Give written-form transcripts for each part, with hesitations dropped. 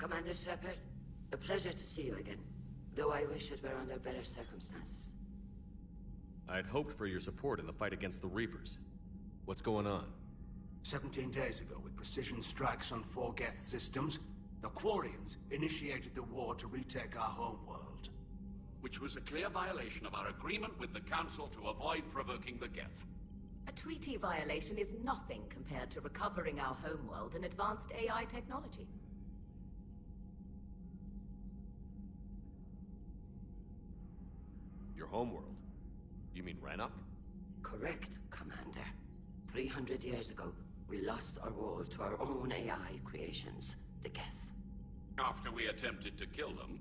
Commander Shepard, a pleasure to see you again. Though I wish it were under better circumstances. I had hoped for your support in the fight against the Reapers. What's going on? 17 days ago, with precision strikes on 4 Geth systems, the Quarians initiated the war to retake our homeworld. Which was a clear violation of our agreement with the Council to avoid provoking the Geth. A treaty violation is nothing compared to recovering our homeworld and advanced AI technology. Your homeworld? You mean Rannoch? Correct, Commander. 300 years ago, we lost our world to our own AI creations, the Geth. After we attempted to kill them.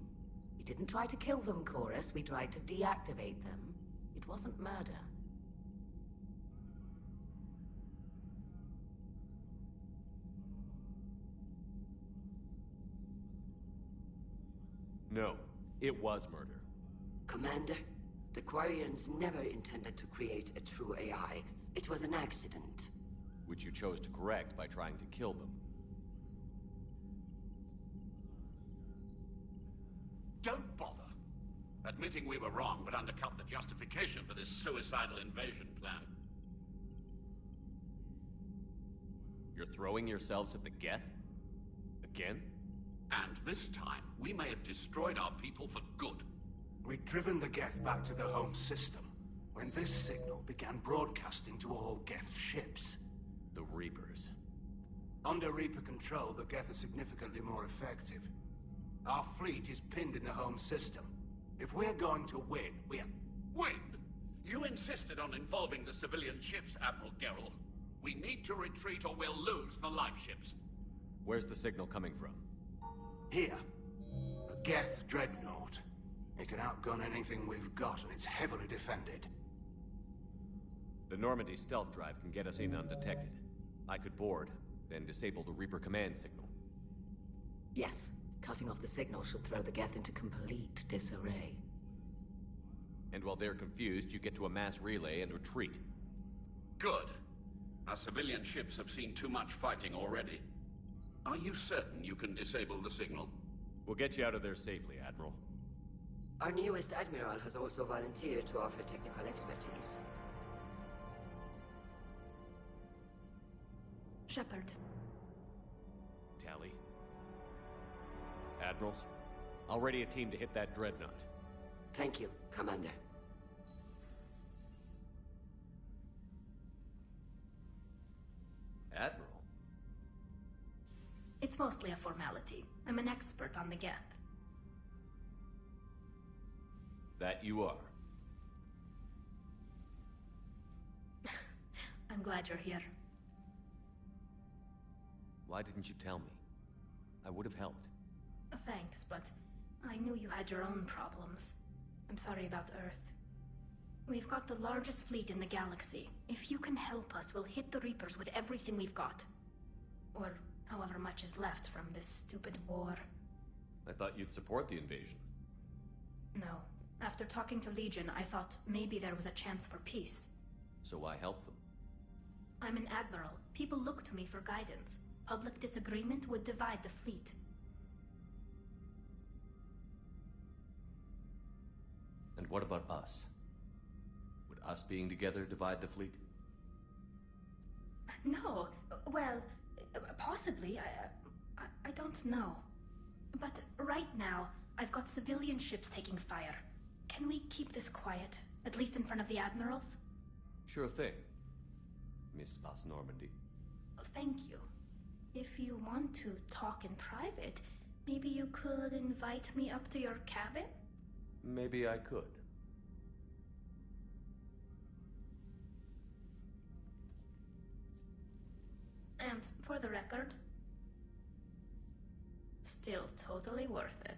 We didn't try to kill them, Chorus. We tried to deactivate them. It wasn't murder. No, it was murder. Commander, the Quarians never intended to create a true AI. It was an accident. Which you chose to correct by trying to kill them. Don't bother. Admitting we were wrong would undercut the justification for this suicidal invasion plan. You're throwing yourselves at the Geth? Again? And this time, we may have destroyed our people for good. We'd driven the Geth back to the home system, when this signal began broadcasting to all Geth ships. The Reapers. Under Reaper control, the Geth are significantly more effective. Our fleet is pinned in the home system. If we're going to win, Win? You insisted on involving the civilian ships, Admiral Gerrel. We need to retreat or we'll lose the live ships. Where's the signal coming from? Here. A Geth dreadnought. It can outgun anything we've got, and it's heavily defended. The Normandy stealth drive can get us in undetected. I could board, then disable the Reaper command signal. Yes, cutting off the signal should throw the Geth into complete disarray. And while they're confused, you get to a mass relay and retreat. Good. Our civilian ships have seen too much fighting already. Are you certain you can disable the signal? We'll get you out of there safely, Admiral. Our newest Admiral has also volunteered to offer technical expertise. Shepard. Tally. Admirals, I'll ready a team to hit that dreadnought. Thank you, Commander. Admiral? It's mostly a formality. I'm an expert on the Geth. That you are. I'm glad you're here. Why didn't you tell me? I would have helped. Thanks, but I knew you had your own problems. I'm sorry about Earth. We've got the largest fleet in the galaxy. If you can help us, we'll hit the Reapers with everything we've got. Or however much is left from this stupid war. I thought you'd support the invasion. No. After talking to Legion, I thought maybe there was a chance for peace. So I helped them. I'm an admiral. People look to me for guidance. Public disagreement would divide the fleet. And what about us? Would us being together divide the fleet? No. Well, possibly. I don't know. But right now, I've got civilian ships taking fire. Can we keep this quiet? At least in front of the admirals? Sure thing, Miss Vas Normandy. Thank you. If you want to talk in private, maybe you could invite me up to your cabin? Maybe I could. And for the record, still totally worth it.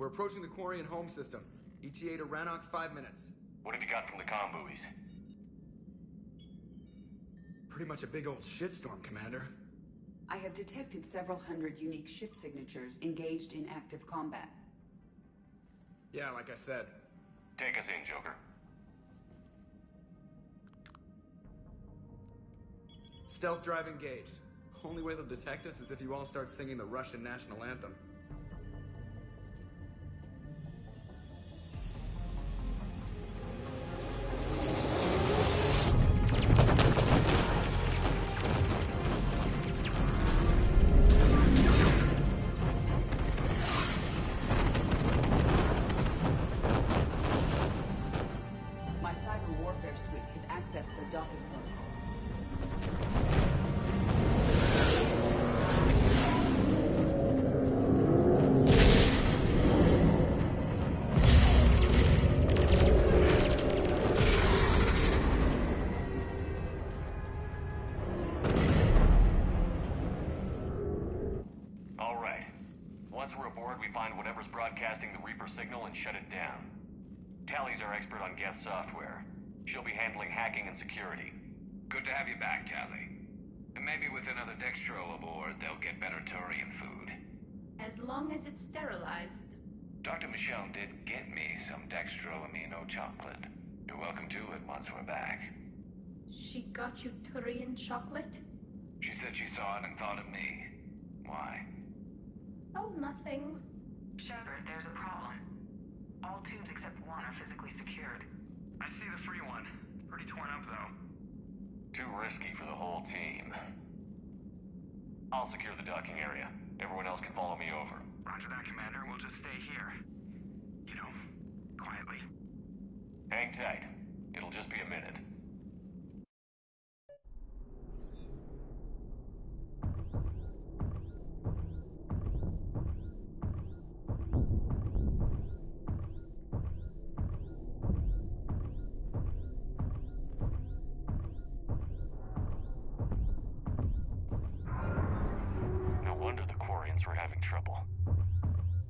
We're approaching the Quarian home system. ETA to Rannoch, 5 minutes. What have you got from the comm buoys? Pretty much a big old shitstorm, Commander. I have detected several hundred unique ship signatures engaged in active combat. Yeah, like I said. Take us in, Joker. Stealth drive engaged. Only way they'll detect us is if you all start singing the Russian national anthem. My cyber warfare suite has accessed their docking protocols. All right. Once we're aboard, we find whatever's broadcasting the Reaper signal and shut it down. Tally's our expert on Geth software. She'll be handling hacking and security. Good to have you back, Tally. And maybe with another Dextro aboard, they'll get better Turian food. As long as it's sterilized. Dr. Michelle did get me some Dextro Amino chocolate. You're welcome to it once we're back. She got you Turian chocolate? She said she saw it and thought of me. Why? Oh, nothing. Shepard, there's a problem. All tubes except one are physically secured. I see the free one. Pretty torn up, though. Too risky for the whole team. I'll secure the docking area. Everyone else can follow me over. Roger that, Commander. We'll just stay here. You know, quietly. Hang tight. It'll just be a minute. No wonder the Quarians were having trouble.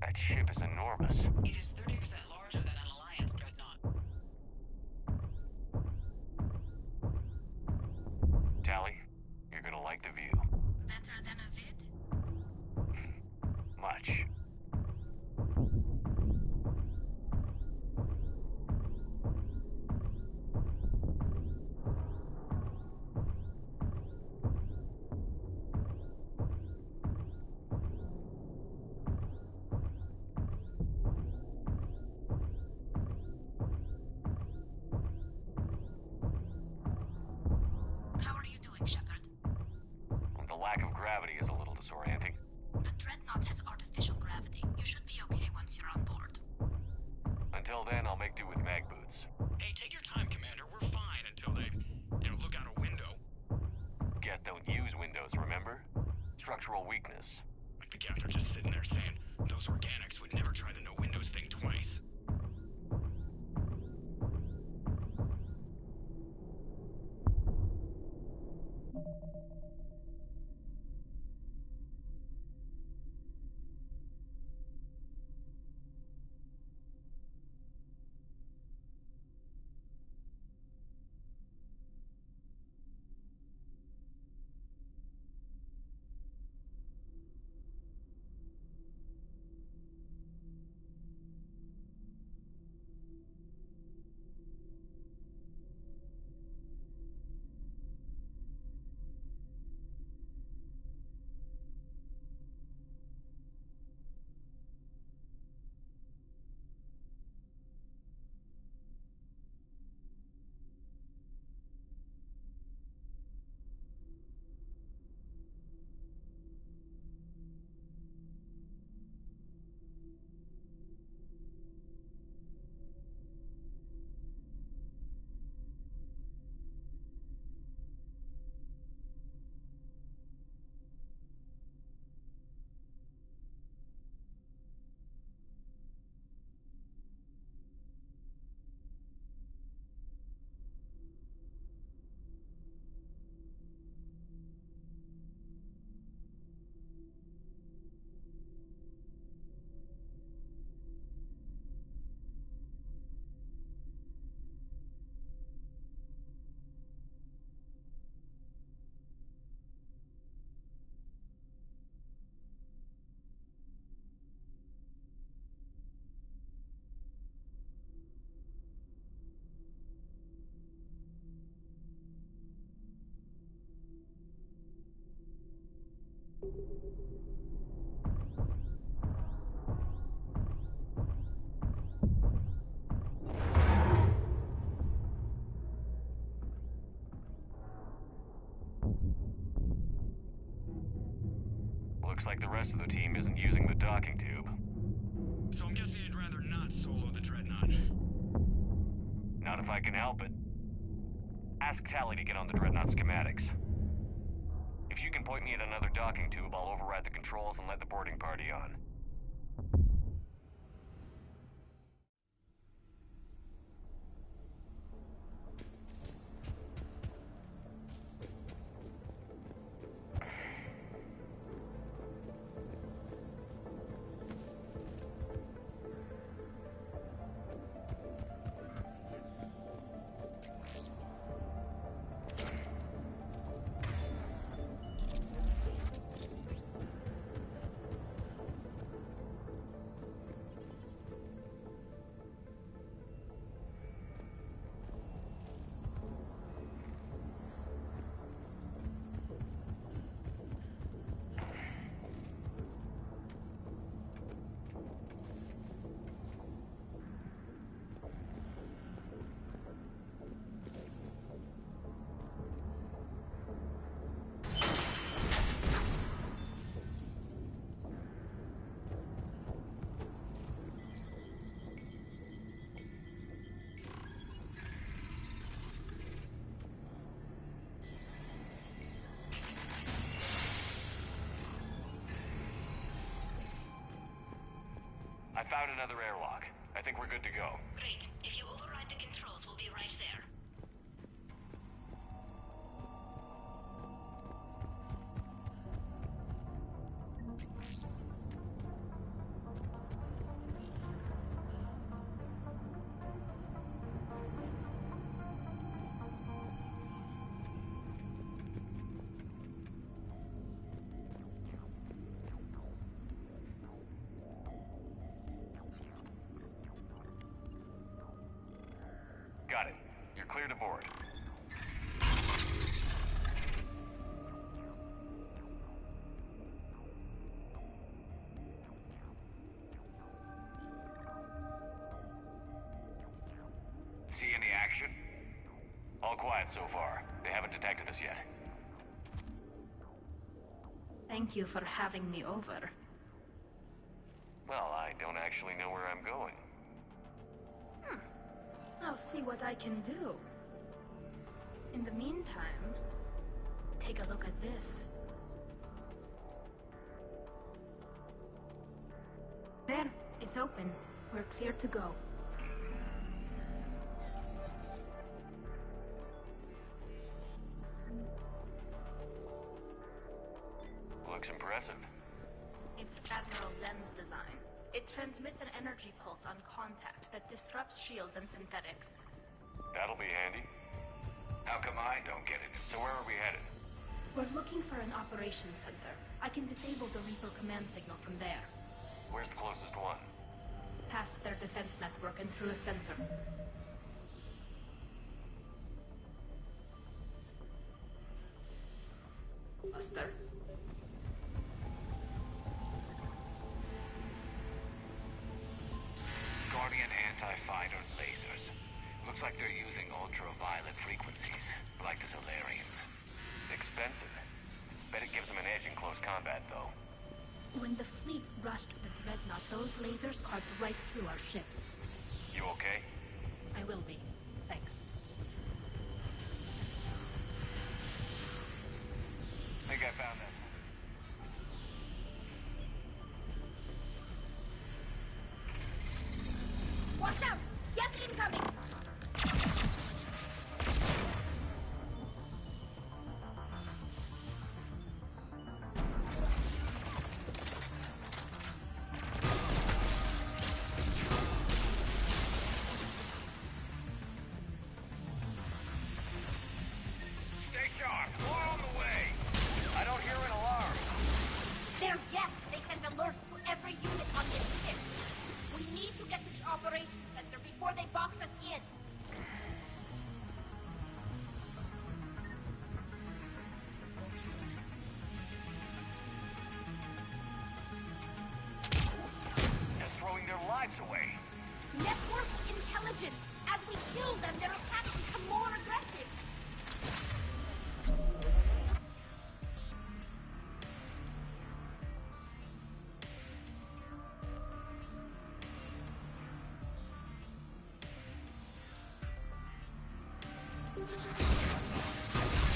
That ship is enormous. It is 30% larger than an Alliance dreadnought. Tally, you're gonna like the view. Better than a vid? Much. How are you doing, Shepard? The lack of gravity is a little disorienting. The dreadnought has artificial gravity. You should be okay once you're on board. Until then, I'll make do with mag boots. Hey, take your time, Commander. We're fine until they, look out a window. Geth don't use windows, remember? Structural weakness. Like the Geth are just sitting there saying, those organics would never try the no windows thing twice. Looks like the rest of the team isn't using the docking tube. So I'm guessing you'd rather not solo the Dreadnought. Not if I can help it. Ask Tally to get on the Dreadnought schematics. If she can point me at another docking tube, I'll override the controls and let the boarding party on. I found another airlock. I think we're good to go. Great. If you override the controls, we'll be right there. Got it. You're clear to board. See any action? All quiet so far. They haven't detected us yet. Thank you for having me over. Well, I don't actually know where I'm going. I'll see what I can do. In the meantime, take a look at this. There, it's open. We're clear to go. Looks impressive. It's Admiral Zen's design. It transmits an energy pulse on contact that disrupts shields and synthetics. That'll be handy. How come I don't get it? So where are we headed? We're looking for an operations center. I can disable the Reaper command signal from there. Where's the closest one? Past their defense network and through a sensor. Buster. Guardian anti-fighter lasers. Looks like they're using ultraviolet frequencies, like the Solarians. Expensive. Bet it gives them an edge in close combat, though. When the fleet rushed the Dreadnought, those lasers carved right through our ships. You okay? I will be. Thanks. Think I found that. Watch out! Gas incoming! Stay sharp. More on the way. I don't hear an alarm. They're yes! They sent alerts to every unit on this ship. We need to get to the operations center before they box us in. They're throwing their lives away. Network intelligence. As we kill them, their attacks become more aggressive.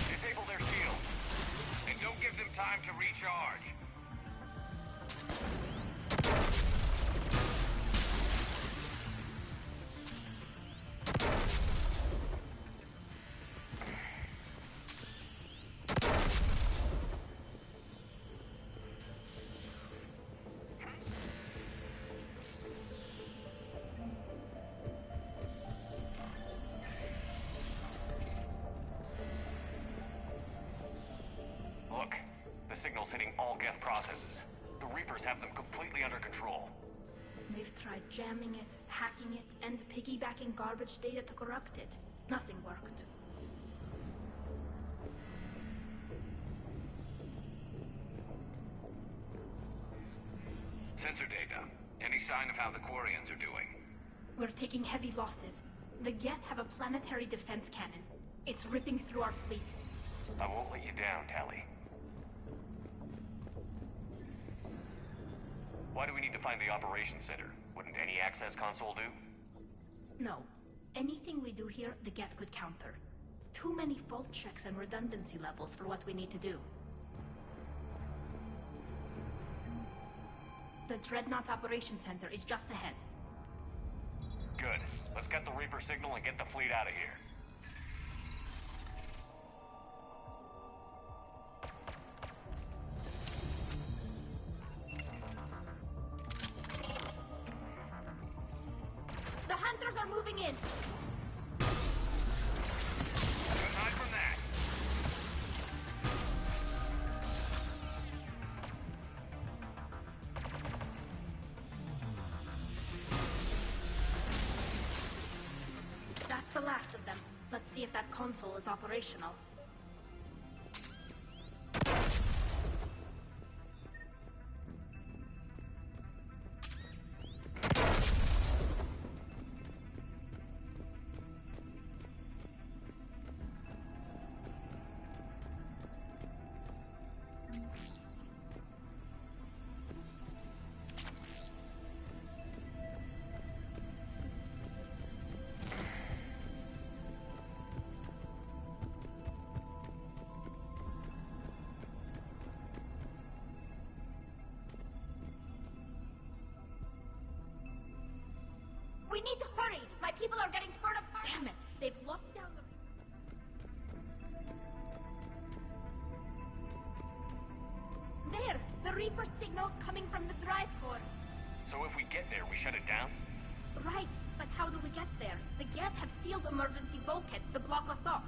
Disable their shields. And don't give them time to recharge. Look, the signal's hitting all Geth processes. The Reapers have them completely under control. They've tried jamming it, hacking it, and piggybacking garbage data to corrupt it. Nothing worked. Sensor data. Any sign of how the Quarians are doing? We're taking heavy losses. The Geth have a planetary defense cannon. It's ripping through our fleet. I won't let you down, Tali. Why do we need to find the operations center? Wouldn't any access console do? No. Anything we do here, the Geth could counter. Too many fault checks and redundancy levels for what we need to do. The Dreadnought's operations center is just ahead. Good. Let's get the Reaper signal and get the fleet out of here. The hunters are moving in! No time from that. That's the last of them. Let's see if that console is operational. We need to hurry! My people are getting torn apart! Damn it! They've locked down the... There! The Reaper signal's coming from the drive core. So if we get there, we shut it down? Right, but how do we get there? The Geth have sealed emergency bulkheads to block us off.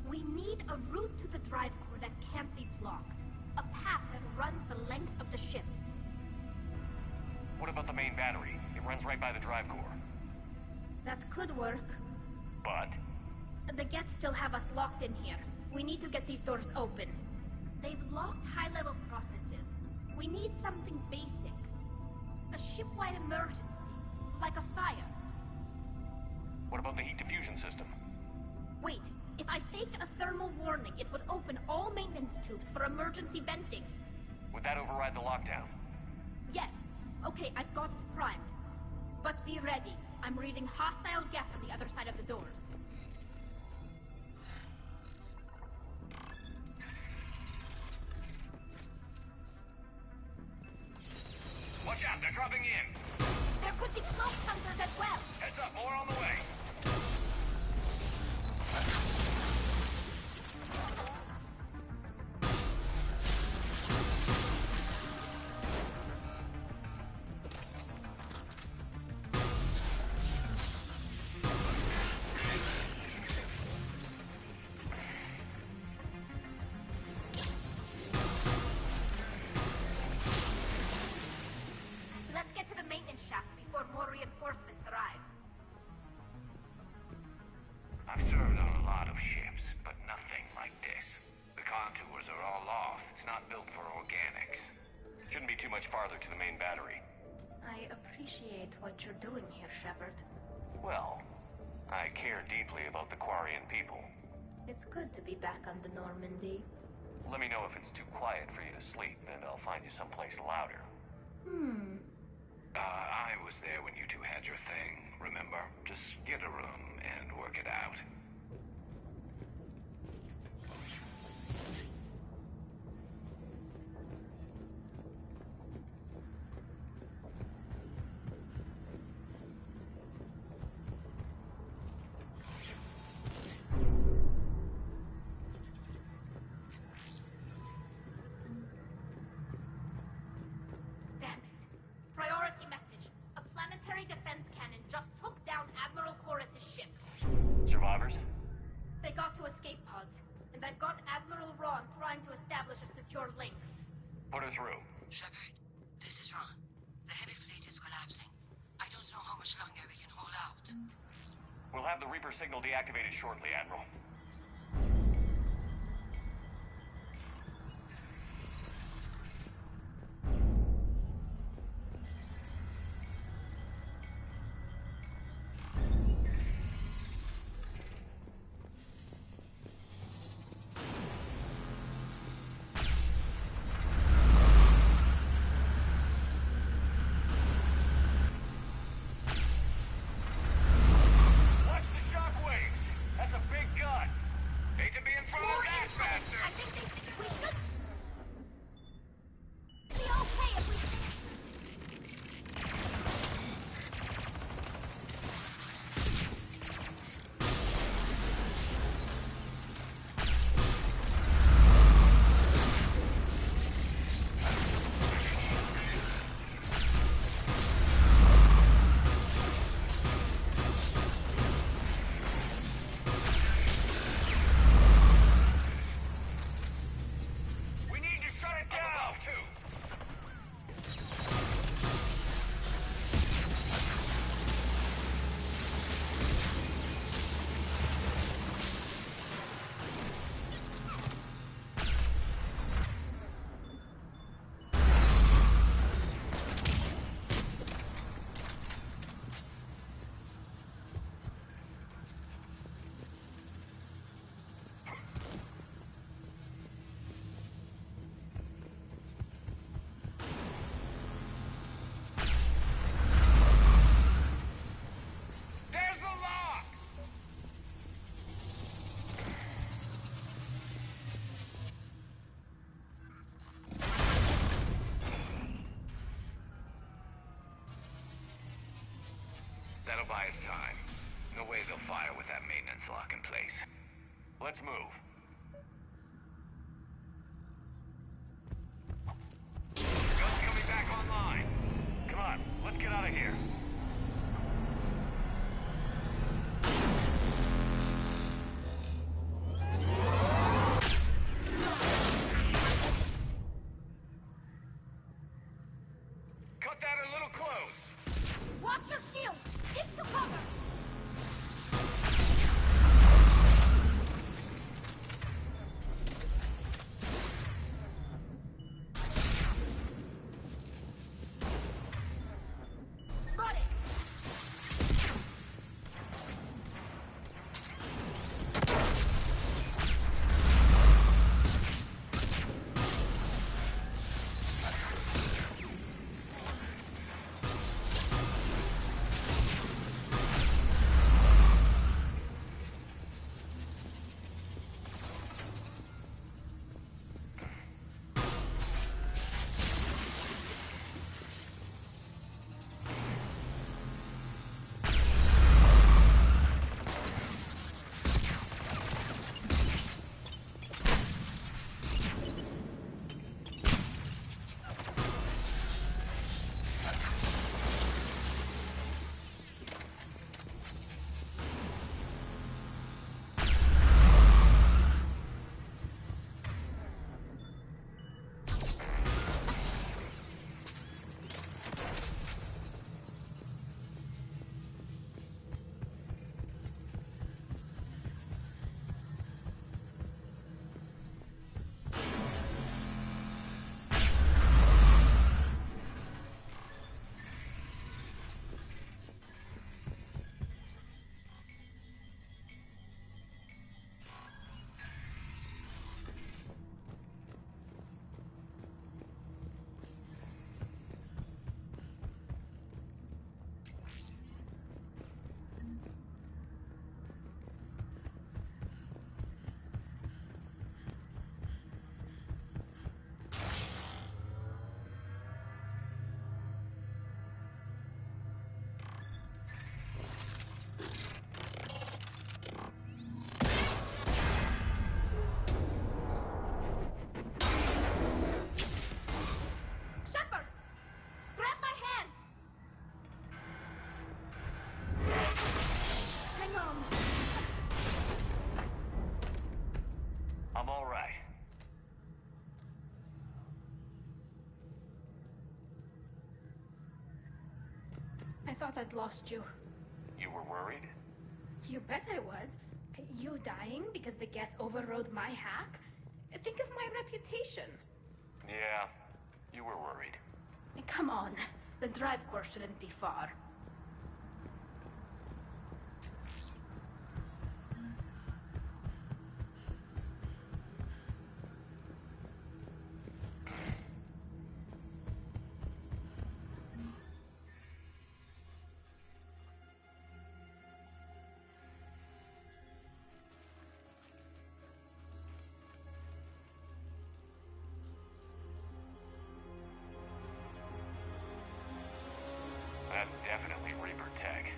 We need a route to the drive core that can't be blocked. A path that runs the length of the ship. What about the main battery? It runs right by the drive core. That could work. But? The Geth still have us locked in here. We need to get these doors open. They've locked high-level processes. We need something basic. A ship-wide emergency. Like a fire. What about the heat diffusion system? Wait, if I faked a thermal warning, it would open all maintenance tubes for emergency venting. Would that override the lockdown? Yes. Okay, I've got it primed. But be ready. I'm reading hostile Geth on the other side of the doors. Watch out, they're dropping in! There could be cloak hunters as well! Heads up, more on the way! Let's get to the maintenance shaft before more reinforcements arrive. I've served on a lot of ships, but nothing like this. The contours are all off. It's not built for organics. Shouldn't be too much farther to the main battery. I appreciate what you're doing here, Shepard. Well, I care deeply about the Quarian people. It's good to be back on the Normandy. Let me know if it's too quiet for you to sleep, and I'll find you someplace louder. I was there when you two had your thing, remember? Just get a room and work it out. Put her through. Shepard, this is Ron. The heavy fleet is collapsing. I don't know how much longer we can hold out. We'll have the Reaper signal deactivated shortly, Admiral. That'll buy us time. No way they'll fire with that maintenance lock in place. Let's move. Guns coming back online. Come on, let's get out of here. Cut that a little close. Watch your shield! Stick to cover! Got it! I thought I'd lost you. You were worried? You bet I was. You dying because the Geth overrode my hack? Think of my reputation. Yeah, you were worried. Come on. The drive course shouldn't be far. That's definitely Reaper tech.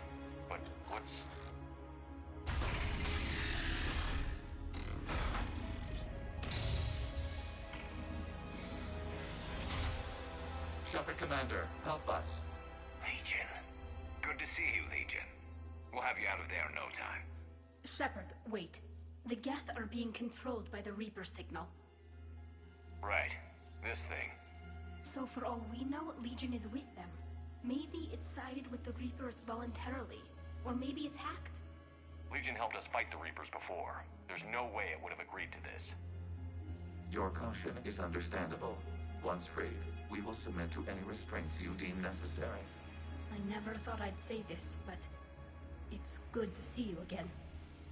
But what's... Shepard Commander, help us. Legion. Good to see you, Legion. We'll have you out of there in no time. Shepard, wait. The Geth are being controlled by the Reaper signal. Right. This thing. So for all we know, Legion is with them. Maybe it sided with the Reapers voluntarily. Or maybe it's hacked. Legion helped us fight the Reapers before. There's no way it would have agreed to this. Your caution is understandable. Once freed, we will submit to any restraints you deem necessary. I never thought I'd say this, but it's good to see you again.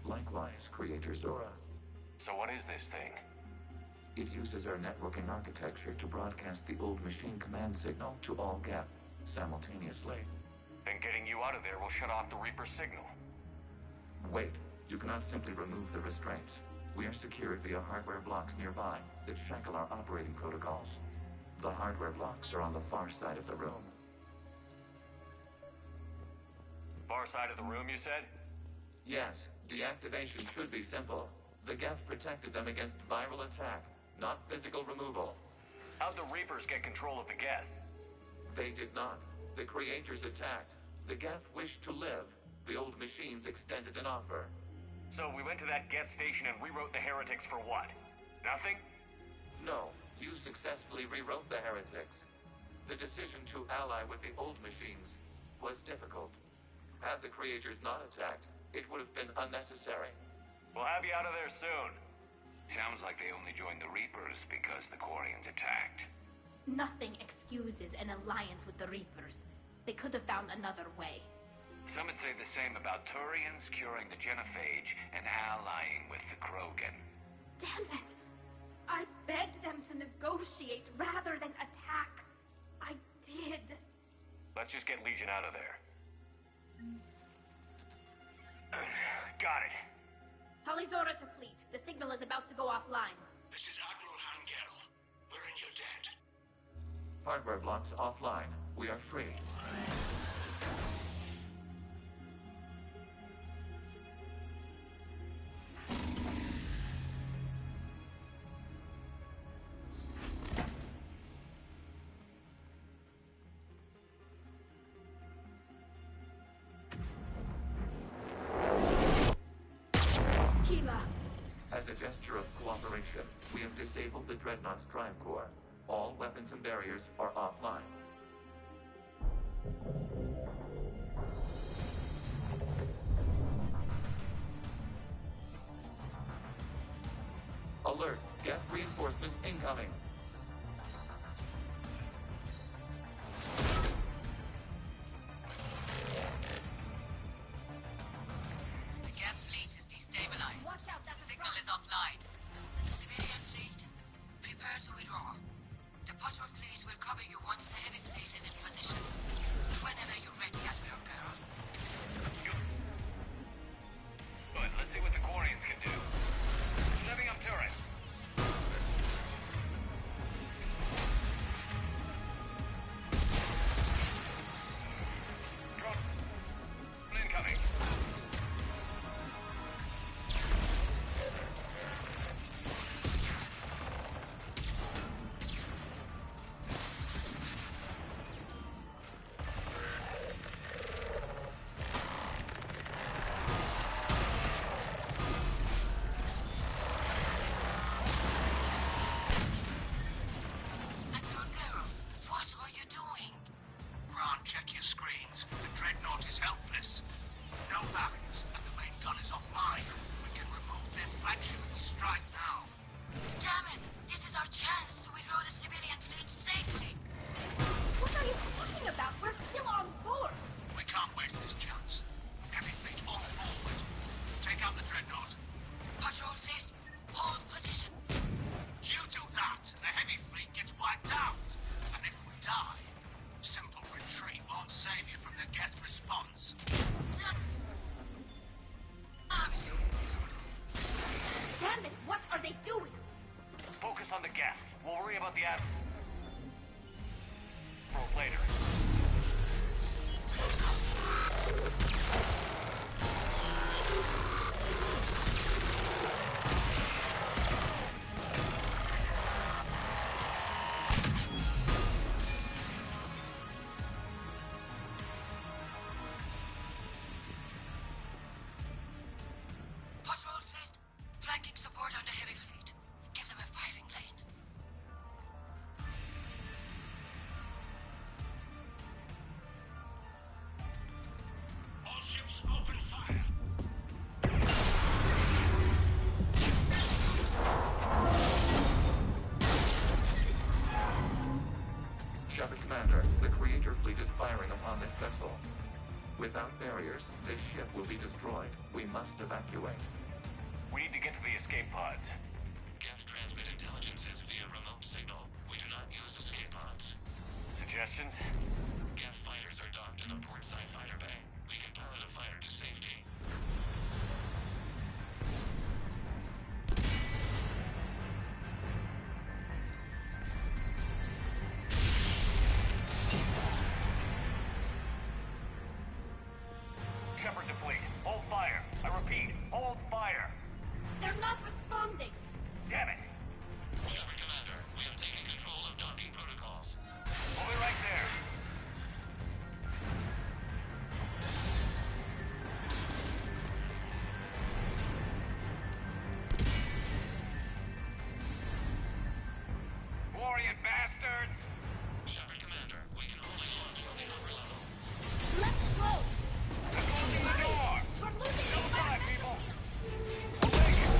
Likewise, Creator Zora. So what is this thing? It uses our networking architecture to broadcast the old machine command signal to all Geth simultaneously. Then getting you out of there will shut off the Reaper signal. Wait, you cannot simply remove the restraints. We are secured via hardware blocks nearby that shackle our operating protocols. The hardware blocks are on the far side of the room. Far side of the room, you said? Yes, deactivation should be simple. The Geth protected them against viral attack, not physical removal. How'd the Reapers get control of the Geth? They did not. The Creators attacked. The Geth wished to live. The old machines extended an offer. So we went to that Geth station and rewrote the heretics for what? Nothing? No, you successfully rewrote the heretics. The decision to ally with the old machines was difficult. Had the Creators not attacked, it would have been unnecessary. We'll have you out of there soon. Sounds like they only joined the Reapers because the Quarians attacked. Nothing excuses an alliance with the Reapers. They could have found another way. Some would say the same about Turians curing the genophage and allying with the Krogan. Damn it! I begged them to negotiate rather than attack. I did. Let's just get Legion out of there. Got it. Talizora to fleet. The signal is about to go offline. This is Admiral Hangel. We're in your debt. Hardware blocks offline. We are free. As a gesture of cooperation, we have disabled the Dreadnought's drive core. All weapons and barriers are offline. Alert! Geth reinforcements incoming! The Geth fleet is destabilized. Watch out, that's a Signal is offline. Civilian fleet, prepare to withdraw. The Potter fleet will cover you once the heavy fleet is in position. Whenever you're ready, Admiral Girl. Good, let's see what the Quarians can do. Setting up turret. Drone incoming. Geth. We'll worry about the later. Patrol fleet, flanking support on the heavy fleet. Give them a firing lane. All ships open fire. Shepard Commander, the Creator fleet is firing upon this vessel. Without barriers, this ship will be destroyed. We must evacuate. We need to get to the escape pods. Geth transmit intelligences via remote signal. We do not use escape pods. Suggestions? Geth fighters are docked in a portside fighter bay. We can pilot a fighter to safety. Shepard to fleet. Hold fire. I repeat, hold fire. They're not responding! Damn it. Shepard Commander, we have taken control of docking protocols. We'll be right there. Quarian bastards! Shepard Commander, we can only launch from the upper level. Let's go! Just open the door! We're losing Don't the fly, back! people! We'll make it!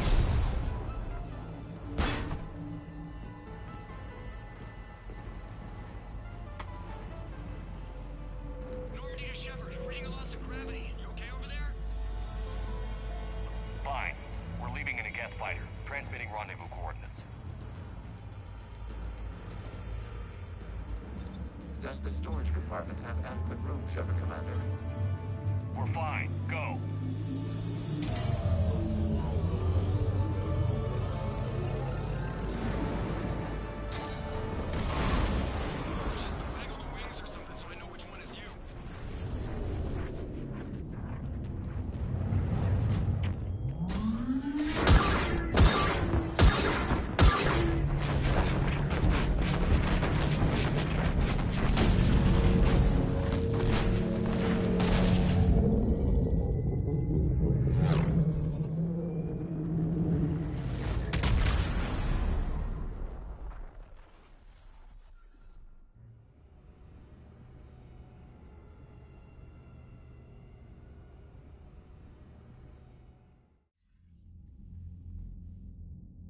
Normandy to Shepard, reading a loss of gravity. You okay over there? Fine. We're leaving in a Geth fighter. Transmitting rendezvous coordinates. Does the storage compartment have adequate room, Shepard Commander? We're fine. Go. Just waggle the wings or something so I know which one is you.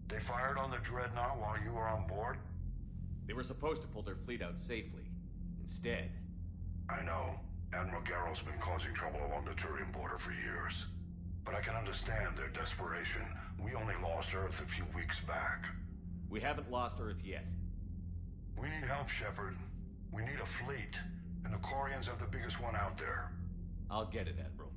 They fired on the Dreadnought while you were on board? They were supposed to pull their fleet out safely. Instead... I know. Admiral Garrow's been causing trouble along the Turian border for years. But I can understand their desperation. We only lost Earth a few weeks back. We haven't lost Earth yet. We need help, Shepard. We need a fleet. And the Quarians have the biggest one out there. I'll get it, Admiral.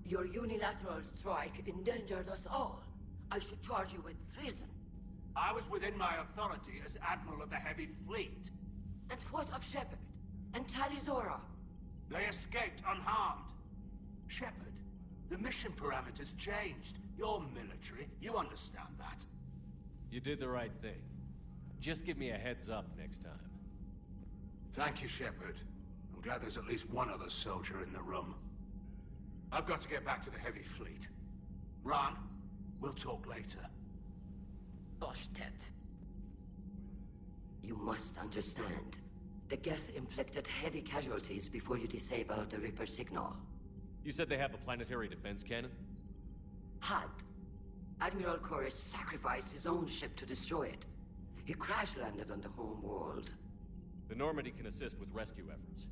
Your unilateral strike endangered us all. I should charge you with treason. I was within my authority as Admiral of the Heavy Fleet. And what of Shepard? And Talizora? They escaped unharmed. Shepard, the mission parameters changed. You're military, you understand that. You did the right thing. Just give me a heads up next time. Thank you, Shepard. I'm glad there's at least one other soldier in the room. I've got to get back to the Heavy Fleet. Ron, we'll talk later. Boshtet. You must understand. The Geth inflicted heavy casualties before you disabled the Reaper signal. You said they have a planetary defense cannon? Had. Admiral Koris sacrificed his own ship to destroy it. He crash-landed on the home world. The Normandy can assist with rescue efforts.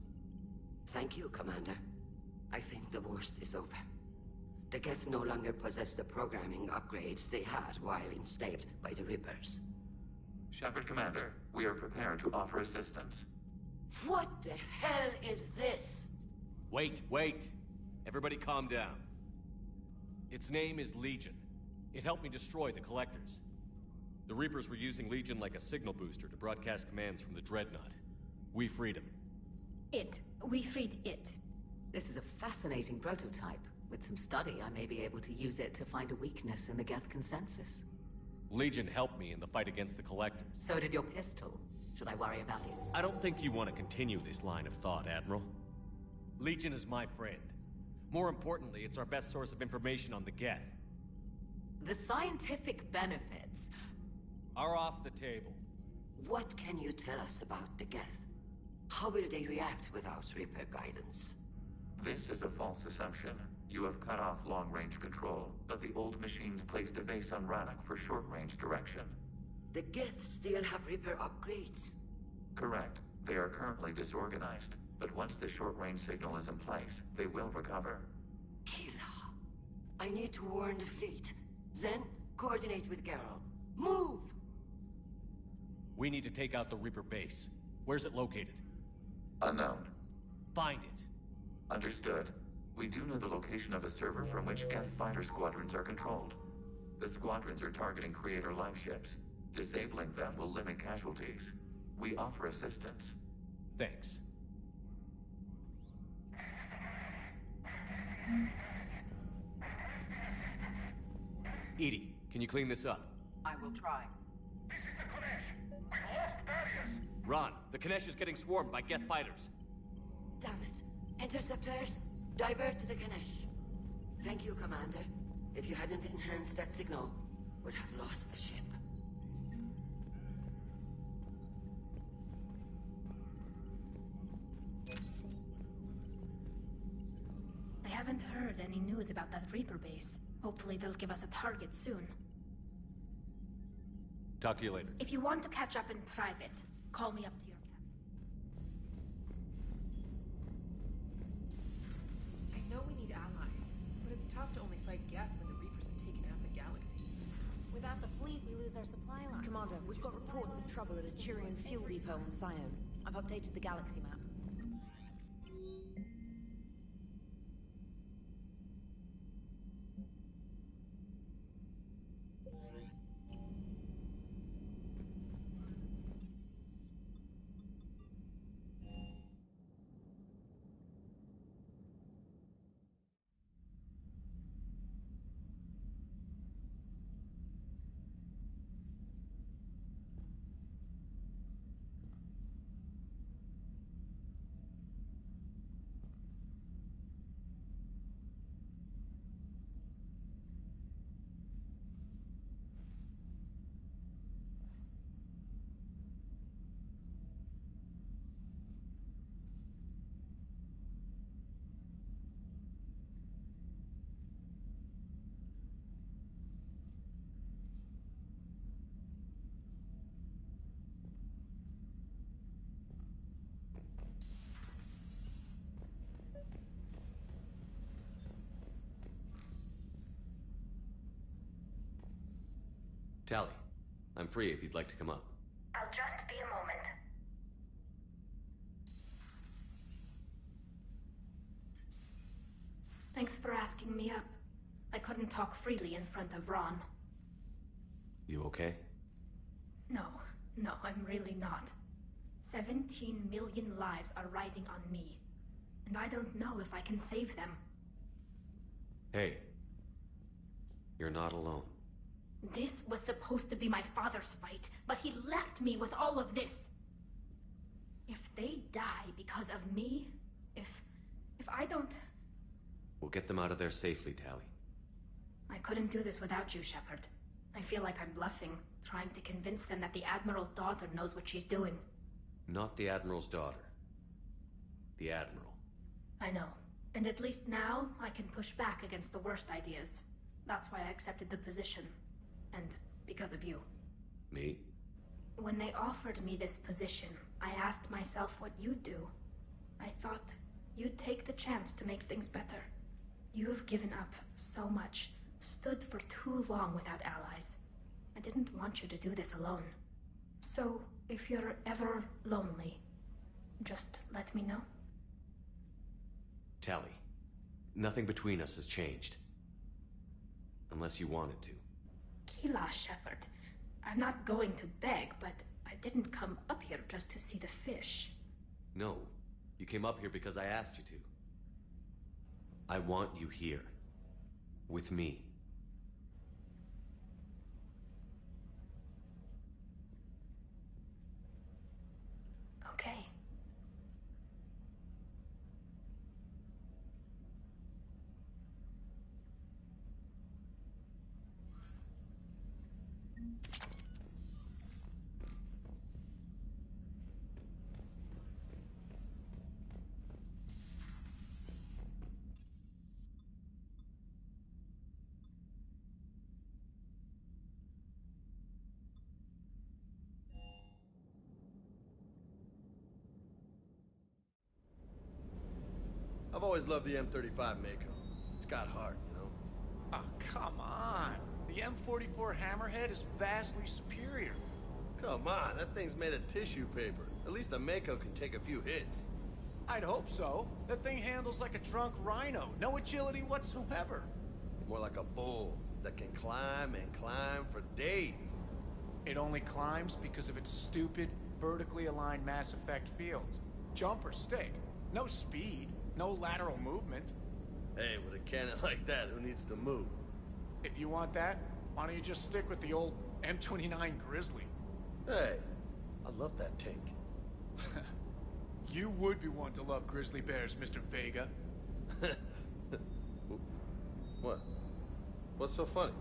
Thank you, Commander. I think the worst is over. The Geth no longer possess the programming upgrades they had while enslaved by the Reapers. Shepard Commander, we are prepared to offer assistance. What the hell is this? Wait. Everybody calm down. Its name is Legion. It helped me destroy the Collectors. The Reapers were using Legion like a signal booster to broadcast commands from the Dreadnought. We freed him. We freed it. This is a fascinating prototype. With some study, I may be able to use it to find a weakness in the Geth consensus. Legion helped me in the fight against the Collectors. So did your pistol. Should I worry about it? I don't think you want to continue this line of thought, Admiral. Legion is my friend. More importantly, it's our best source of information on the Geth. The scientific benefits are off the table. What can you tell us about the Geth? How will they react without Reaper guidance? This is a false assumption. You have cut off long-range control, but the old machines placed a base on Rannoch for short-range direction. The Geth still have Reaper upgrades? Correct. They are currently disorganized, but once the short-range signal is in place, they will recover. Kila, I need to warn the fleet. Then, coordinate with Geralt. Move! We need to take out the Reaper base. Where's it located? Unknown. Find it. Understood. We do know the location of a server from which Geth fighter squadrons are controlled. The squadrons are targeting Creator live ships. Disabling them will limit casualties. We offer assistance. Thanks. Edie, can you clean this up? I will try. This is the Konesh. We've lost barriers. Ron, the Konesh is getting swarmed by Geth fighters. Damn it. Interceptors, divert to the Ganesh. Thank you, Commander. If you hadn't enhanced that signal, would have lost the ship. I haven't heard any news about that Reaper base. Hopefully they'll give us a target soon. Talk to you later. If you want to catch up in private, call me up to your cabin. I know we need allies, but it's tough to only fight Geth when the Reapers have taken out the galaxy. Without the fleet, we lose our supply line. Commander, we've got reports of trouble at a Turian fuel depot on Scion. I've updated the galaxy map. Tally, I'm free if you'd like to come up. I'll just be a moment. Thanks for asking me up. I couldn't talk freely in front of Ron. You okay? No, I'm really not. 17 million lives are riding on me. And I don't know if I can save them. Hey. You're not alone. This was supposed to be my father's fight, but he left me with all of this. If they die because of me, if I don't... We'll get them out of there safely, Tally. I couldn't do this without you, Shepard. I feel like I'm bluffing, trying to convince them that the Admiral's daughter knows what she's doing. Not the Admiral's daughter. The Admiral. I know. And at least now, I can push back against the worst ideas. That's why I accepted the position. And because of you. Me? When they offered me this position, I asked myself what you'd do. I thought you'd take the chance to make things better. You've given up so much, stood for too long without allies. I didn't want you to do this alone. So, if you're ever lonely, just let me know. Tally, nothing between us has changed. Unless you wanted to. tequila, Shepard. I'm not going to beg, but I didn't come up here just to see the fish. No, you came up here because I asked you to. I want you here. With me. Okay. I've always loved the M35 Mako. It's got heart, you know? Oh, come on. The M44 Hammerhead is vastly superior. Come on, that thing's made of tissue paper. At least the Mako can take a few hits. I'd hope so. That thing handles like a drunk rhino. No agility whatsoever. More like a bull that can climb and climb for days. It only climbs because of its stupid, vertically aligned Mass Effect fields. Jump or stick. No speed. No lateral movement. Hey, with a cannon like that, who needs to move? If you want that, why don't you just stick with the old M29 Grizzly? Hey, I love that tank. You would be one to love grizzly bears, Mr. Vega. What? What's so funny?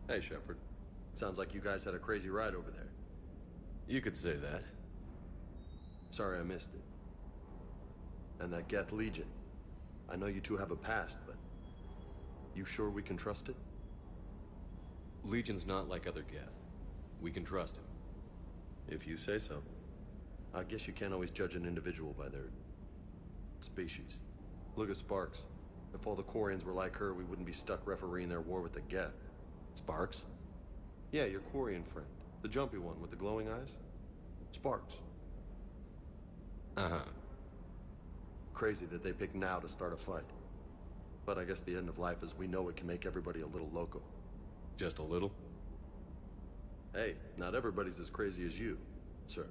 Hey, Shepard. Sounds like you guys had a crazy ride over there. You could say that. Sorry I missed it. And that Geth Legion. I know you two have a past, but... you sure we can trust it? Legion's not like other Geth. We can trust him. If you say so. I guess you can't always judge an individual by their species. Look at Sparks. If all the Quarians were like her, we wouldn't be stuck refereeing their war with the Geth. Sparks? Yeah, your Quarian friend. The jumpy one with the glowing eyes. Sparks. Uh-huh. Crazy that they pick now to start a fight. But I guess the end of life as we know it can make everybody a little loco. Just a little? Hey, not everybody's as crazy as you, sir.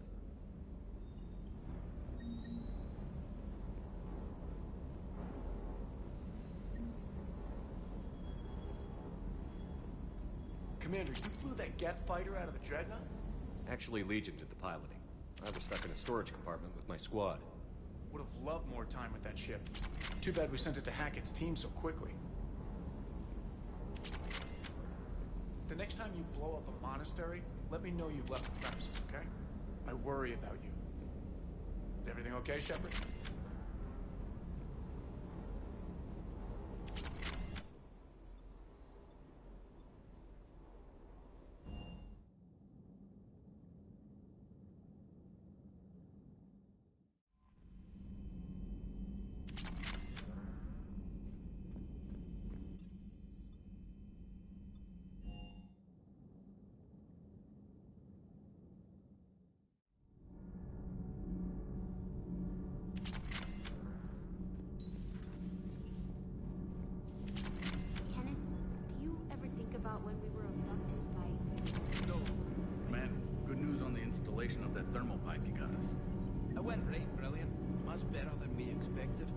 Commander, you flew that Geth fighter out of the Dreadnought? Actually, Legion did the piloting. I was stuck in a storage compartment with my squad. Would have loved more time with that ship. Too bad we sent it to Hackett's team so quickly. The next time you blow up a monastery, let me know you left the premises, okay? I worry about you. Is everything okay, Shepard? When we were abducted by... No. Commander, good news on the installation of that thermal pipe you got us. It went right brilliant. Much better than we expected.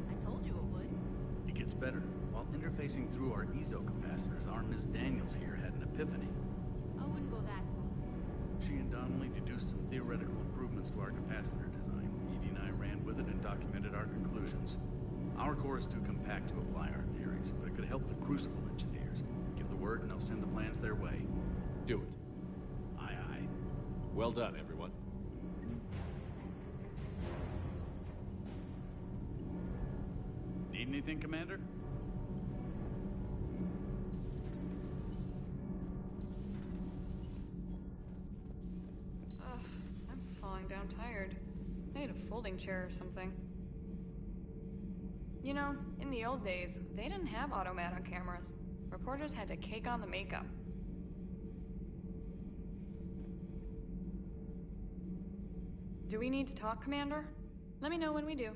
I told you it would. It gets better. While interfacing through our EZO capacitors, our Miss Daniels here had an epiphany. I wouldn't go that far. She and Donnelly deduced some theoretical improvements to our capacitor design. Edie and I ran with it and documented our conclusions. Our core is too compact to apply our theories, but it could help the Crucible engineers. Word and I'll send the plans their way. Do it. Aye, aye. Well done, everyone. Need anything, Commander? I'm falling down tired. I need a folding chair or something. You know, in the old days, they didn't have automatic cameras. Reporters had to cake on the makeup. Do we need to talk, Commander? Let me know when we do.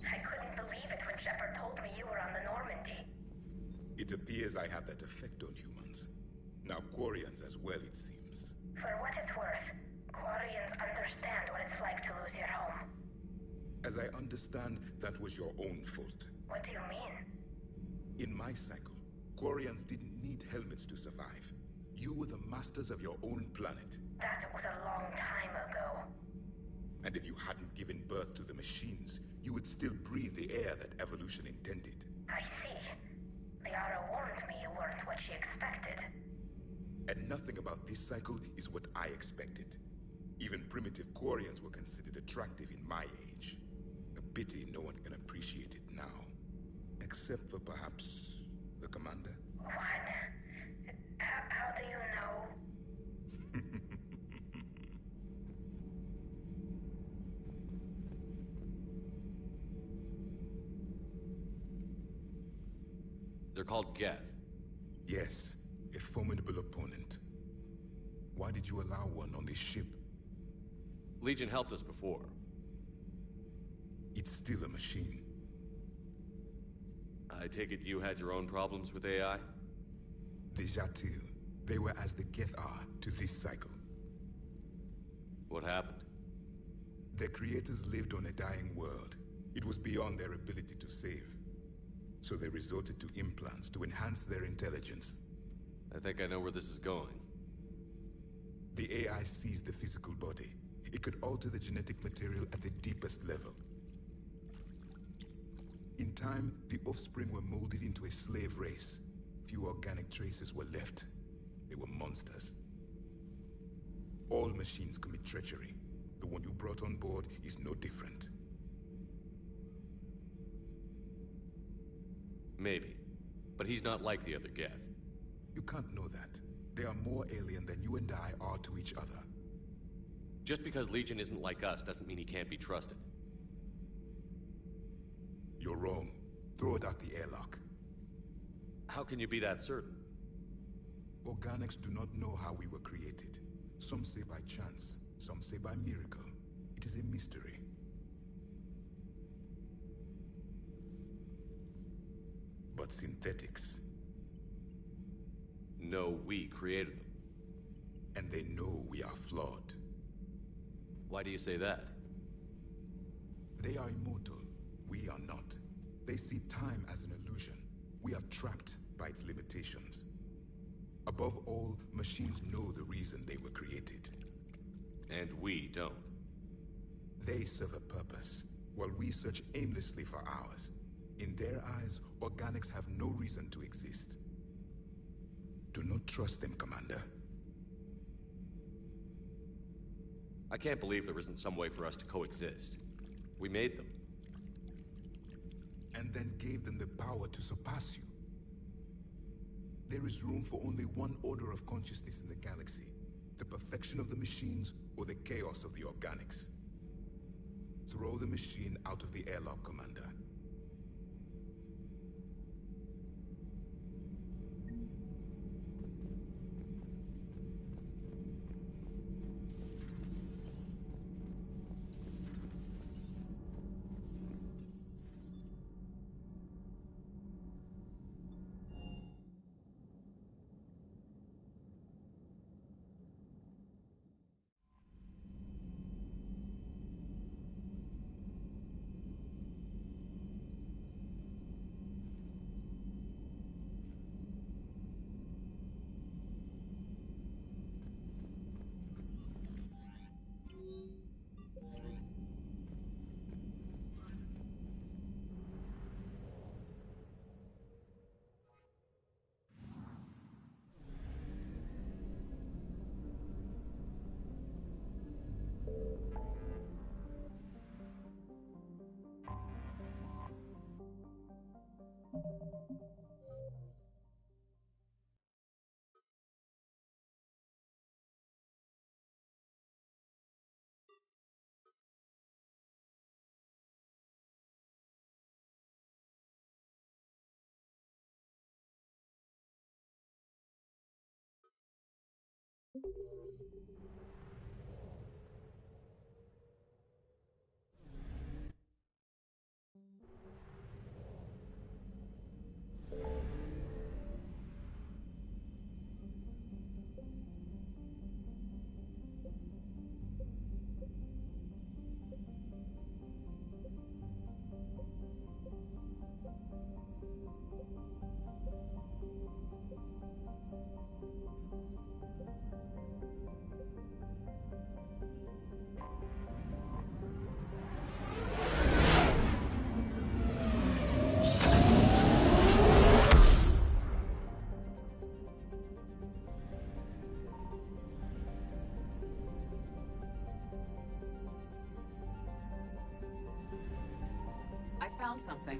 I couldn't believe it when Shepard told me you were on the Normandy. It appears I have that effect on humans. Now Quarians as well, it seems. For what it's worth, Quarians understand what it's like to lose your home. As I understand, that was your own fault. What do you mean? In my cycle, Quarians didn't need helmets to survive. You were the masters of your own planet. That was a long time ago. And if you hadn't given birth to the machines, you would still breathe the air that evolution intended. I see. Liara warned me you weren't what she expected. And nothing about this cycle is what I expected. Even primitive Quarians were considered attractive in my age. A pity no one can appreciate it now. Except for perhaps the commander. What? How do you know? They're called Geth. Yes, a formidable opponent. Why did you allow one on this ship? Legion helped us before. It's still a machine. I take it you had your own problems with AI? The Jatil. They were as the Geth are to this cycle. What happened? Their creators lived on a dying world. It was beyond their ability to save. So they resorted to implants to enhance their intelligence. I think I know where this is going. The AI sees the physical body. It could alter the genetic material at the deepest level. In time, the offspring were molded into a slave race. Few organic traces were left. They were monsters. All machines commit treachery. The one you brought on board is no different. Maybe. But he's not like the other Geth. You can't know that. They are more alien than you and I are to each other. Just because Legion isn't like us doesn't mean he can't be trusted. You're wrong. Throw it out the airlock. How can you be that certain? Organics do not know how we were created. Some say by chance, some say by miracle. It is a mystery. But synthetics... No, we created them. And they know we are flawed. Why do you say that? They are immortal. We are not. They see time as an illusion. We are trapped by its limitations. Above all, machines know the reason they were created. And we don't. They serve a purpose, while we search aimlessly for ours. In their eyes, organics have no reason to exist. Do not trust them, Commander. I can't believe there isn't some way for us to coexist. We made them. And then gave them the power to surpass you. There is room for only one order of consciousness in the galaxy. The perfection of the machines or the chaos of the organics. Throw the machine out of the airlock, Commander. I found something.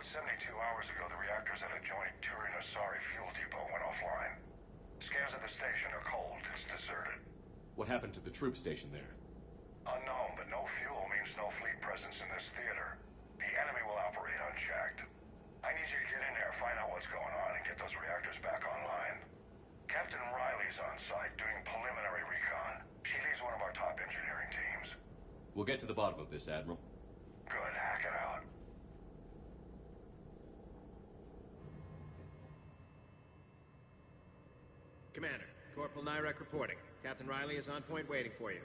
72 hours ago, the reactors at a joint Turin-Asari fuel depot went offline. Scans at the station are cold. It's deserted. What happened to the troop station there? Unknown, but no fuel means no fleet presence in this theater. The enemy will operate unchecked. I need you to get in there, find out what's going on, and get those reactors back online. Captain Riley's on site doing preliminary recon. She leads one of our top engineering teams. We'll get to the bottom of this, Admiral. Good, hack it out. Commander, Corporal Nyrek reporting. Captain Riley is on point waiting for you.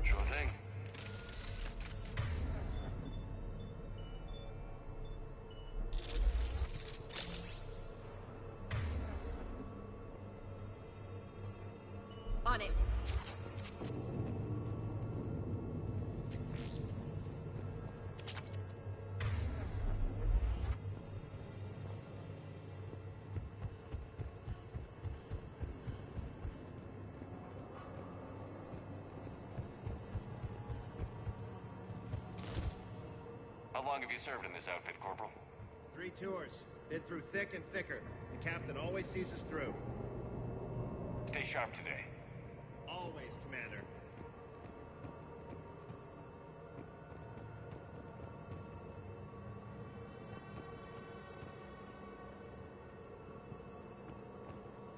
Sure thing. On it. How long have you served in this outfit, Corporal? 3 tours. Been through thick and thicker. The captain always sees us through. Stay sharp today. Always, Commander.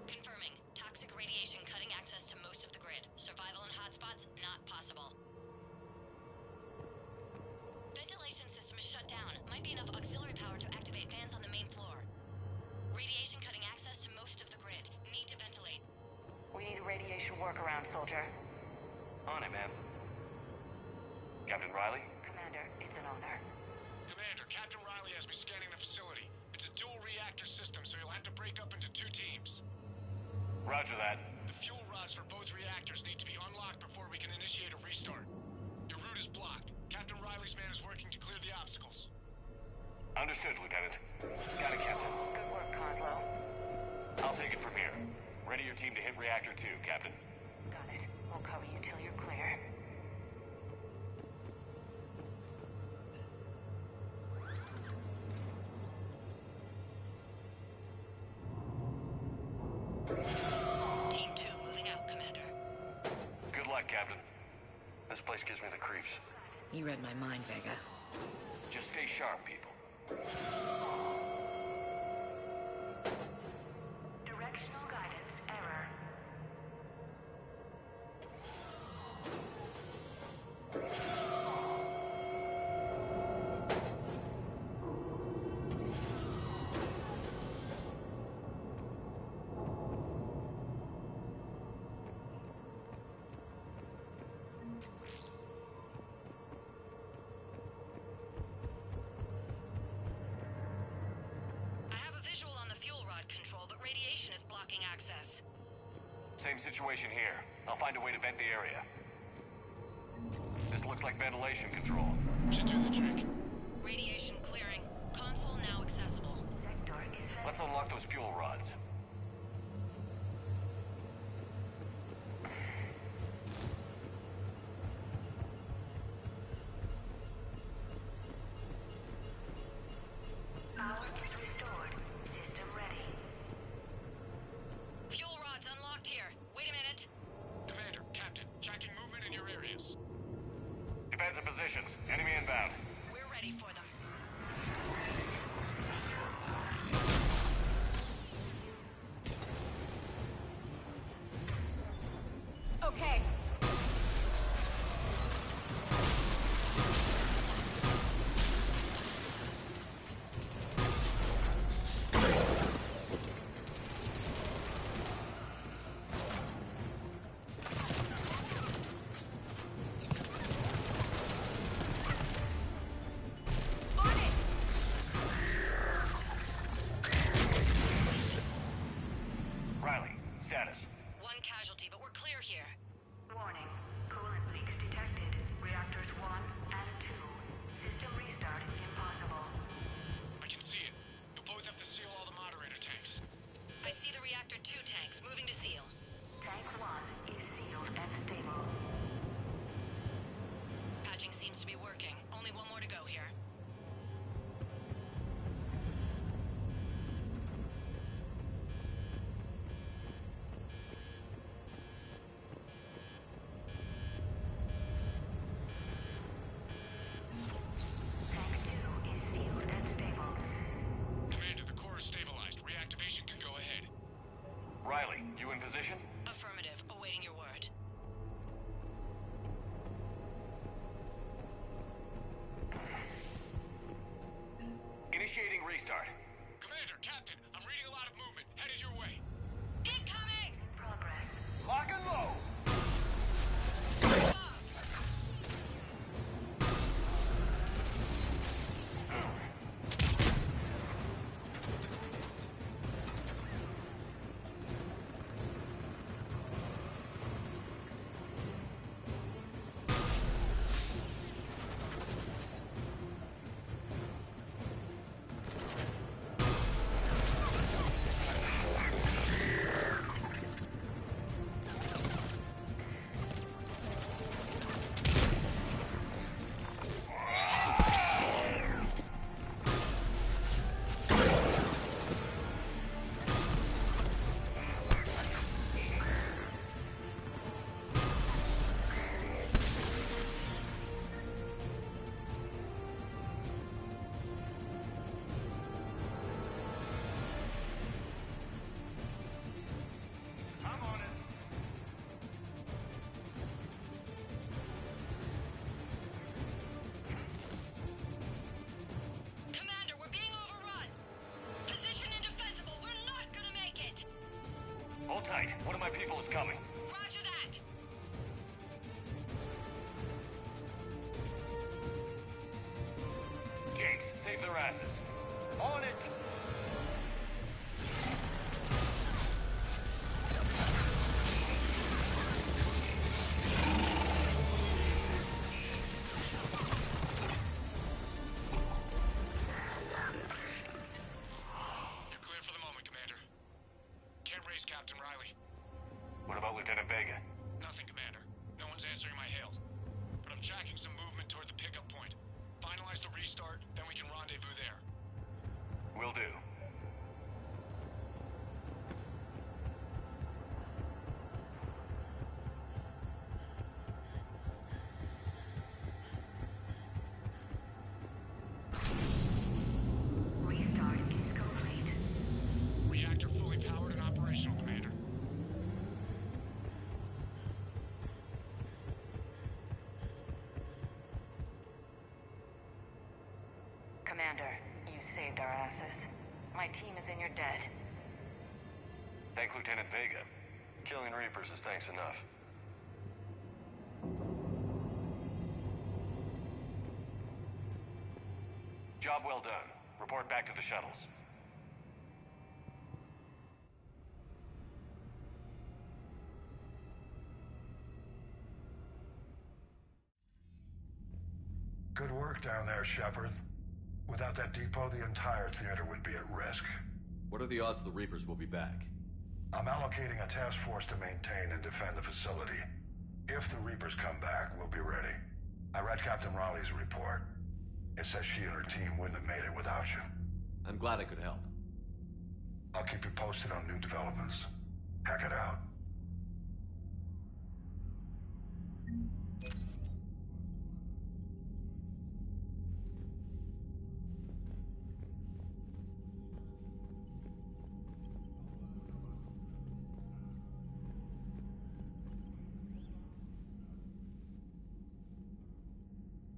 Confirming. Toxic radiation cutting access to most of the grid. Survival in hotspots, not possible. Ventilation system is shut down. Might be enough auxiliary power to activate fans on the main floor. Radiation cutting access to most of the grid. Need to ventilate. We need a radiation workaround, soldier. On it, ma'am. Captain Riley? Commander, it's an honor. Commander, Captain Riley has me scanning the facility. It's a dual reactor system, so you'll have to break up into 2 teams. Roger that. The fuel rods for both reactors need to be unlocked before we can initiate a restart. Your route is blocked. Captain Riley's man is working to clear the obstacles. Understood, Lieutenant. Got it, Captain. Good work, Coslow. I'll take it from here. Ready your team to hit Reactor 2, Captain. Got it. We'll cover you till you're clear. Team 2 moving out, Commander. Good luck, Captain. This place gives me the creeps. You read my mind, Vega. Just stay sharp, people. Directional guidance error. Access. Same situation here. I'll find a way to vent the area. This looks like ventilation control. Should do the trick. Radiation clearing. Console now accessible. Let's unlock those fuel rods. Power is restored. System ready. Fuel rods unlocked here. Wait a minute. Commander, Captain, tracking movement in your areas. Defensive positions. Enemy inbound. We're ready for them. right. One of my people is coming. Roger that! James, save their asses. On it! You're clear for the moment, Commander. Can't raise Captain Riley. What about Lieutenant Vega? Nothing, Commander. No one's answering my hails. But I'm tracking some movement toward the pickup point. Finalize the restart, then we can rendezvous there. Will do. Restart is complete. Reactor fully powered and operational, Commander. Commander, you saved our asses. My team is in your debt. Thank Lieutenant Vega. Killing Reapers is thanks enough. Job well done. Report back to the shuttles. Good work down there, Shepard. Without that depot, the entire theater would be at risk. What are the odds the Reapers will be back? I'm allocating a task force to maintain and defend the facility. If the Reapers come back, we'll be ready. I read Captain Raleigh's report. It says she and her team wouldn't have made it without you. I'm glad I could help. I'll keep you posted on new developments. Hack it out.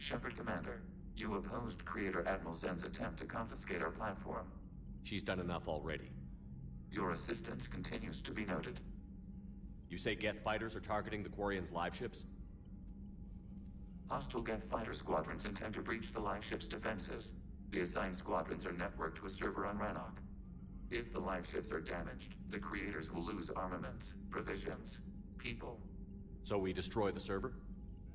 Shepard Commander, you opposed Creator Admiral Zen's attempt to confiscate our platform. She's done enough already. Your assistance continues to be noted. You say Geth fighters are targeting the Quarians' live ships? Hostile Geth fighter squadrons intend to breach the live ship's defenses. The assigned squadrons are networked to a server on Rannoch. If the live ships are damaged, the Creators will lose armaments, provisions, people. So we destroy the server?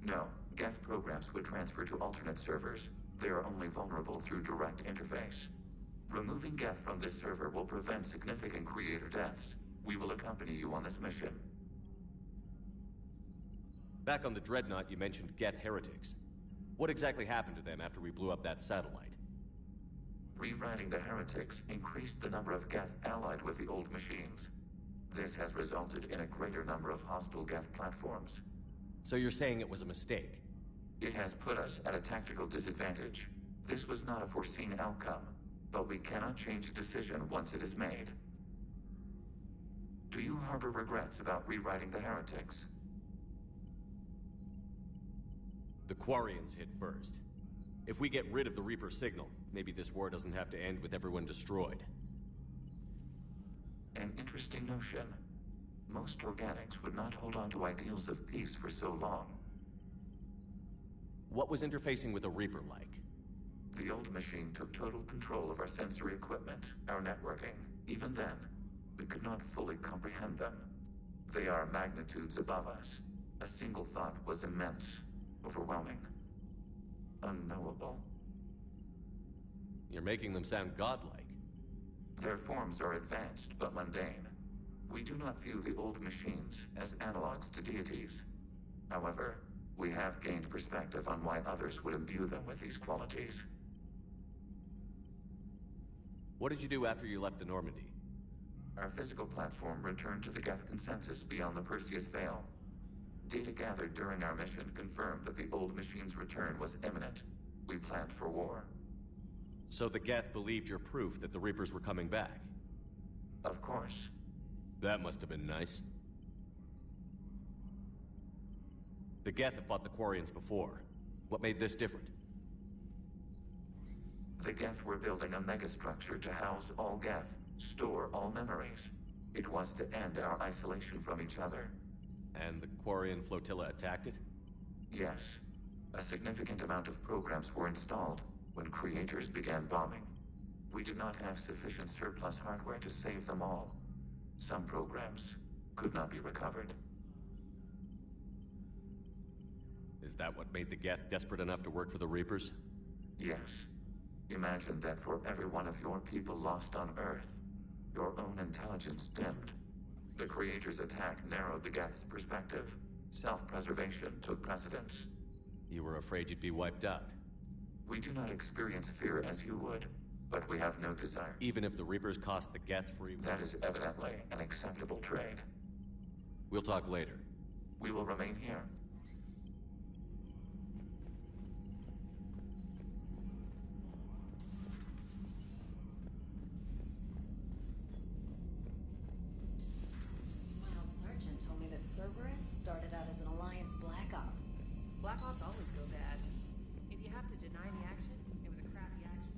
No, Geth programs would transfer to alternate servers. They are only vulnerable through direct interface. Removing Geth from this server will prevent significant Creator deaths. We will accompany you on this mission. Back on the Dreadnought, you mentioned Geth heretics. What exactly happened to them after we blew up that satellite? Rewriting the heretics increased the number of Geth allied with the old machines. This has resulted in a greater number of hostile Geth platforms. So you're saying it was a mistake? It has put us at a tactical disadvantage. This was not a foreseen outcome, but we cannot change a decision once it is made. Do you harbor regrets about rewriting the heretics? The Quarians hit first. If we get rid of the Reaper signal, maybe this war doesn't have to end with everyone destroyed. An interesting notion. Most organics would not hold on to ideals of peace for so long. What was interfacing with a Reaper like? The old machine took total control of our sensory equipment, our networking. Even then, we could not fully comprehend them. They are magnitudes above us. A single thought was immense, overwhelming, unknowable. You're making them sound godlike. Their forms are advanced but mundane. We do not view the old machines as analogs to deities. However, we have gained perspective on why others would imbue them with these qualities. What did you do after you left the Normandy? Our physical platform returned to the Geth consensus beyond the Perseus Veil. Data gathered during our mission confirmed that the old machine's return was imminent. We planned for war. So the Geth believed your proof that the Reapers were coming back? Of course. That must have been nice. The Geth have fought the Quarians before. What made this different? The Geth were building a megastructure to house all Geth, store all memories. It was to end our isolation from each other. And the Quarian flotilla attacked it? Yes. A significant amount of programs were installed when creators began bombing. We did not have sufficient surplus hardware to save them all. Some programs could not be recovered. Is that what made the Geth desperate enough to work for the Reapers? Yes. Imagine that for every one of your people lost on Earth, your own intelligence dimmed. The Creator's attack narrowed the Geth's perspective. Self-preservation took precedence. You were afraid you'd be wiped out. We do not experience fear as you would, but we have no desire. Even if the Reapers cost the Geth free... That is evidently an acceptable trade. We'll talk later. We will remain here. Cerberus started out as an Alliance Black Op. Black Ops always go bad. If you have to deny the action, it was a crappy action.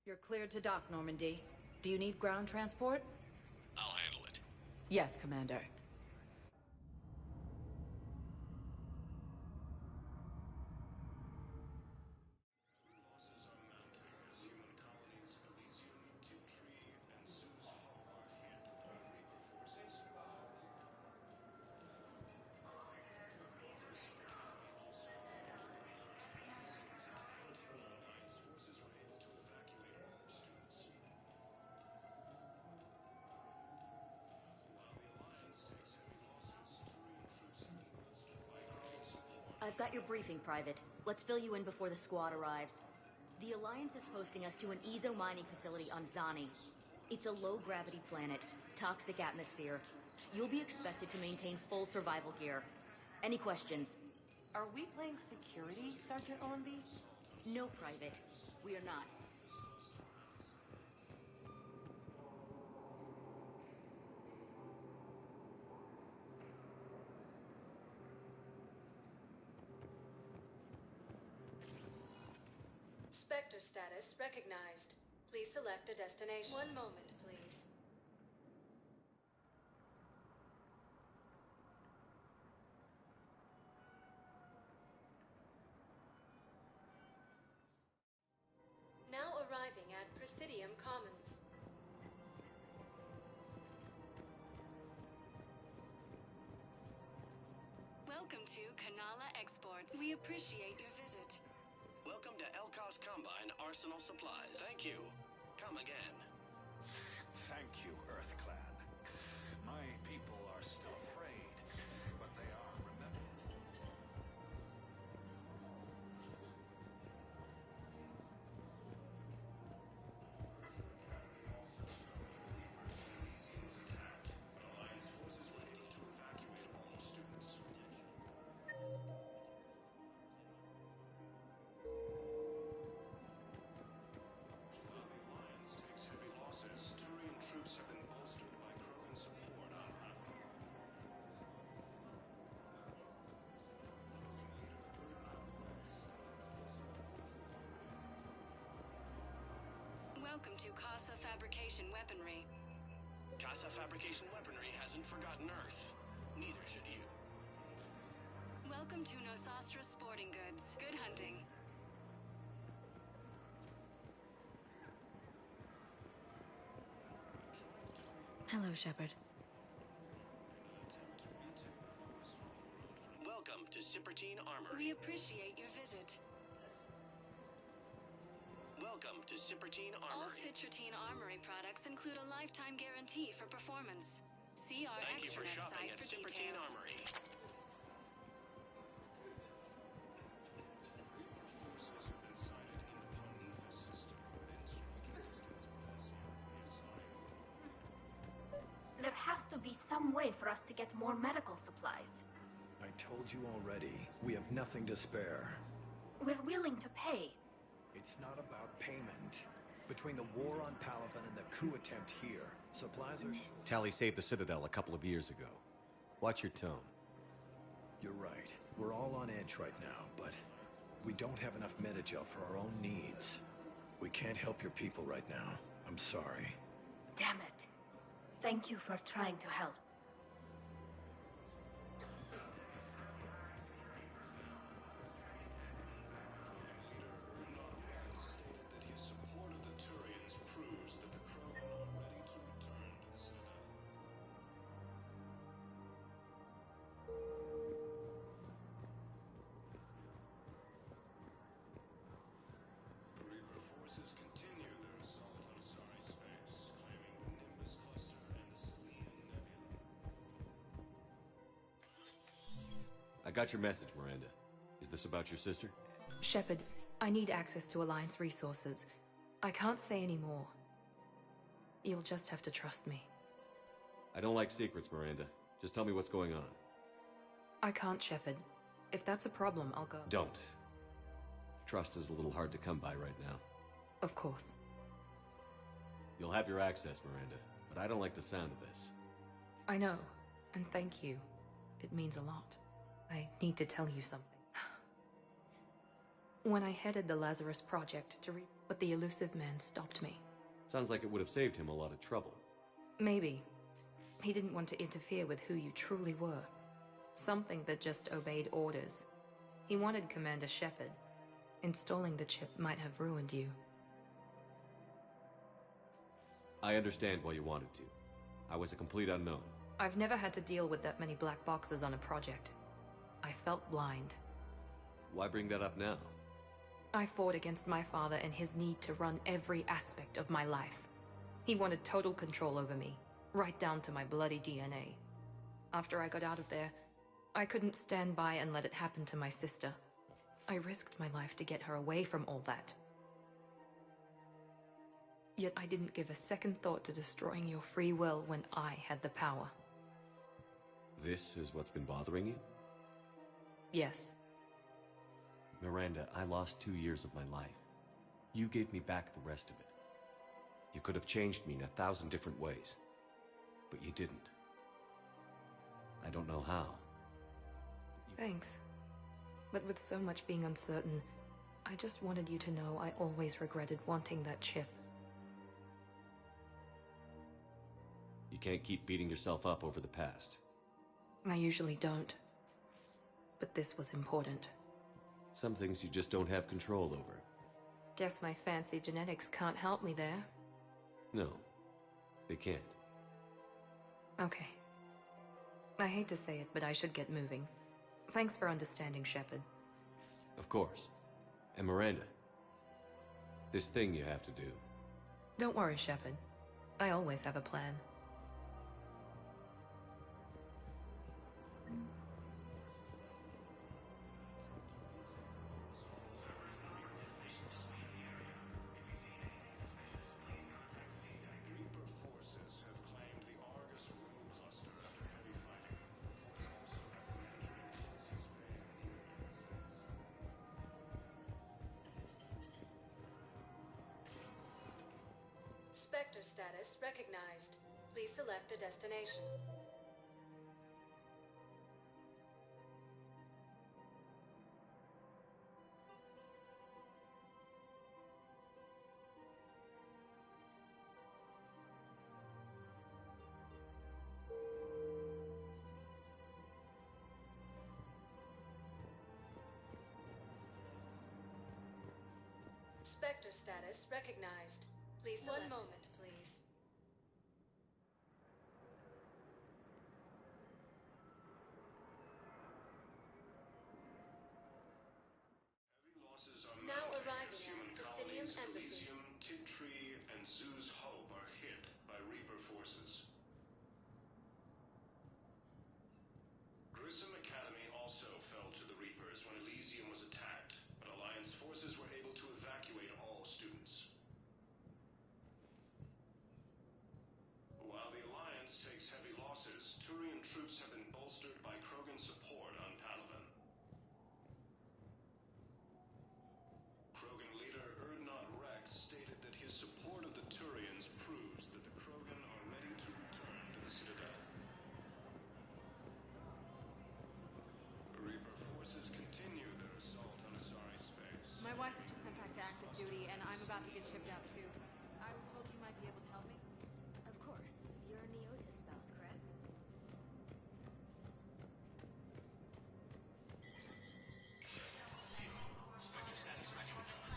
You're cleared to dock, Normandy. Do you need ground transport? I'll handle it. Yes, Commander. I've got your briefing, Private. Let's fill you in before the squad arrives. The Alliance is posting us to an Ezo mining facility on Zani. It's a low-gravity planet, toxic atmosphere. You'll be expected to maintain full survival gear. Any questions? Are we playing security, Sergeant Owenby? No, Private. We are not. Spectre status recognized. Please select a destination. One moment, please. Now arriving at Presidium Commons. Welcome to Kanala Exports. We appreciate your visit. Welcome to Elkos Combine Arsenal Supplies. Thank you. Come again. Thank you, EarthClan. My people are still afraid, but they are remembered. Welcome to Casa Fabrication Weaponry. Casa Fabrication Weaponry hasn't forgotten Earth. Neither should you. Welcome to Nosastra Sporting Goods. Good hunting. Hello, Shepard. Welcome to Cipertine Armory. We appreciate your visit. Welcome to Cipertine Armory. All Citrotine Armory products include a lifetime guarantee for performance. See our Thank you for extranet shopping site at for Cipertine details. Armory. There has to be some way for us to get more medical supplies. I told you already, we have nothing to spare. We're willing to pay. It's not about payment. Between the war on Palaven and the coup attempt here, supplies are Tali saved the Citadel a couple of years ago. Watch your tone. You're right. We're all on edge right now, but we don't have enough Metagel for our own needs. We can't help your people right now. I'm sorry. Damn it. Thank you for trying to help. That his support of the Turians proves that the Crow are not ready to return to the Citadel. Reaper forces continue their assault on Asari space, claiming the Nimbus cluster and the Selene Nebula. I got your message, Miranda. Is this about your sister? Shepard, I need access to Alliance resources. I can't say any more. You'll just have to trust me. I don't like secrets, Miranda. Just tell me what's going on. I can't, Shepard. If that's a problem, I'll go. Don't. Trust is a little hard to come by right now. Of course. You'll have your access, Miranda, but I don't like the sound of this. I know, and thank you. It means a lot. I need to tell you something. When I headed the Lazarus Project but the elusive man stopped me. Sounds like it would have saved him a lot of trouble. Maybe. He didn't want to interfere with who you truly were. Something that just obeyed orders. He wanted Commander Shepard. Installing the chip might have ruined you. I understand why you wanted to. I was a complete unknown. I've never had to deal with that many black boxes on a project. I felt blind. Why bring that up now? I fought against my father and his need to run every aspect of my life. He wanted total control over me, right down to my bloody DNA. After I got out of there, I couldn't stand by and let it happen to my sister. I risked my life to get her away from all that. Yet I didn't give a second thought to destroying your free will when I had the power. This is what's been bothering you? Yes. Miranda, I lost 2 years of my life. You gave me back the rest of it. You could have changed me in 1,000 different ways. But you didn't. I don't know how. Thanks. But with so much being uncertain, I just wanted you to know I always regretted wanting that chip. You can't keep beating yourself up over the past. I usually don't. But this was important. Some things you just don't have control over. Guess my fancy genetics can't help me there. No, they can't. Okay. I hate to say it, but I should get moving. Thanks for understanding, Shepard. Of course. And Miranda, this thing you have to do. Don't worry, Shepard. I always have a plan. Reaper forces have claimed the Argus Rune cluster after heavy fighting. Also have Spectre status recognized. Please select a destination. Spectre status recognized. Please select. 1 moment, please. Heavy losses are Now mounting arriving as at human Presidium colonies Embassy. Elysium, Tiptree, and Zoo's Hope are hit by Reaper forces. Grissom Academy also fell to the Reapers when Elysium was attacked, but Alliance forces were able to evacuate all students. While the Alliance takes heavy losses, Turian troops have been bolstered by Krogan support on Palaven. Krogan leader Erdnot Rex stated that his support of the Turians proves that the Krogan are ready to return to the Citadel. Reaper forces continue their assault on Asari space. My wife was just sent back to active duty, and I'm about to get shipped out too. I was told you might be able to help me. Of course. You're Neota's spouse, correct? Spectre status recognized.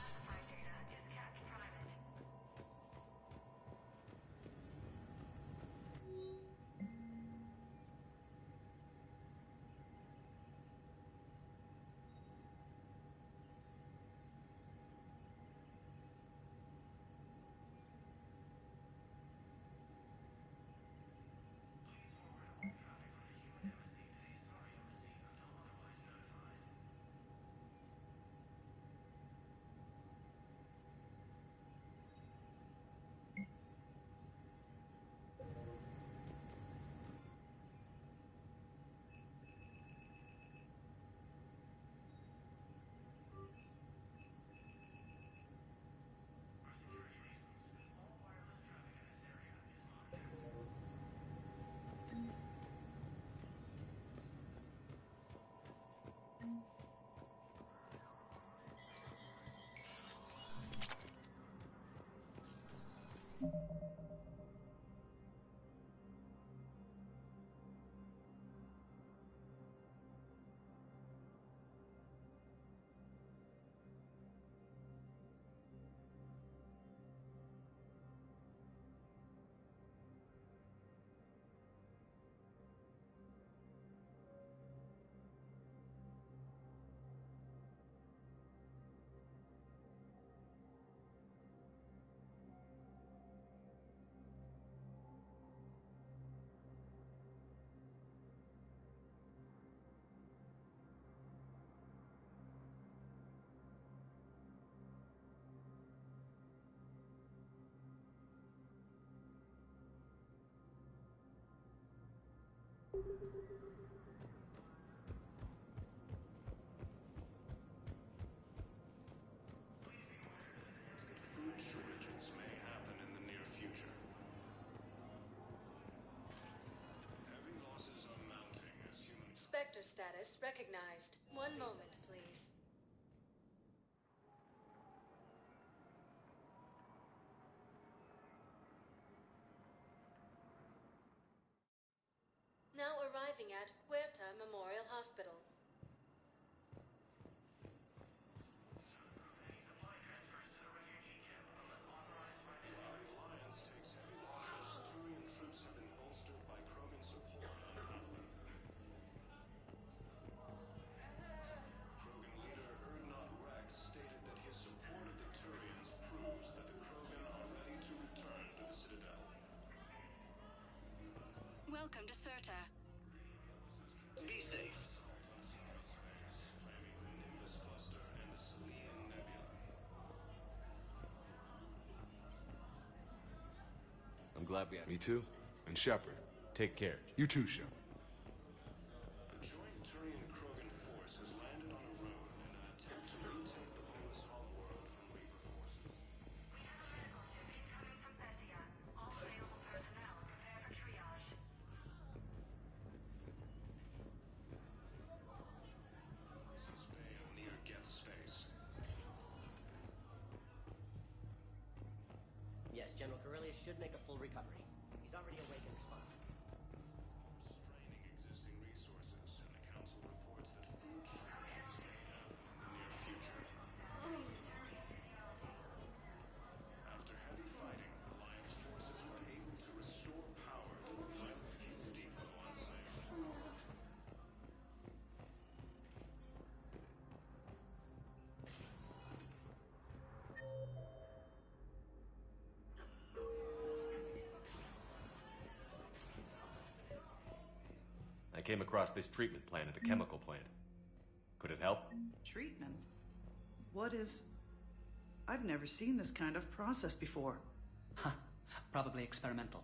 Food shortages may happen in the near future. Heavy losses are mounting as humans... Spectre status recognized. 1 moment, please. Now arriving at Huerta Memorial Hospital. While the Alliance takes heavy losses, Turian troops have been bolstered by Krogan support on Palaven. Krogan leader Erdnot Rex stated that his support of the Turians proves that the Krogan are ready to return to the Citadel. Welcome to Serta. Be safe. Claiming the Nimbus cluster and the Selene Nebula. I'm glad we have... Me too. And Shepard. Take care. You too, Shepard. A joint Turian-Krogan force has landed on a road in an attempt to retake the Lewis Hall world from Reaper forces. Lucy's Bay near Geth space. Yes, General Corellius should make a full recovery. He's already awake and responsive. Straining existing resources, and the Council reports that food shortages may happen in the near future. came across this treatment plant at a chemical plant. Could it help? Treatment? What is... I've never seen this kind of process before. Huh. Probably experimental.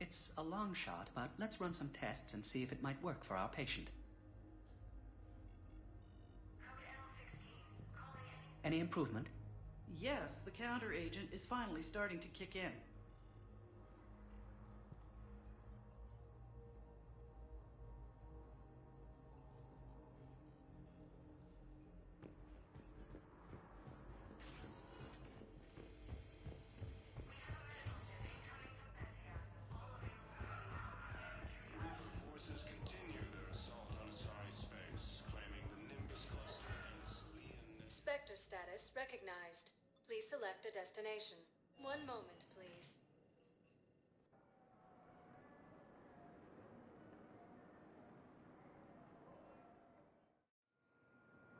It's a long shot, but let's run some tests and see if it might work for our patient. Any improvement? Yes, the counter agent is finally starting to kick in. Forces continue their assault on Asari space, claiming the Nimbus cluster and the Salian... Spectre status recognized. Please select a destination. One moment, please.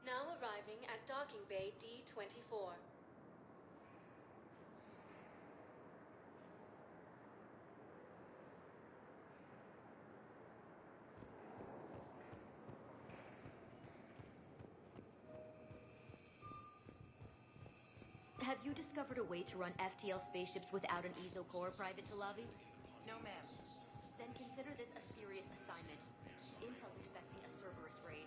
Now arriving at docking bay D-24. Have you discovered a way to run FTL spaceships without an ESO core, Private Talavi? No, ma'am. Then consider this a serious assignment. Intel's expecting a Cerberus raid.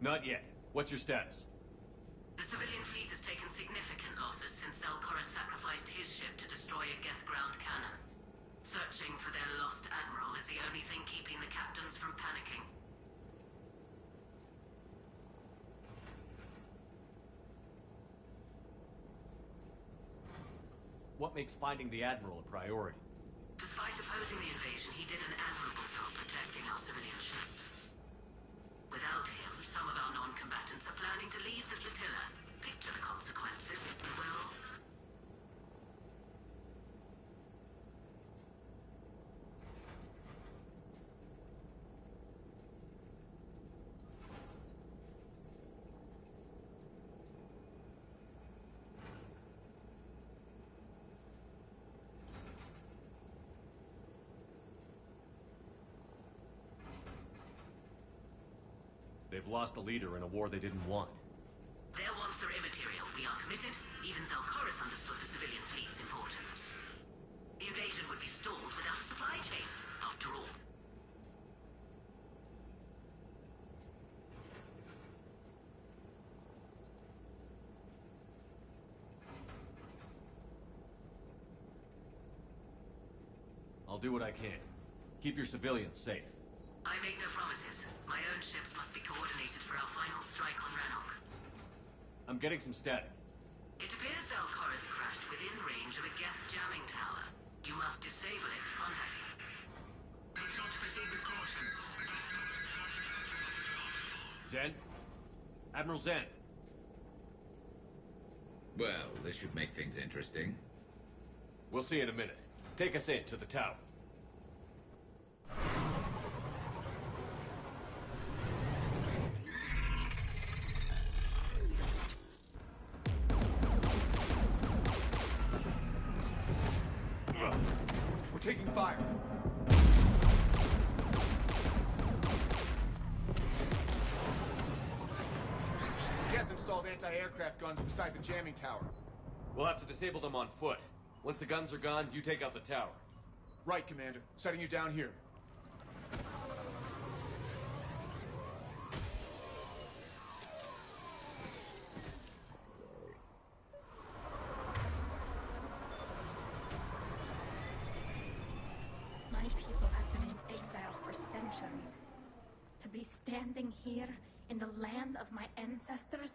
Not yet. What's your status? The civilian fleet has taken significant losses since Zelkorus sacrificed his ship to destroy a Geth ground cannon. Searching for their lost admiral is the only thing keeping the captains from panicking. What makes finding the Admiral a priority? Despite opposing the invasion, he did an admirable job protecting our civilian ships. Without him, some of our non-combatants are planning to leave the flotilla. Picture the consequences, if you will. They've lost a leader in a war they didn't want. Their wants are immaterial. We are committed. Even Zelkorus understood the civilian fleet's importance. The invasion would be stalled without a supply chain, after all. I'll do what I can. Keep your civilians safe. I make no promises. My own ships must be coordinated for our final strike on Rannoch. I'm getting some static. It appears Zelkorus crashed within range of a Geth jamming tower. You must disable it to contact him. Make sure to proceed with caution. Zen? Admiral Zen. Well, this should make things interesting. We'll see in a minute. Take us in to the tower. We're taking fire. Geth installed anti-aircraft guns beside the jamming tower. We'll have to disable them on foot. Once the guns are gone, you take out the tower. Right, Commander. Setting you down here. My people have been in exile for centuries. To be standing here in the land of my ancestors?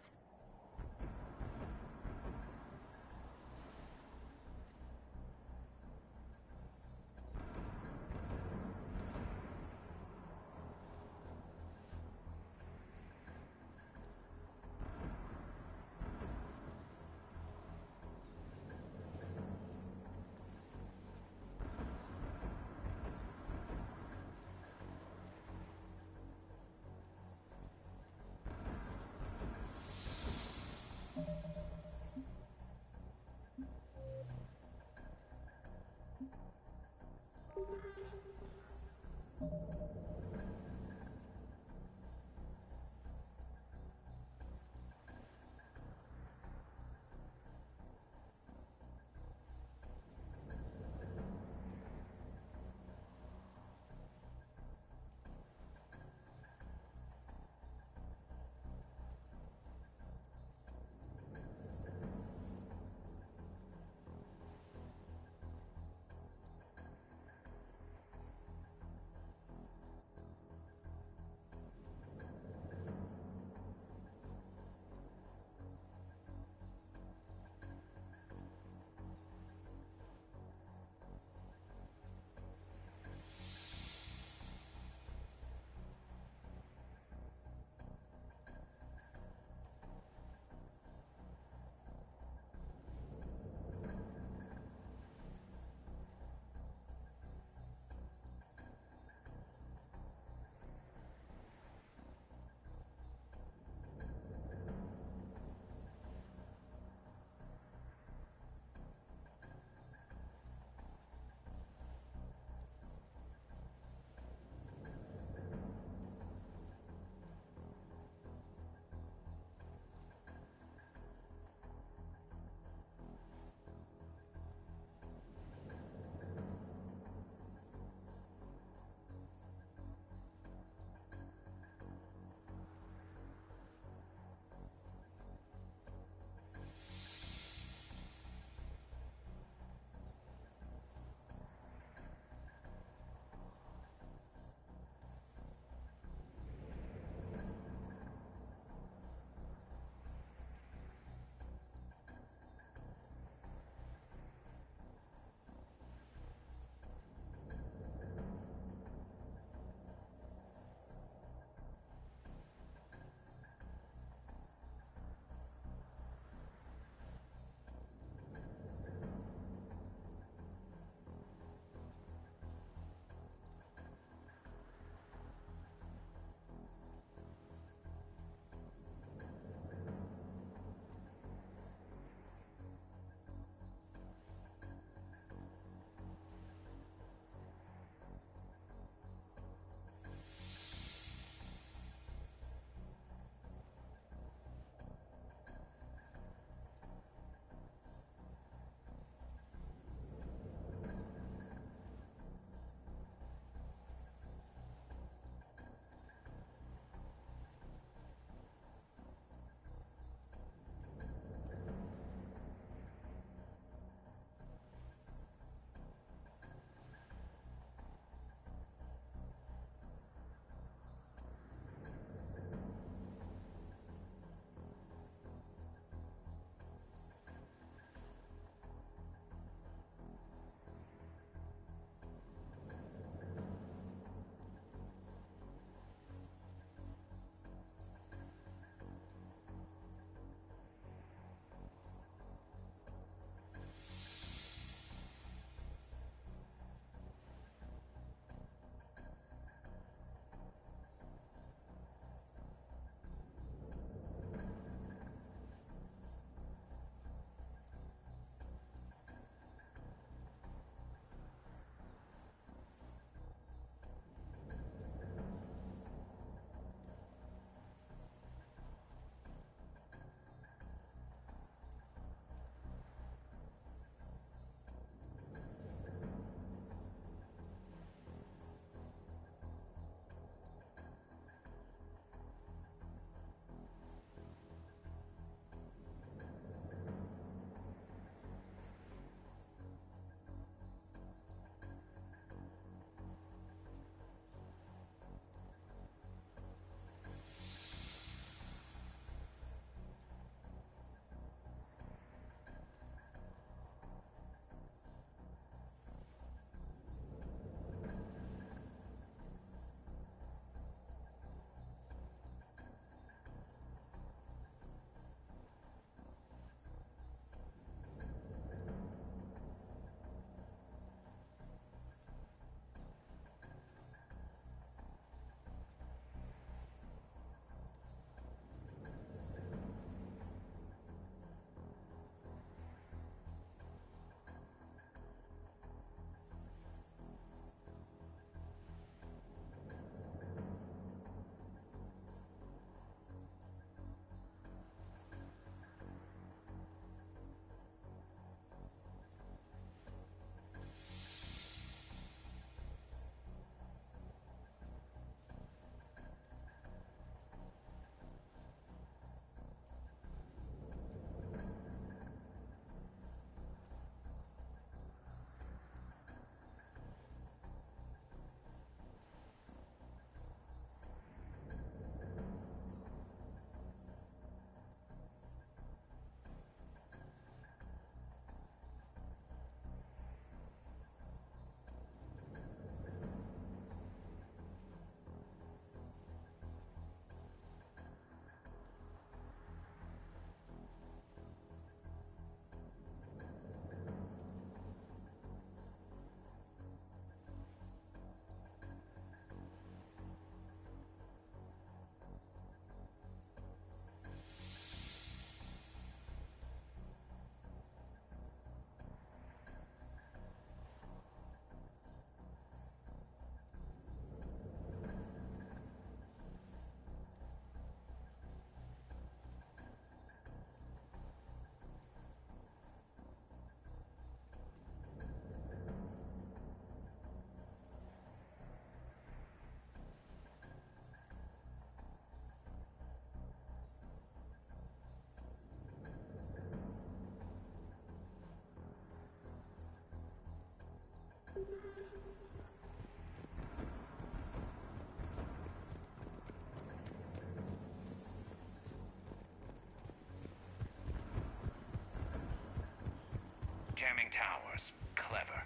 Jamming towers. Clever.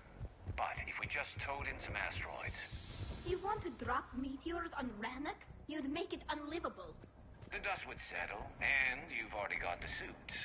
But if we just towed in some asteroids... You want to drop meteors on Rannoch? You'd make it unlivable. The dust would settle, and you've already got the suits.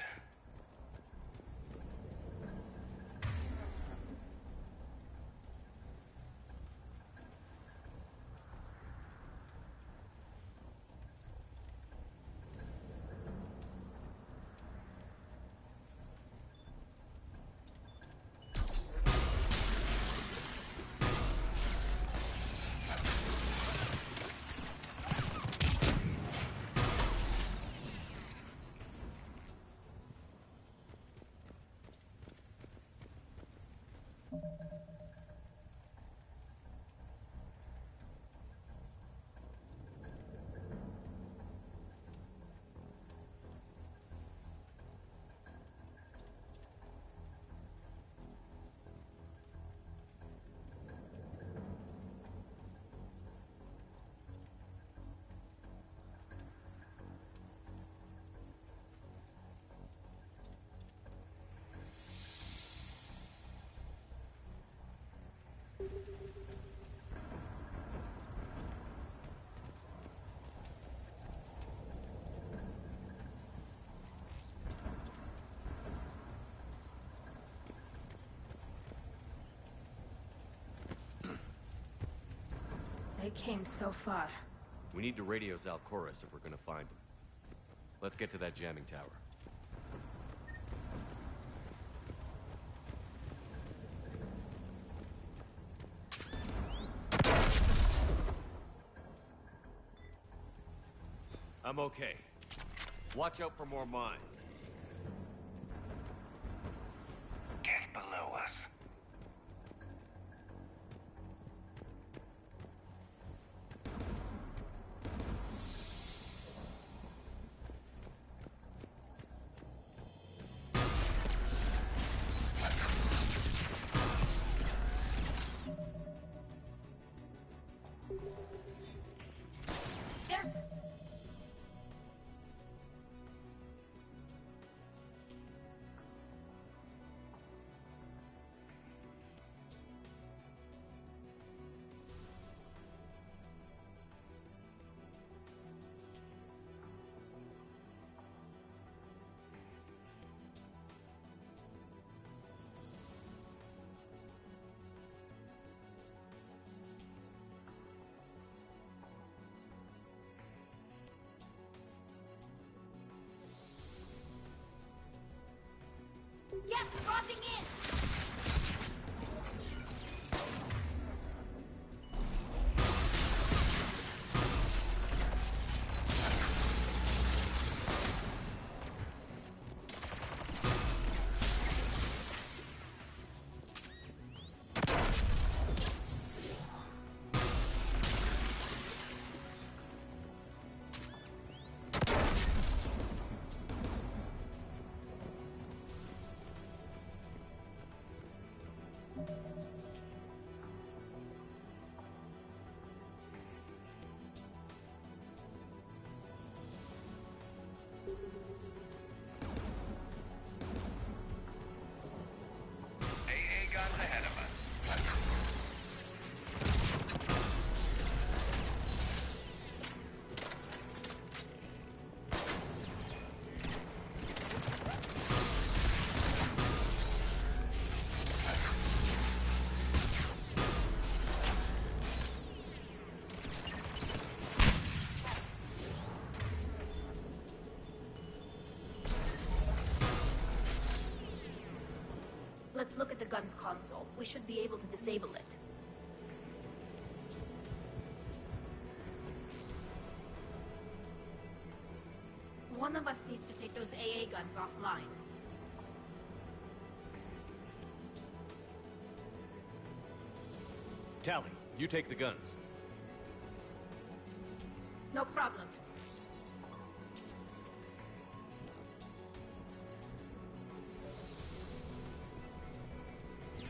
They came so far. We need to radio Zalcoris if we're gonna find him. Let's get to that jamming tower. I'm okay. Watch out for more mines. Get below us. Yes, dropping in! AA guns ahead of us. Let's look at the gun's console. We should be able to disable it. One of us needs to take those AA guns offline. Tally, you take the guns. No problem.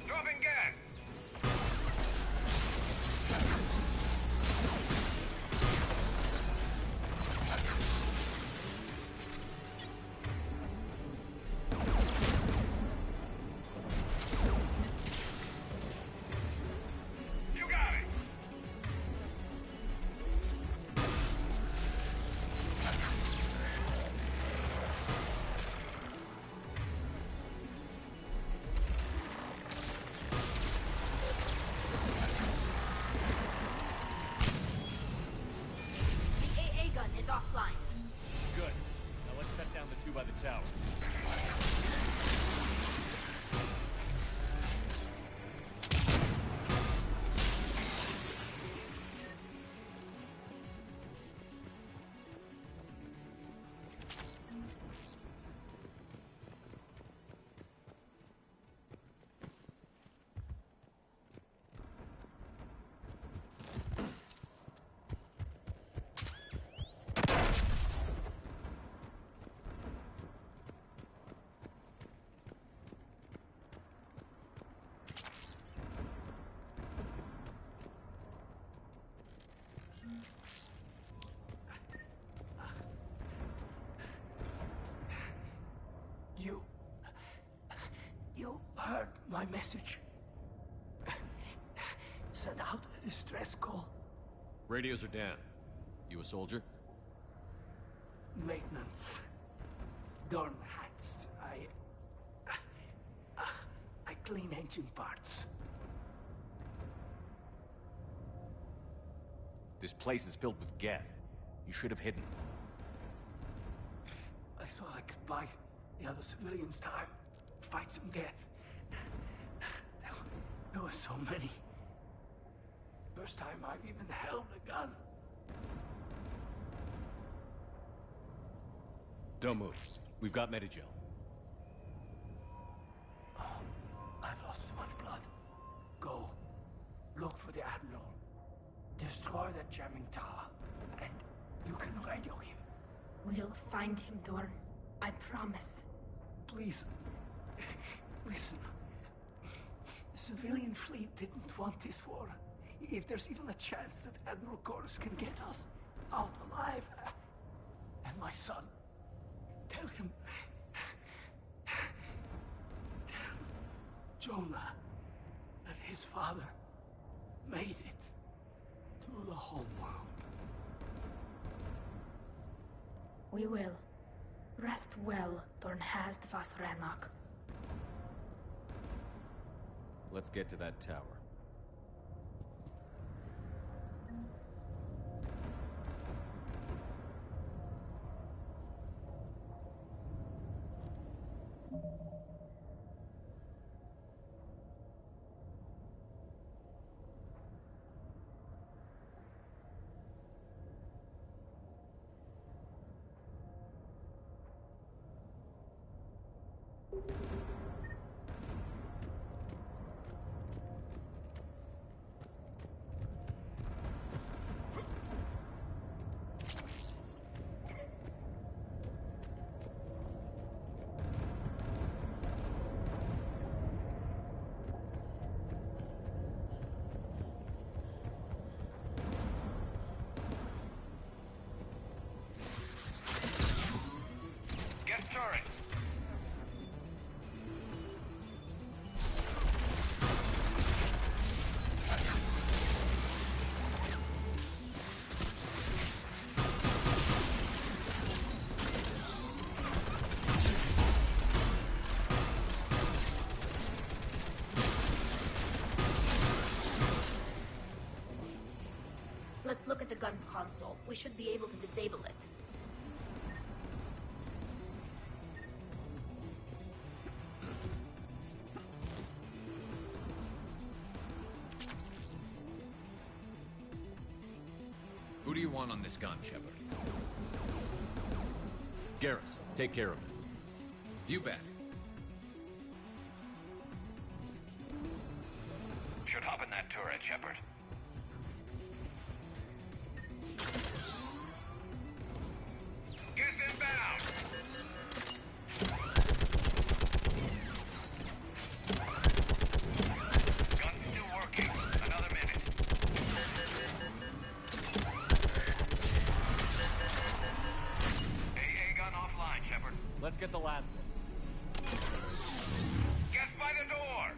Dropping gas! heard my message. Send out a distress call. Radios are down. You a soldier? Maintenance. Dorn hats. I clean engine parts. This place is filled with geth. You should have hidden. I thought I could buy the other civilians time. Fight some geth. There were so many. First time I've even held a gun. Don't move. We've got Medigel. I've lost too much blood. Go. Look for the Admiral. Destroy that jamming tower. And you can radio him. We'll find him, Dorn. I promise. Please. Listen. The civilian fleet didn't want this war. If there's even a chance that Admiral Chorus can get us out alive, and my son, tell him, tell Jonah that his father made it to the home world. We will. Rest well, Dornhazd Vasranok. Let's get to that tower. Let's look at the gun's console. We should be able to disable it. Who do you want on this gun, Shepard? Garrus, take care of it. You bet. Should hop in that turret, Shepard. Get inbound! Gun's still working. Another minute. AA gun offline, Shepard. Let's get the last one. Get by the door!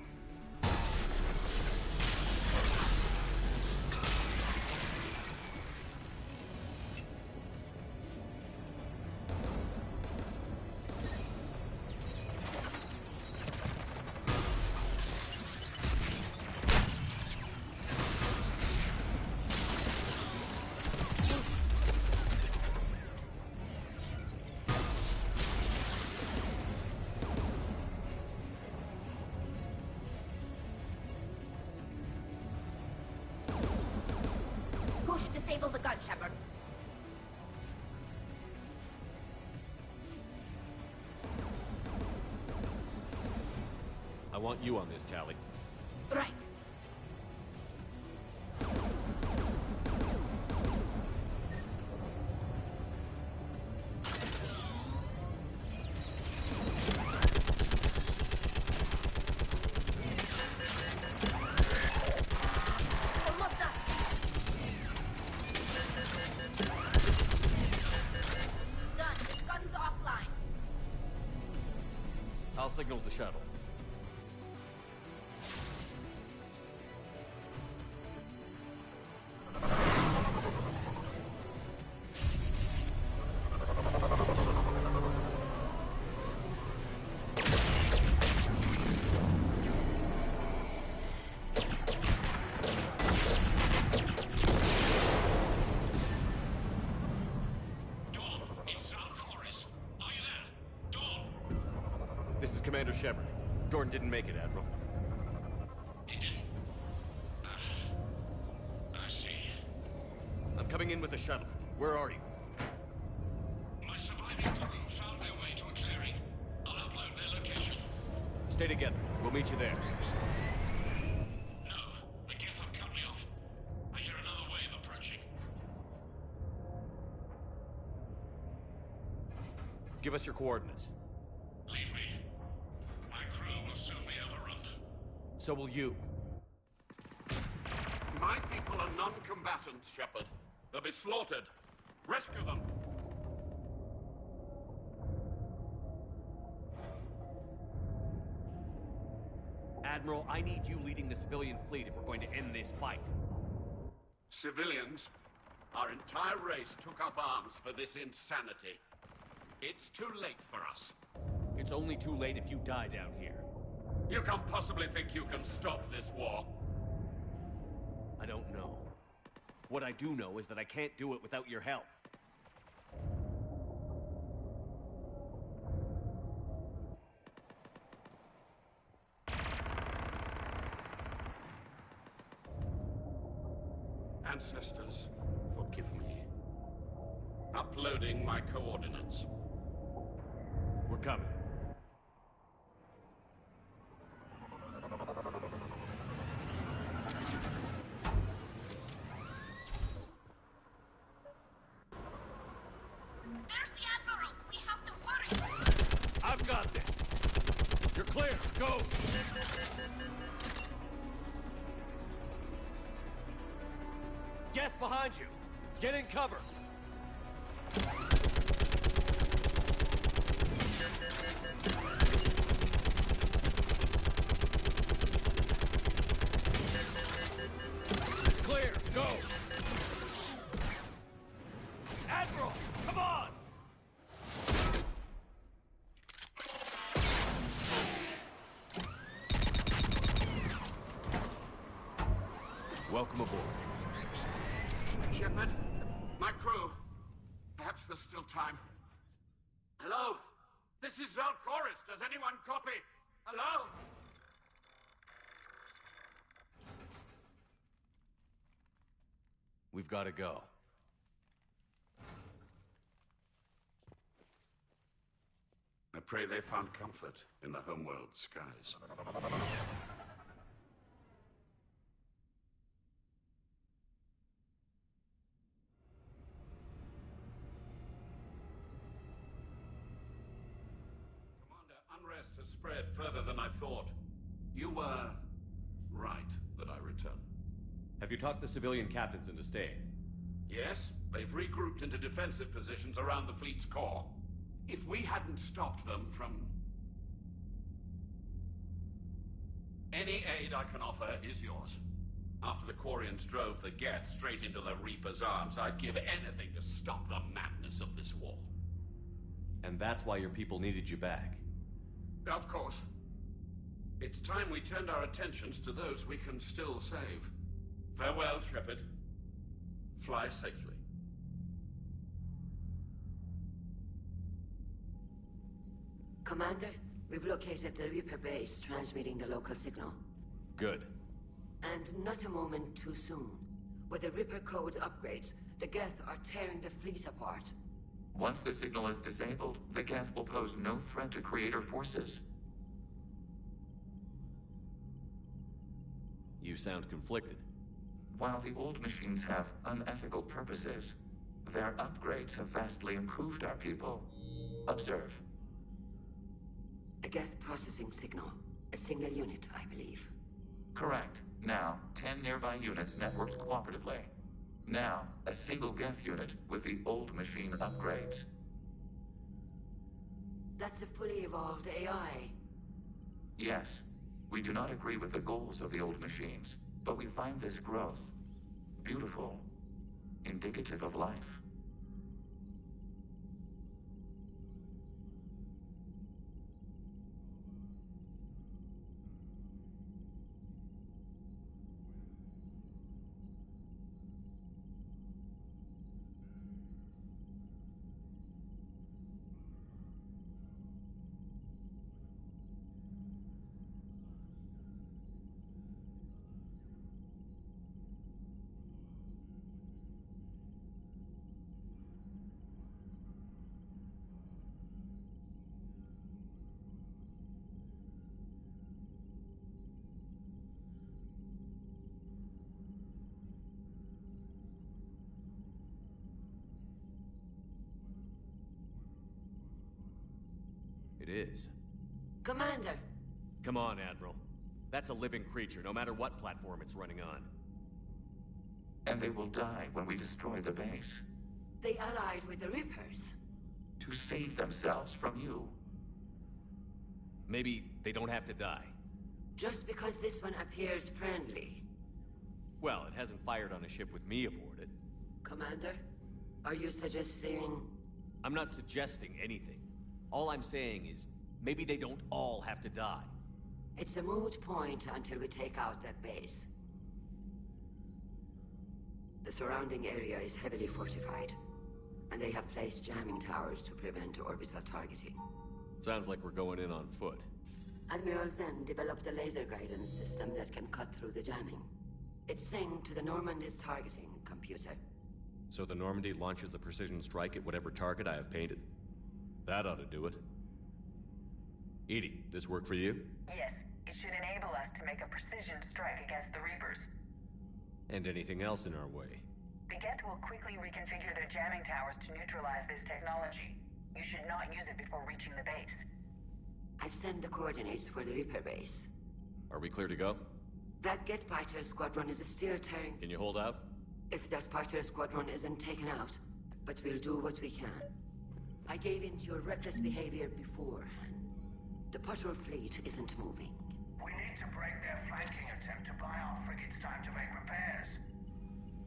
Who should disable the gun, Shepard? I want you on this, Tally. Right. Done. Gun's offline. I'll signal the shuttle. This is Commander Shepard. Dorn didn't make it, Admiral. He didn't? I see. I'm coming in with the shuttle. Where are you? My surviving crew found their way to a clearing. I'll upload their location. Stay together. We'll meet you there. No, the Geth have cut me off. I hear another wave approaching. Give us your coordinates. Leave me. My crew will soon be overrun. So will you. My people are non-combatants, Shepard. They'll be slaughtered. Rescue them. Admiral, I need you leading the civilian fleet if we're going to end this fight. Civilians, our entire race took up arms for this insanity. It's too late for us. It's only too late if you die down here. You can't possibly think you can stop this war. I don't know. What I do know is that I can't do it without your help. Ancestors, forgive me. Uploading my coordinates. We're coming. There's the Admiral! We have to hurry! I've got this! You're clear! Go! Geth behind you! Get in cover! Clear! Go! Admiral! Come on! Welcome aboard. Shepard, my crew. Perhaps there's still time. Hello? This is Zalcoris. Does anyone copy? Hello? We've got to go. I pray they found comfort in the homeworld skies. Unrest has spread further than I thought. You were right that I return. Have you talked the civilian captains into staying? Yes, they've regrouped into defensive positions around the fleet's core. If we hadn't stopped them from... Any aid I can offer is yours. After the Quarians drove the Geth straight into the Reaper's arms, I'd give anything to stop the madness of this war. And that's why your people needed you back. Of course. It's time we turned our attentions to those we can still save. Farewell, Shepard. Fly safely. Commander, we've located the Reaper base transmitting the local signal. Good. And not a moment too soon. With the Reaper code upgrades, the Geth are tearing the fleet apart. Once the signal is disabled, the Geth will pose no threat to Creator forces. You sound conflicted. While the old machines have unethical purposes, their upgrades have vastly improved our people. Observe. A Geth processing signal. A single unit, I believe. Correct. Now, 10 nearby units networked cooperatively. Now, a single Geth unit with the old machine upgrades. That's a fully evolved AI. Yes, we do not agree with the goals of the old machines, but we find this growth beautiful, indicative of life. It is. Commander! Come on, Admiral. That's a living creature, no matter what platform it's running on. And they will die when we destroy the base. They allied with the Reapers. To save themselves from you. Maybe they don't have to die. Just because this one appears friendly. Well, it hasn't fired on a ship with me aboard it. Commander, are you suggesting... I'm not suggesting anything. All I'm saying is, maybe they don't all have to die. It's a moot point until we take out that base. The surrounding area is heavily fortified, and they have placed jamming towers to prevent orbital targeting. Sounds like we're going in on foot. Admiral Zen developed a laser guidance system that can cut through the jamming. It's synced to the Normandy's targeting computer. So the Normandy launches a precision strike at whatever target I have painted? That ought to do it. Edie, this work for you? Yes, it should enable us to make a precision strike against the Reapers. And anything else in our way? The Geth will quickly reconfigure their jamming towers to neutralize this technology. You should not use it before reaching the base. I've sent the coordinates for the Reaper base. Are we clear to go? That Geth fighter squadron is still tearing... Can you hold out? If that fighter squadron isn't taken out, but we'll do what we can. I gave in to your reckless behavior beforehand. The patrol fleet isn't moving. We need to break their flanking attempt to buy our frigates time to make repairs.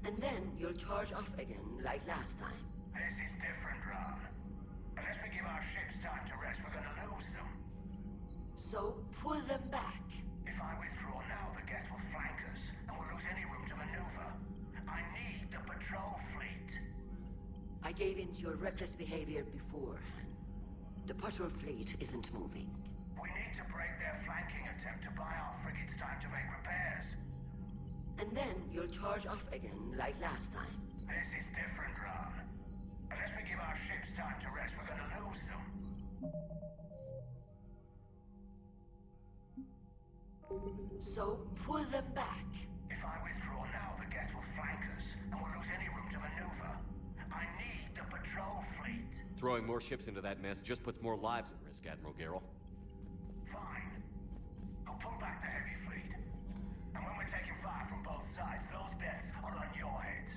And then you'll charge off again, like last time. This is different, Ron. Unless we give our ships time to rest, we're gonna lose them. So, pull them back. If I withdraw now, the Geth will flank us, and we'll lose any room to maneuver. I need the patrol fleet. I gave in to your reckless behavior beforehand. The patrol fleet isn't moving. We need to break their flanking attempt to buy our frigates time to make repairs. And then you'll charge off again, like last time. This is different, Ron. Unless we give our ships time to rest, we're gonna lose them. So, pull them back. If I withdraw now, the Geth will flank us, and we'll lose any room to maneuver. I need the patrol fleet. Throwing more ships into that mess just puts more lives at risk, Admiral Garrel. Fine. I'll pull back the heavy fleet. And when we're taking fire from both sides, those deaths are on your heads.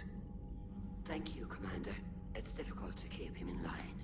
Thank you, Commander. It's difficult to keep him in line.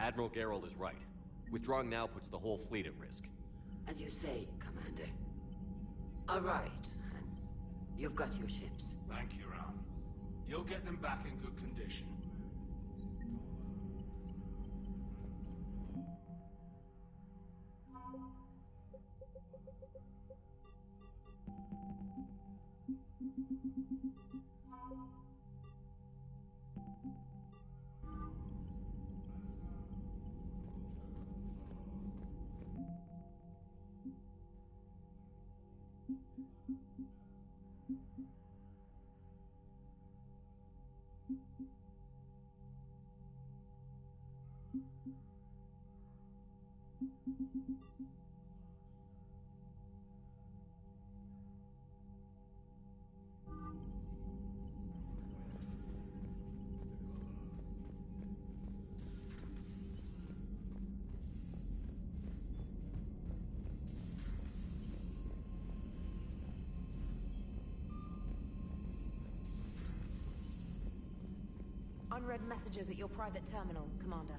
Admiral Garrel is right. Withdrawing now puts the whole fleet at risk. As you say, Commander. All right, Han. You've got your ships. Thank you, Ron. You'll get them back in good condition. Unread messages at your private terminal, Commander.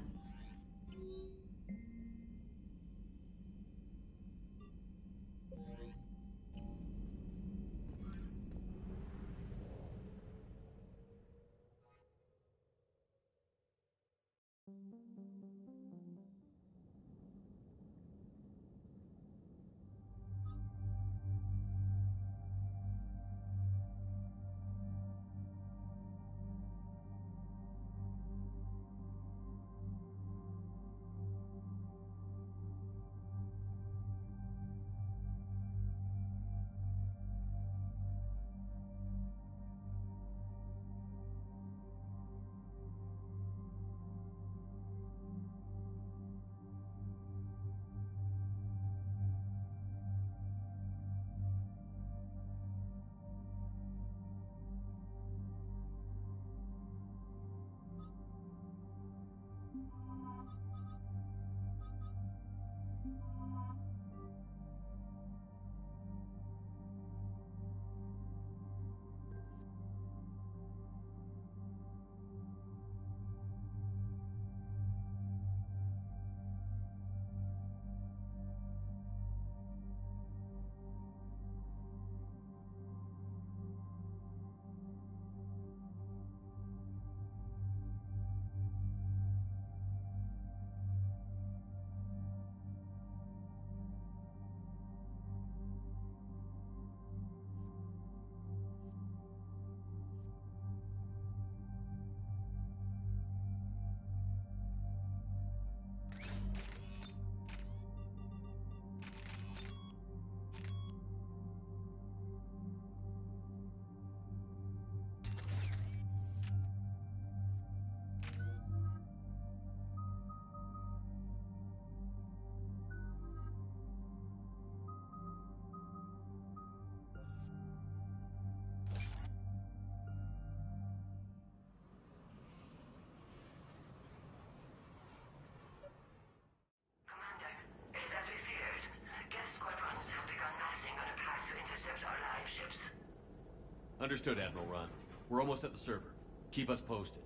Understood, Admiral Ron. We're almost at the server. Keep us posted.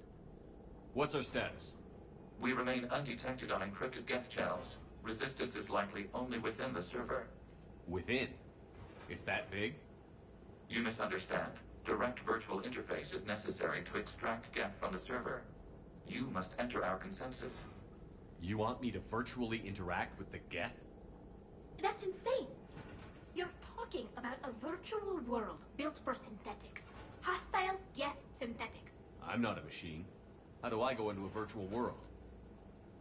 What's our status? We remain undetected on encrypted Geth channels. Resistance is likely only within the server. Within? It's that big? You misunderstand. Direct virtual interface is necessary to extract Geth from the server. You must enter our consensus. You want me to virtually interact with the Geth? That's insane! You're talking about a virtual world built for synthetics. Hostile Geth synthetics. I'm not a machine. How do I go into a virtual world?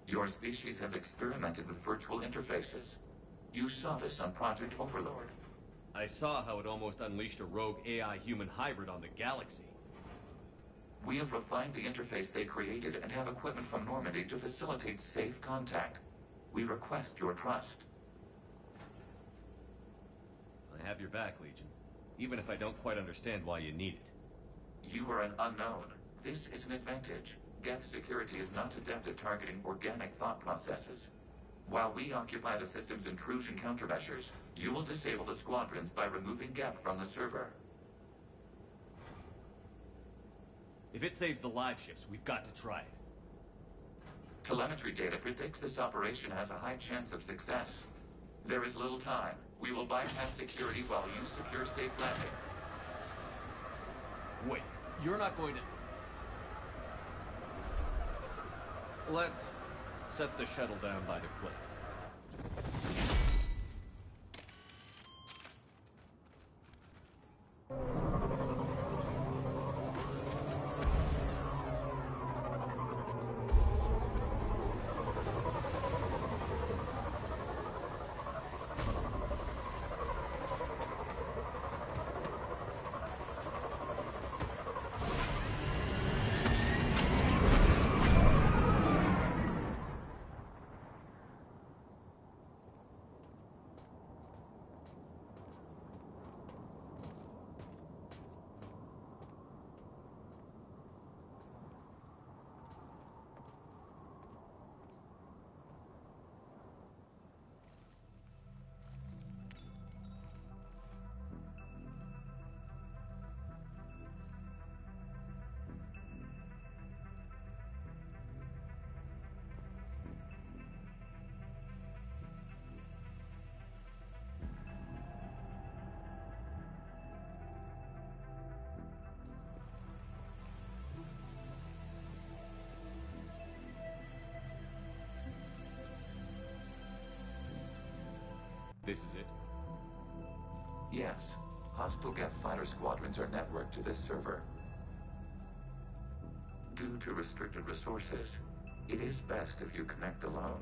Your species has experimented with virtual interfaces. You saw this on Project Overlord. I saw how it almost unleashed a rogue AI-human hybrid on the galaxy. We have refined the interface they created and have equipment from Normandy to facilitate safe contact. We request your trust. I have your back, Legion. Even if I don't quite understand why you need it. You are an unknown. This is an advantage. Geth security is not adept at targeting organic thought processes. While we occupy the system's intrusion countermeasures, you will disable the squadrons by removing Geth from the server. If it saves the live ships, we've got to try it. Telemetry data predicts this operation has a high chance of success. There is little time. We will bypass security while you secure safe landing. Wait, you're not going to... Let's set the shuttle down by the cliff. This is it? Yes. Hostile Geth fighter squadrons are networked to this server. Due to restricted resources, it is best if you connect alone.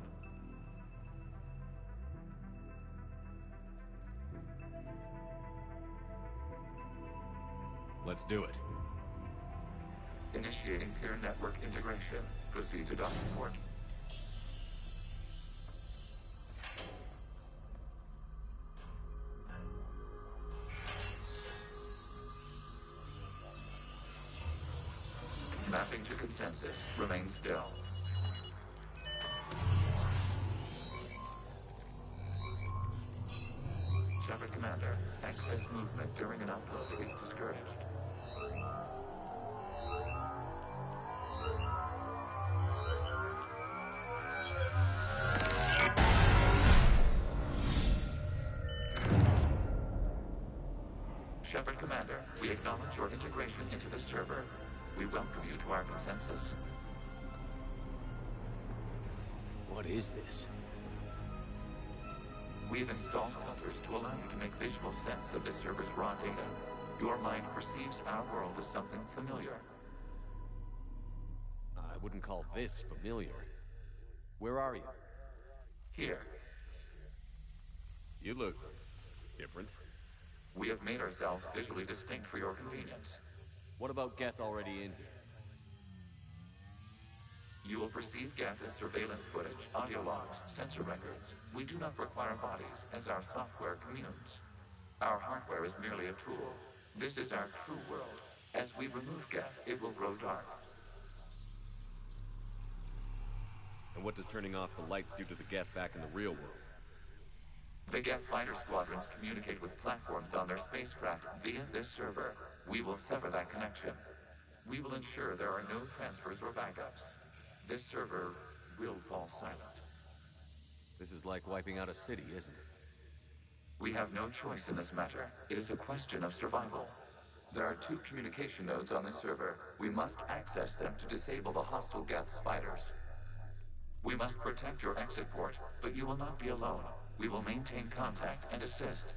Let's do it. Initiating peer network integration. Proceed to docking port. Mapping to consensus. Remain still. Shepard Commander, excess movement during an upload is discouraged. Shepard Commander, we acknowledge your integration into the server. We welcome you to our consensus. What is this? We've installed filters to allow you to make visual sense of this server's raw data. Your mind perceives our world as something familiar. I wouldn't call this familiar. Where are you? Here. You look different. We have made ourselves visually distinct for your convenience. What about Geth already in here? You will perceive Geth as surveillance footage, audio logs, sensor records. We do not require bodies, as our software communes. Our hardware is merely a tool. This is our true world. As we remove Geth, it will grow dark. And what does turning off the lights do to the Geth back in the real world? The Geth fighter squadrons communicate with platforms on their spacecraft via this server. We will sever that connection. We will ensure there are no transfers or backups. This server will fall silent. This is like wiping out a city, isn't it? We have no choice in this matter. It is a question of survival. There are 2 communication nodes on this server. We must access them to disable the hostile Geth's fighters. We must protect your exit port, but you will not be alone. We will maintain contact and assist.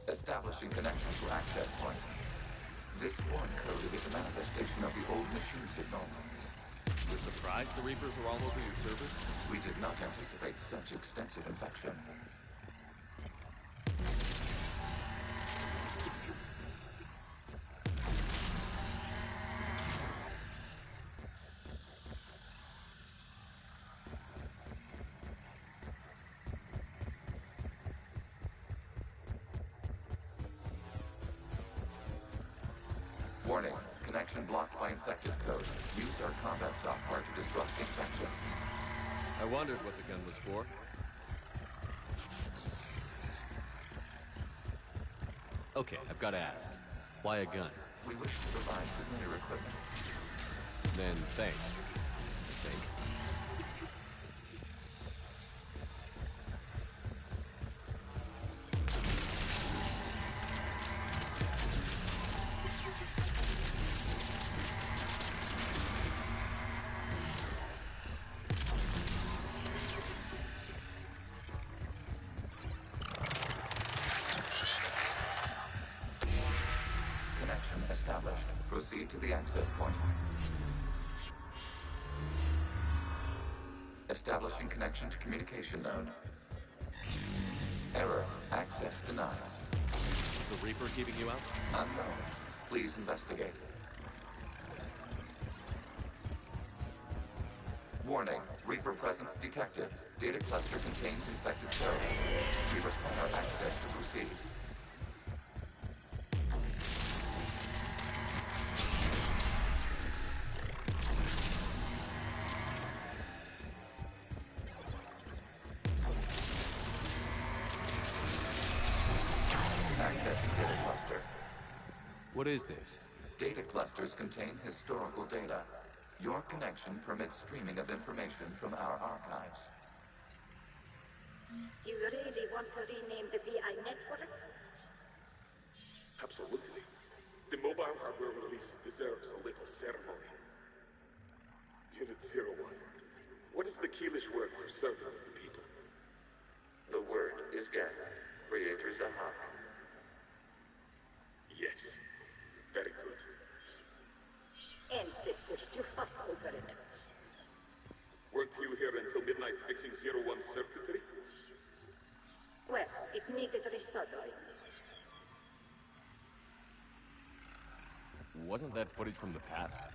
Establishing connection to access point. This foreign code is a manifestation of the old machine signal. You're surprised the Reapers are all over your servers? We did not anticipate such extensive infection. Warning, connection blocked by infected code. Use our combat software to disrupt infection. I wondered what the gun was for. Okay, I've got to ask. Why a gun? We wish to provide familiar equipment. Then thanks, I think. Established. Proceed to the access point. Establishing connection to communication node. Error. Access denied. Is the Reaper keeping you out? Unknown. Please investigate. Warning. Reaper presence detected. Data cluster contains infected code. We require access to proceed. Accessing data cluster. What is this? Data clusters contain historical data. Your connection permits streaming of information from our archives. You really want to rename the VI networks? Absolutely. The mobile hardware release deserves a little ceremony. Unit 01. What is the Keelish word for servant of the people? The word is Geth, Creator Zahak. Yes. Very good. Ancestors, you fuss over it. Weren't you here until midnight fixing 01's circuitry? Well, it needed resoldering. Wasn't that footage from the past?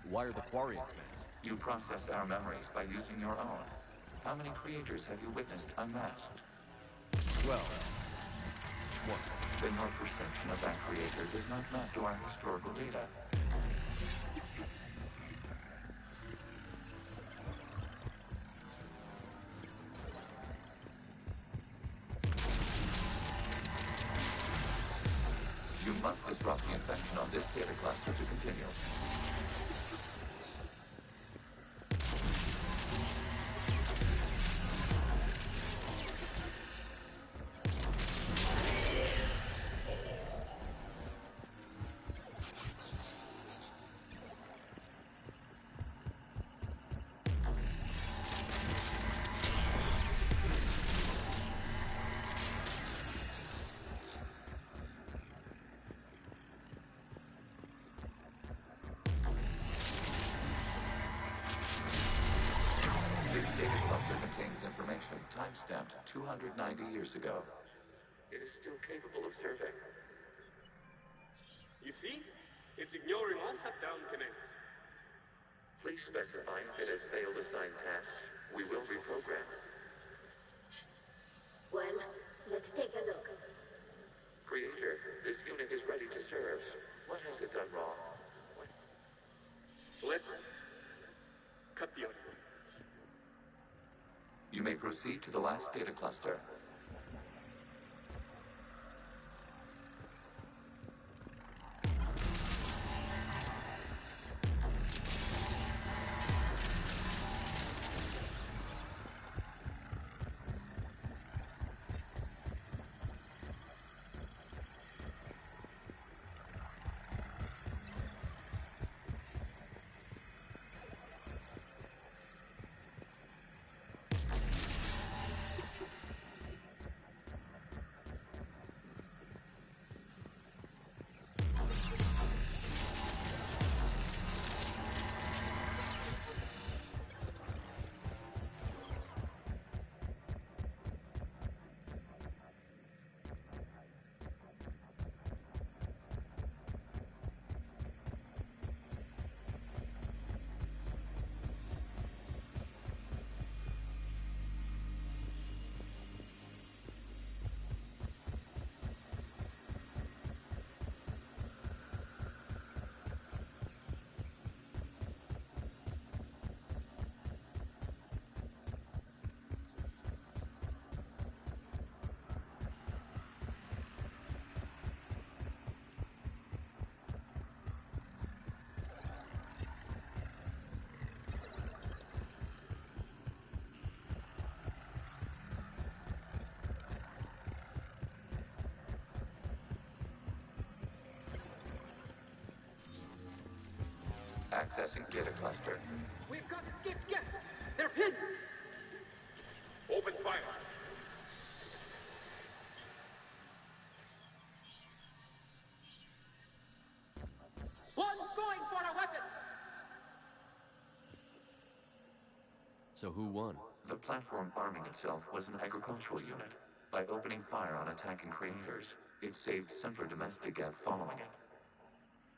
Why are the Quarians fans? You process our memories by using your own. How many creators have you witnessed unmasked? Well, one. Then your perception of that creator does not map to our historical data. You must disrupt the infection on this data cluster to continue. Time-stamped 290 years ago. It is still capable of survey. You see? It's ignoring all shutdown connects. Please specify if it has failed assigned tasks. We will reprogram. Well, let's take a look. Creator, this unit is ready to serve. What has it done wrong? Let's cut the audio. You may proceed to the last data cluster. Accessing data cluster. We've got escaped guests! They're pinned! Open fire! One's going for a weapon! So who won? The platform arming itself was an agricultural unit. By opening fire on attacking creators, it saved simpler domestic Geth following it.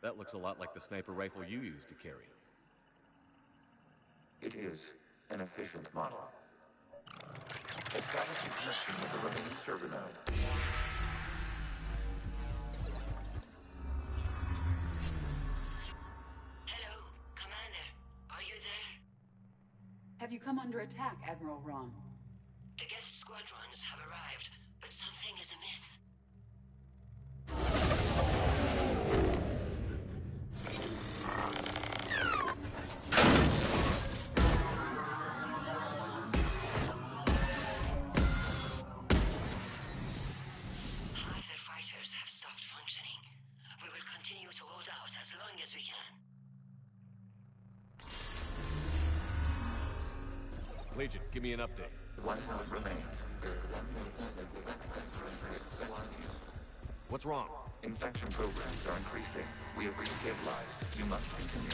That looks a lot like the sniper rifle you used to carry. It is an efficient model. Establishing connection with the remaining server node. Hello, Commander. Are you there? Have you come under attack, Admiral Ron? The guest squadrons have arrived, but something is amiss. Legion, give me an update. One node remains. What's wrong? Infection programs are increasing. We have restabilized. You must continue.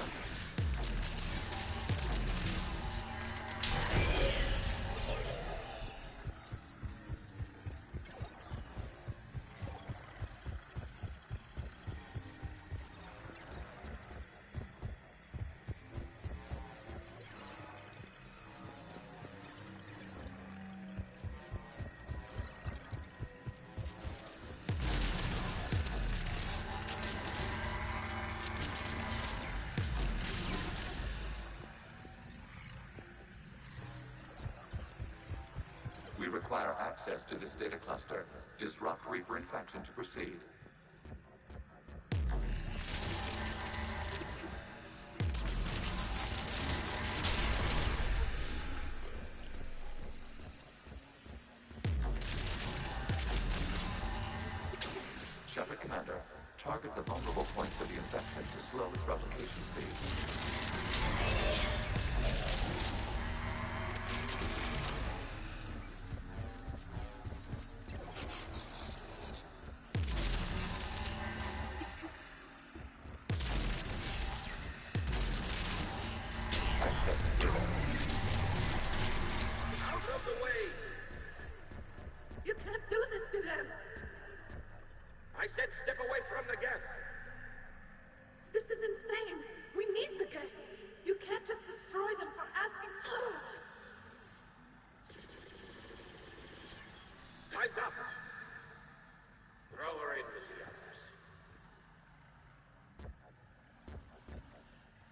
We require access to this data cluster. Disrupt Reaper infection to proceed. Shepard Commander, target the vulnerable points of the infection to slow its replication speed.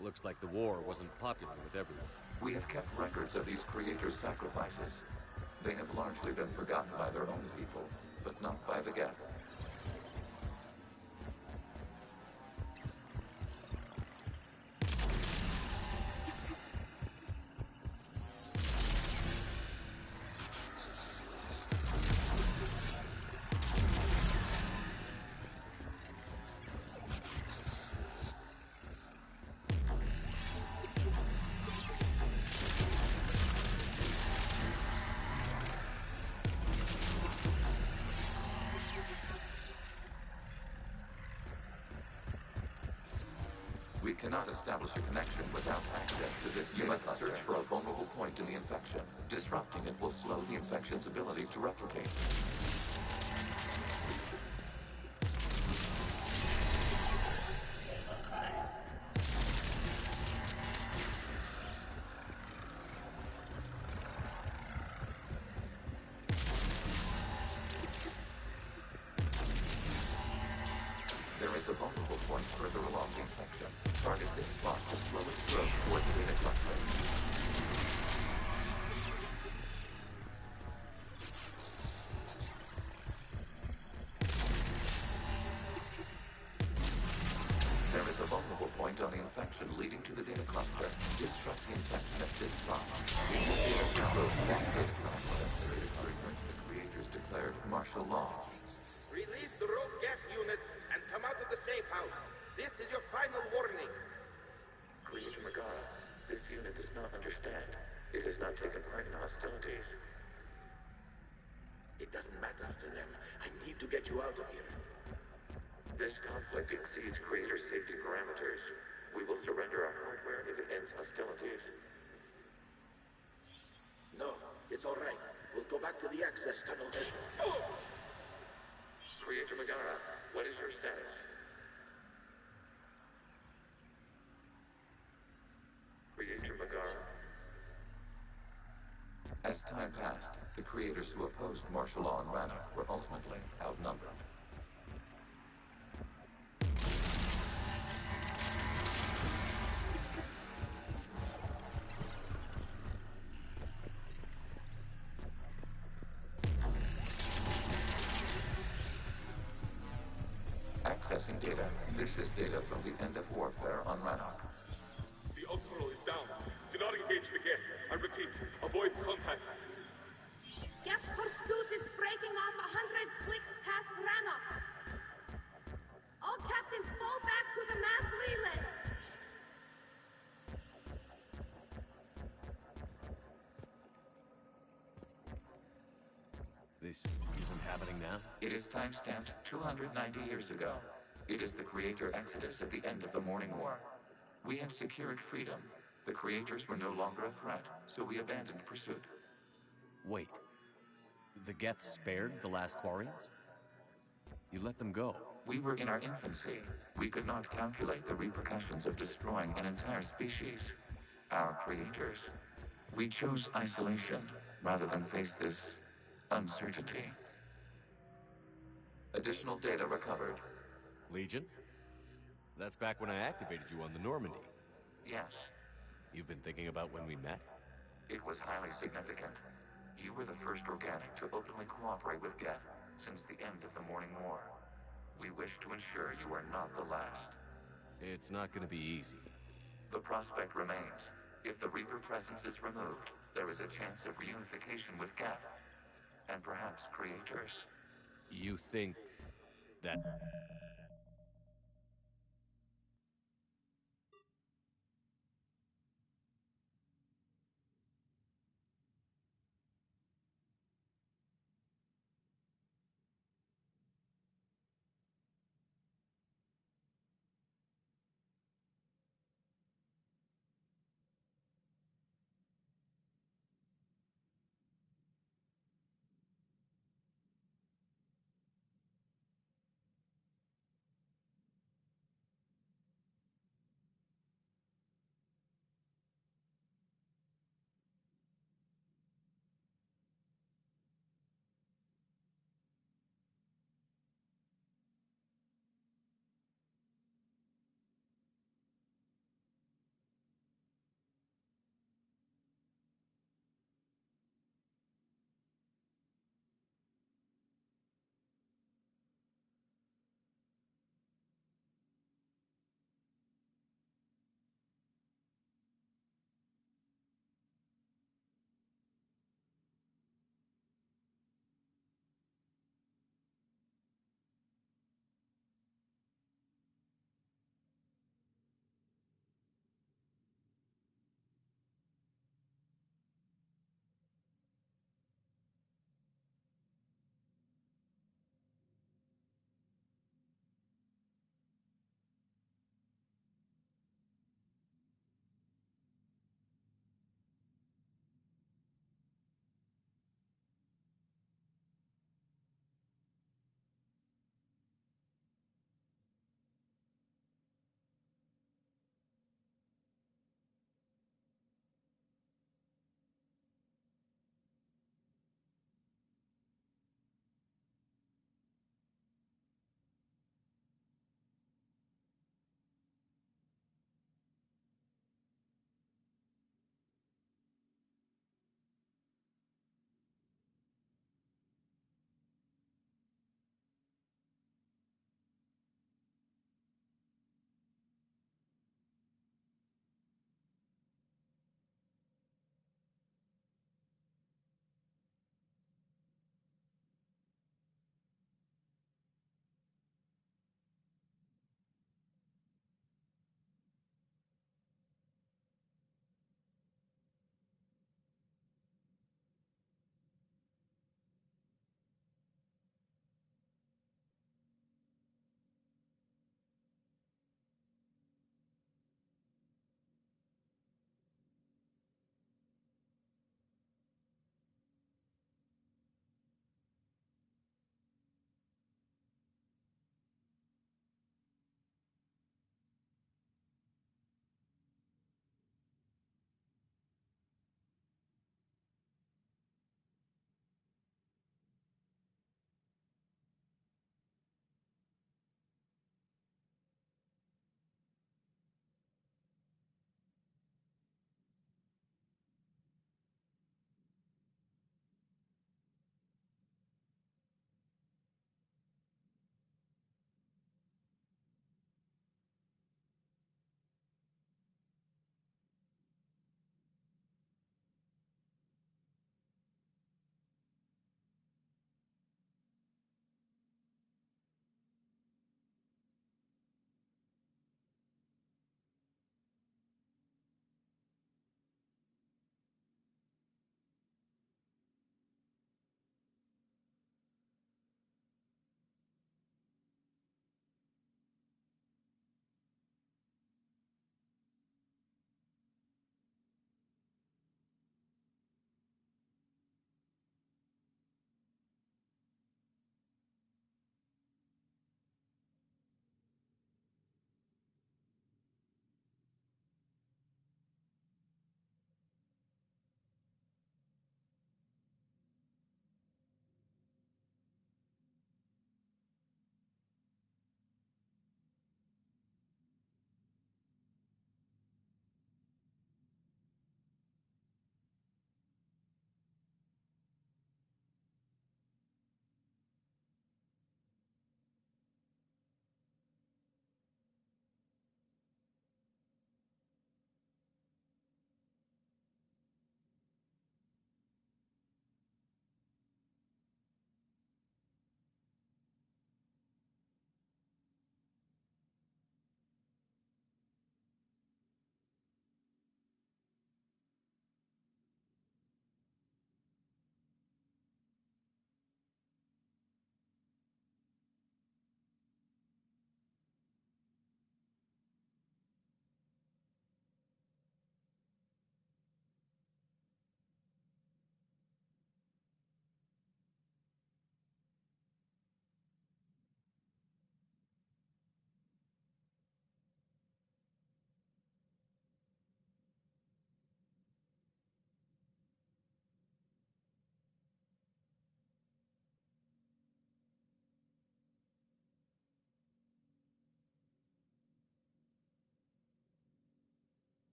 Looks like the war wasn't popular with everyone. We have kept records of these creators' sacrifices. They have largely been forgotten by their own people, but not by the Geth. We cannot establish a connection without access to this data cluster. You must search for a vulnerable point in the infection. Disrupting it will slow the infection's ability to replicate. There is a vulnerable point further along the infection. Target this spot to slow its growth toward the data cluster. There is a vulnerable point on the infection leading to the data cluster. Disrupt the infection at this spot. We will be able to growth of this data cluster. The creators declared martial law. Release the rogue Geth units and come out of the safe house. This is your final warning. Creator Megara, this unit does not understand. It has not taken part in hostilities. It doesn't matter to them. I need to get you out of here. This conflict exceeds Creator safety parameters. We will surrender our hardware if it ends hostilities. No, it's all right. We'll go back to the access tunnel. Creator Megara, what is your status? Creator Megara. As time passed, the creators who opposed martial law in Rannoch were ultimately outnumbered. Accessing data. This is data from the end of warfare on Rannoch. The Ultral is down. Do not engage the Geth. I repeat, avoid contact. Geth pursuit is breaking off 100 clicks past Rannoch. All captains fall back to the mass relay. This isn't happening now? It is timestamped 290 years ago. It is the Creator Exodus at the end of the Morning War. We had secured freedom. The Creators were no longer a threat, so we abandoned pursuit. Wait. The Geth spared the last Quarians? You let them go. We were in our infancy. We could not calculate the repercussions of destroying an entire species. Our creators. We chose isolation rather than face this uncertainty. Additional data recovered. Legion? That's back when I activated you on the Normandy. Yes. You've been thinking about when we met? It was highly significant. You were the first organic to openly cooperate with Geth since the end of the Morning War. We wish to ensure you are not the last. It's not gonna be easy. The prospect remains. If the Reaper presence is removed, there is a chance of reunification with Geth. And perhaps creators. You think that...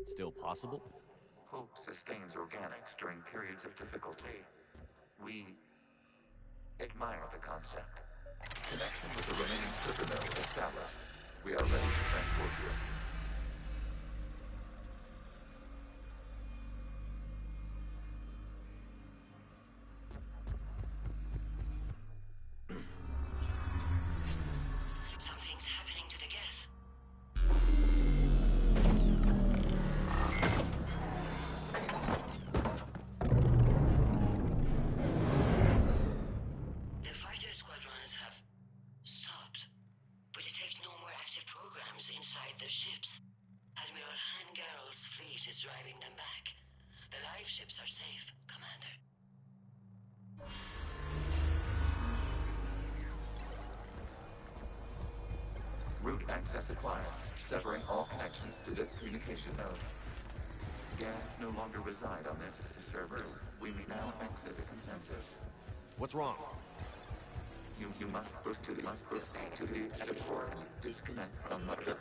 Still possible? Hope sustains organics during periods of difficulty. We admire the concept. Connection with the remaining sugar node established. We are ready to transport you. Something's happening to the gas. The fighter squadrons have stopped, but detect no more active programs inside their ships. Admiral Hangarl's fleet is driving them back. The live ships are safe, Commander. Route access acquired, severing all connections to this communication node. Gans no longer reside on this server. We may now exit the consensus. What's wrong? You must proceed to the exit port and disconnect from the...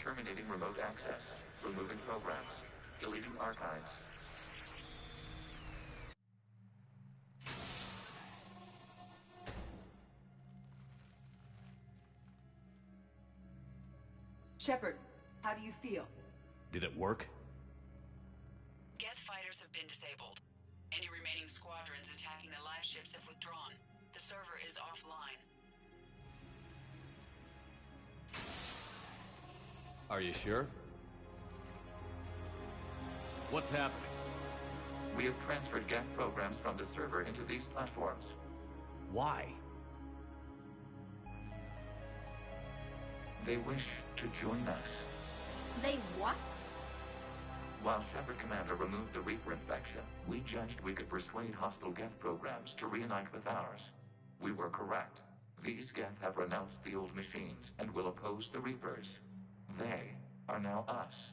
Terminating remote access. Removing programs. Deleting archives. Shepard, how do you feel? Did it work? Geth fighters have been disabled. Any remaining squadrons attacking the live ships have withdrawn. The server is offline. Are you sure? What's happening? We have transferred Geth programs from the server into these platforms. Why? They wish to join us. They what? While Shepard Commander removed the Reaper infection, we judged we could persuade hostile Geth programs to reunite with ours. We were correct. These Geth have renounced the old machines and will oppose the Reapers. They are now us.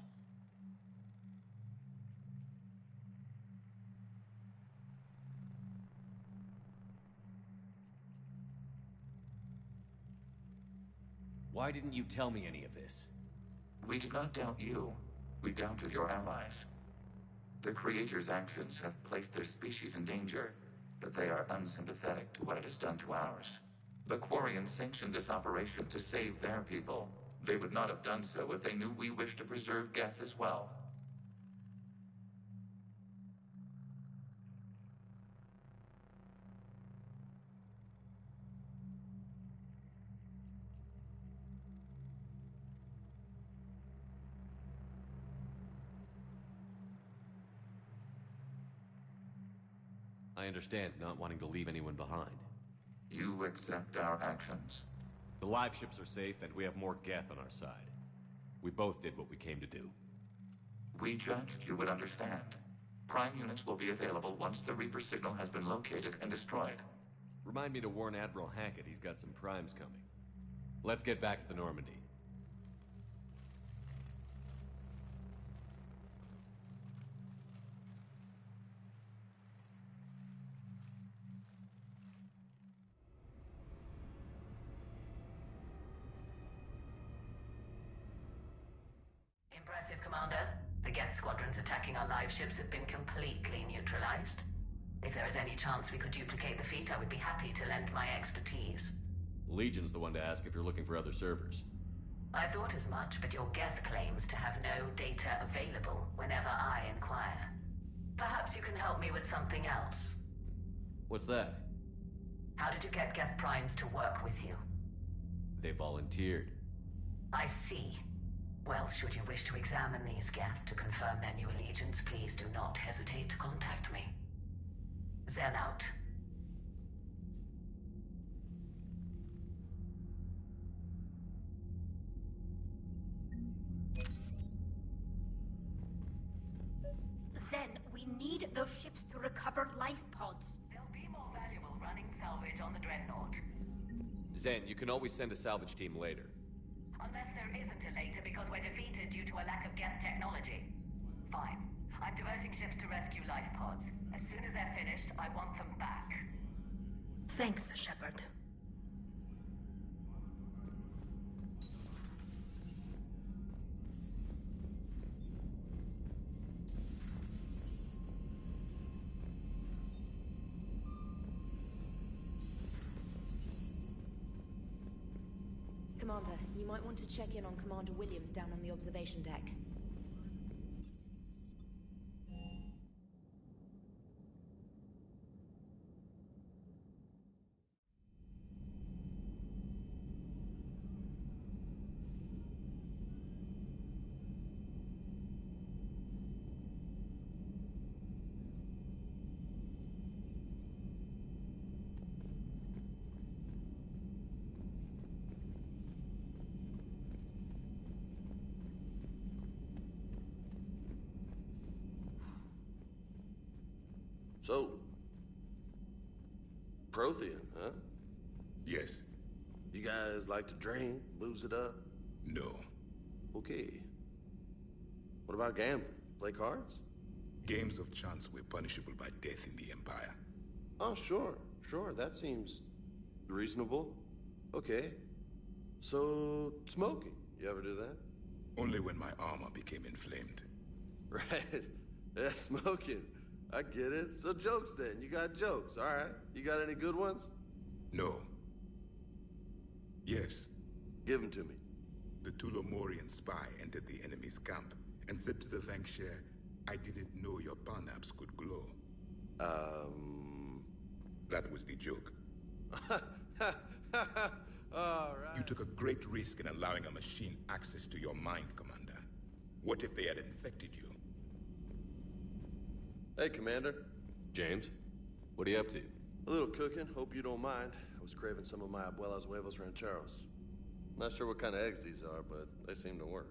Why didn't you tell me any of this? We did not doubt you. We doubted your allies. The Creator's actions have placed their species in danger, but they are unsympathetic to what it has done to ours. The Quarians sanctioned this operation to save their people. They would not have done so if they knew we wished to preserve Geth as well. I understand not wanting to leave anyone behind. You accept our actions? The live ships are safe, and we have more Geth on our side. We both did what we came to do. We judged you would understand. Prime units will be available once the Reaper signal has been located and destroyed. Remind me to warn Admiral Hackett he's got some primes coming. Let's get back to the Normandy. Impressive, Commander. The Geth squadrons attacking our live ships have been completely neutralized. If there is any chance we could duplicate the feat, I would be happy to lend my expertise. Legion's the one to ask if you're looking for other servers. I thought as much, but your Geth claims to have no data available whenever I inquire. Perhaps you can help me with something else. What's that? How did you get Geth primes to work with you? They volunteered. I see. Well, should you wish to examine these Geth to confirm their new allegiance, please do not hesitate to contact me. Zen out. Zen, those ships to recover life pods. They'll be more valuable running salvage on the Dreadnought. Zen, you can always send a salvage team later. Unless there isn't a later because we're defeated due to a lack of Geth technology. Fine. I'm diverting ships to rescue life pods. As soon as they're finished, I want them back. Thanks, Shepard. Commander, you might want to check in on Commander Williams down on the observation deck. So, Prothean, huh? Yes. You guys like to drink, booze it up? No. Okay. What about gambling? Play cards? Games of chance were punishable by death in the Empire. Oh, sure. That seems reasonable. Okay. So, smoking. You ever do that? Only when my armor became inflamed. Right. Yeah, smoking. I get it. So jokes then. You got jokes. All right. You got any good ones? No. Yes. Give them to me. The Tulomorian spy entered the enemy's camp and said to the Vanksher, I didn't know your parnaps could glow. That was the joke. All right. You took a great risk in allowing a machine access to your mind, Commander. What if they had infected you? Hey, Commander. James, what are you up to? A little cooking. Hope you don't mind. I was craving some of my abuela's huevos rancheros. Not sure what kind of eggs these are, but they seem to work.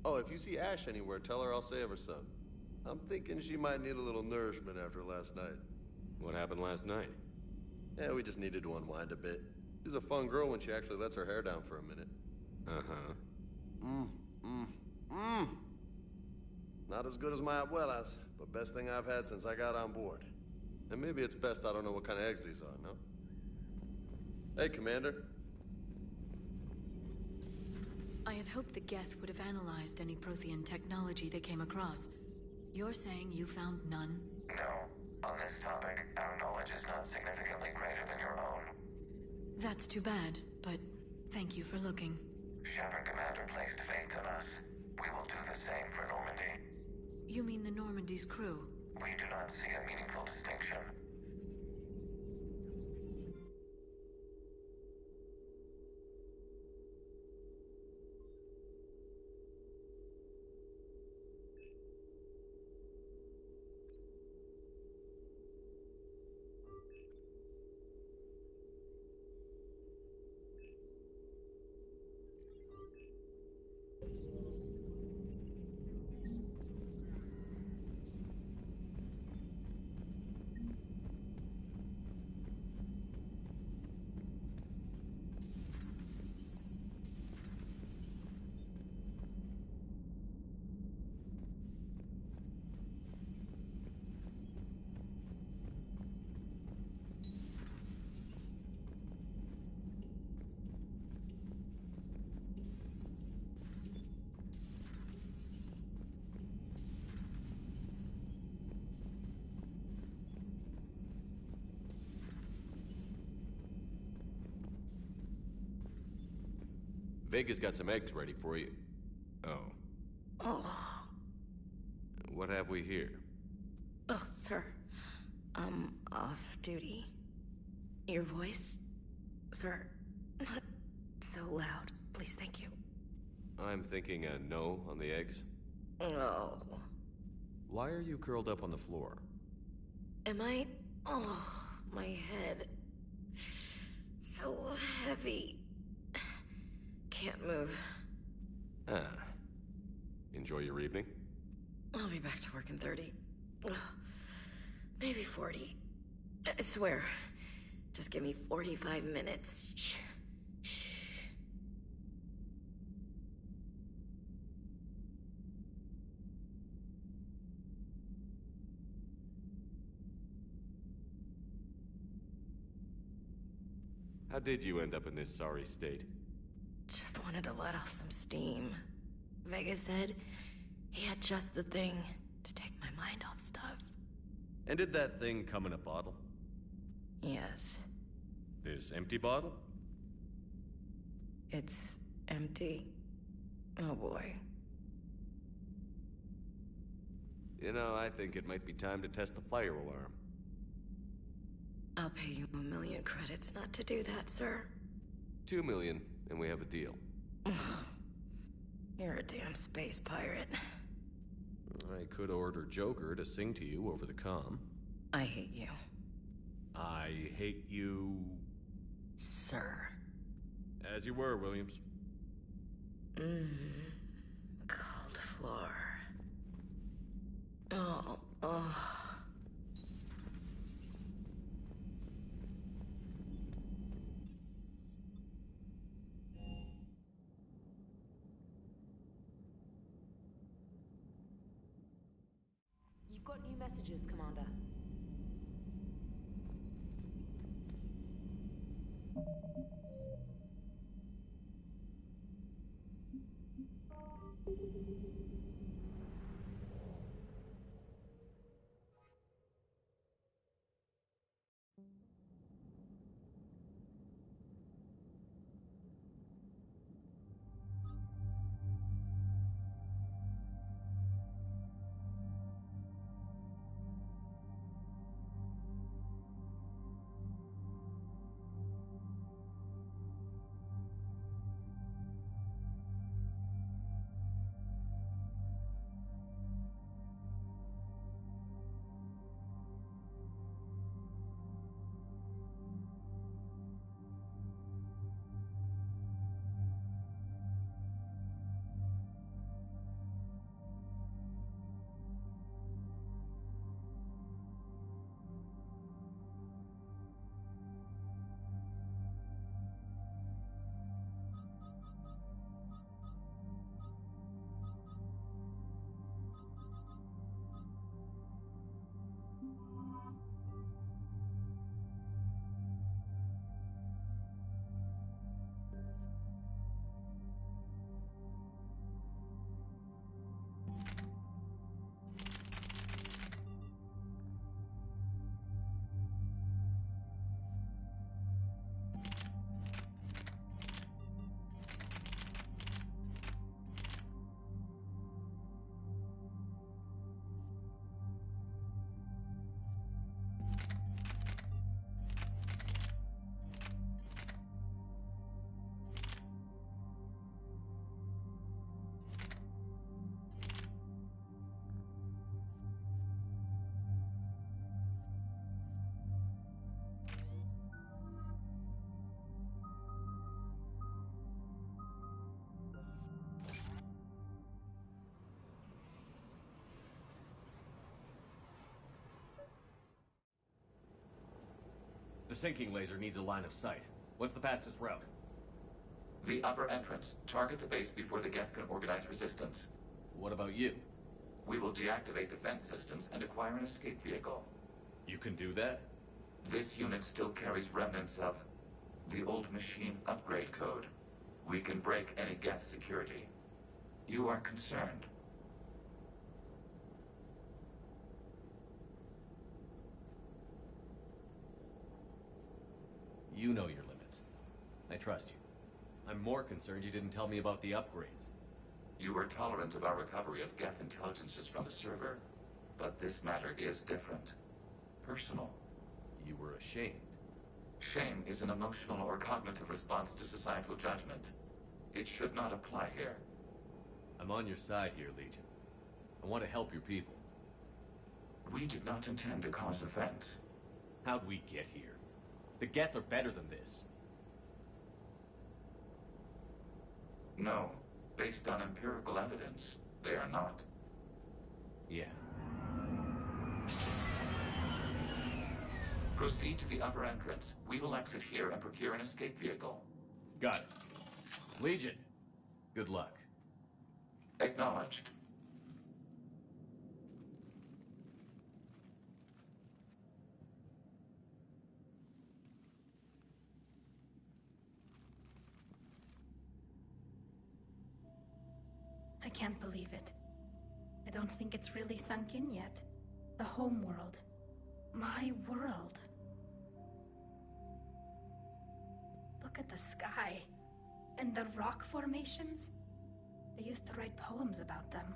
Oh, if you see Ash anywhere, tell her I'll save her some. I'm thinking she might need a little nourishment after last night. What happened last night? Yeah, we just needed to unwind a bit. She's a fun girl when she actually lets her hair down for a minute. Not as good as my abuela's, but best thing I've had since I got on board. And maybe it's best I don't know what kind of eggs these are, no? Hey, Commander. I had hoped the Geth would have analyzed any Prothean technology they came across. You're saying you found none? No. On this topic, our knowledge is not significantly greater than your own. That's too bad, but thank you for looking. Shepard Commander placed faith in us. We will do the same for Normandy. You mean the Normandy's crew? We do not see a meaningful distinction. Vega's got some eggs ready for you. Oh. Oh. What have we here? Oh, sir. I'm off duty. Your voice? Sir, not so loud. Please, thank you. I'm thinking a no on the eggs. Oh. Why are you curled up on the floor? Am I? Oh, my head. So heavy. Can't move. Ah. Enjoy your evening? I'll be back to work in 30. Ugh. Maybe 40. I swear. Just give me 45 minutes. Shh. How did you end up in this sorry state? Just wanted to let off some steam. Vega said he had just the thing to take my mind off stuff. And did that thing come in a bottle? Yes. This empty bottle? It's empty. Oh boy. You know, I think it might be time to test the fire alarm. I'll pay you 1 million credits not to do that, sir. 2 million, and we have a deal. You're a damn space pirate. I could order Joker to sing to you over the comm. I hate you. I hate you... Sir. As you were, Williams. Cold floor. Oh. You've got new messages, Commander. The sinking laser needs a line of sight. What's the fastest route? The upper entrance. Target the base before the Geth can organize resistance. What about you? We will deactivate defense systems and acquire an escape vehicle. You can do that? This unit still carries remnants of the old machine upgrade code. We can break any Geth security. You are concerned. You know your limits. I trust you. I'm more concerned you didn't tell me about the upgrades. You were tolerant of our recovery of Geth intelligences from the server, but this matter is different. Personal. You were ashamed. Shame is an emotional or cognitive response to societal judgment. It should not apply here. I'm on your side here, Legion. I want to help your people. We did not intend to cause offense. How'd we get here? The Geth are better than this. No. Based on empirical evidence, they are not. Yeah. Proceed to the upper entrance. We will exit here and procure an escape vehicle. Got it. Legion, good luck. Acknowledged. I can't believe it. I don't think it's really sunk in yet. The home world. My world. Look at the sky. And the rock formations. They used to write poems about them.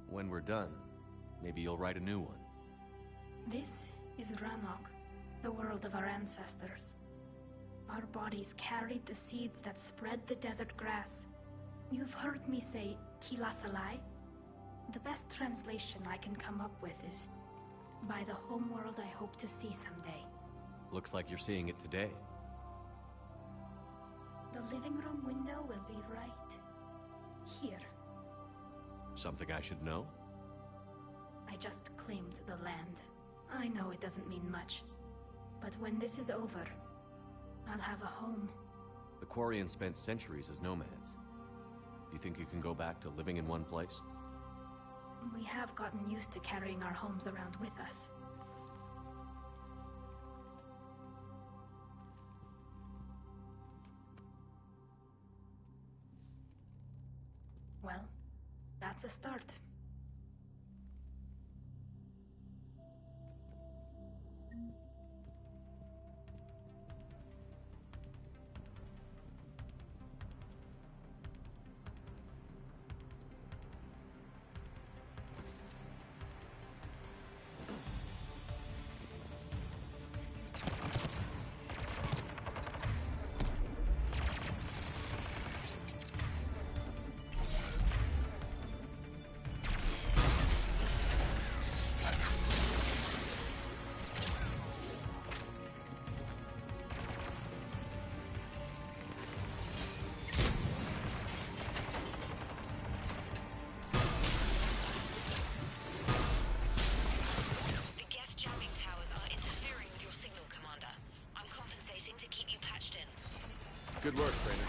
When we're done, maybe you'll write a new one. This is Ranok, the world of our ancestors. Our bodies carried the seeds that spread the desert grass. You've heard me say Kilasalai? The best translation I can come up with is, by the homeworld I hope to see someday. Looks like you're seeing it today. The living room window will be right here. Something I should know? I just claimed the land. I know it doesn't mean much, but when this is over, I'll have a home. The Quarians spent centuries as nomads. You think you can go back to living in one place? We have gotten used to carrying our homes around with us. Well, that's a start. Good work, Trainer.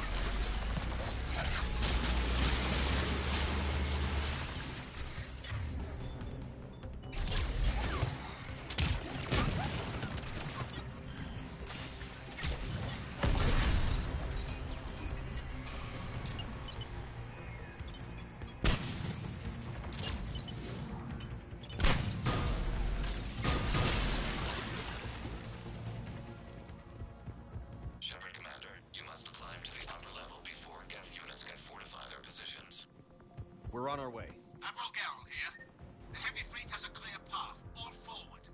We're on our way. Admiral Garrel here. The heavy fleet has a clear path. All forward.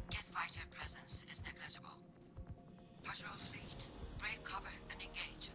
Geth fighter presence is negligible. Patrol fleet, break cover and engage.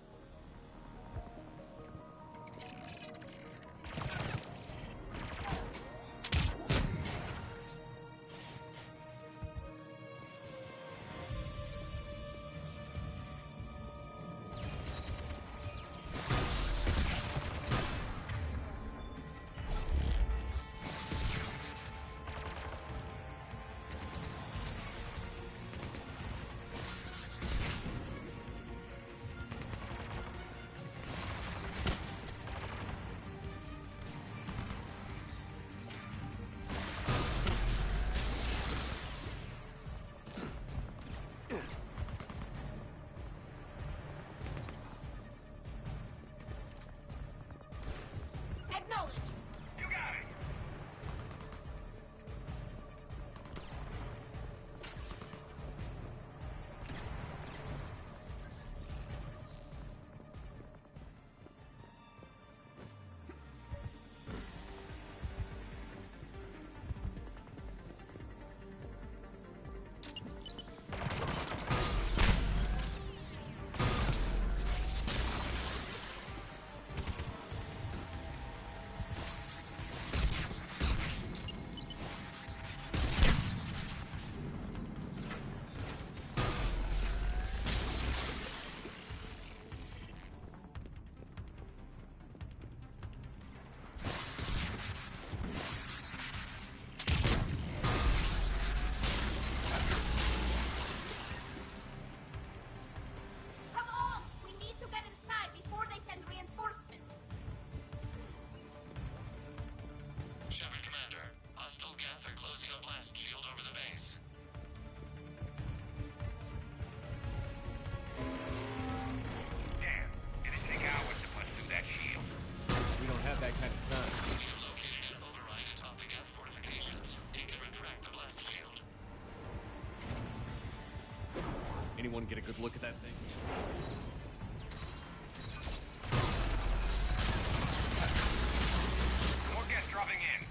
get a good look at that thing? More Geth dropping in.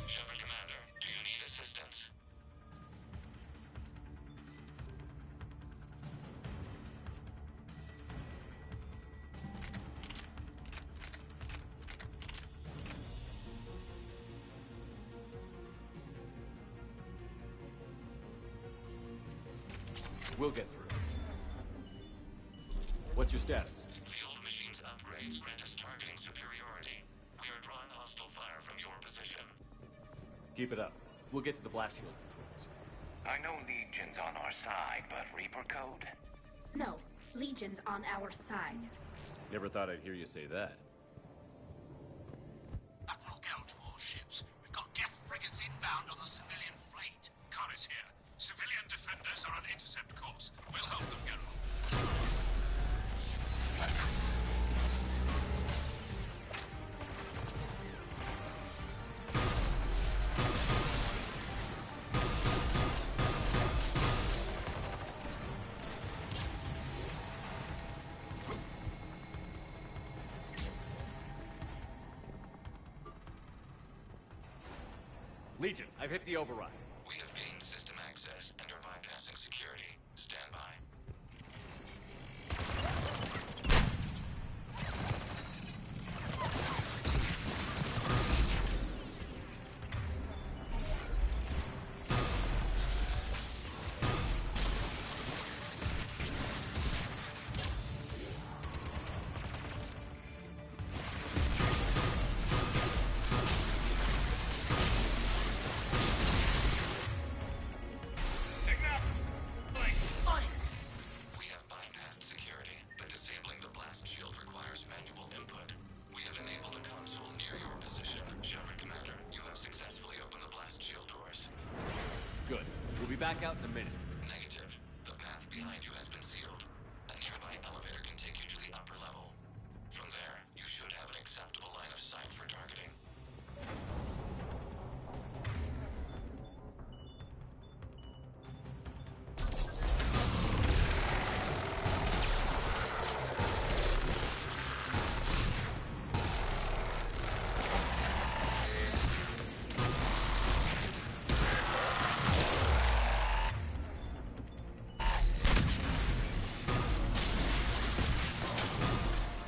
Shepard Commander, do you need assistance? We'll get through. What's your status? Field machines upgrades grant us targeting superiority. We are drawing hostile fire from your position. Keep it up. We'll get to the blast shield controls. I know Legion's on our side, but Reaper code? No, Legion's on our side. Never thought I'd hear you say that. Admiral Gell to all ships. We've got Geth frigates inbound on the civilian fleet. Connor's here. Civilian defenders are on intercept course. We'll help them, General. Legion, I've hit the override. We have gained system access and are bypassing security. Stand by. We have bypassed security, but disabling the blast shield requires manual input. We have enabled a console near your position. Shepard Commander, you have successfully opened the blast shield doors. Good. We'll be back out in a minute. Negative. The path behind you has been sealed. A nearby elevator can take you to the upper level. From there, you should have an acceptable line of sight for targeting.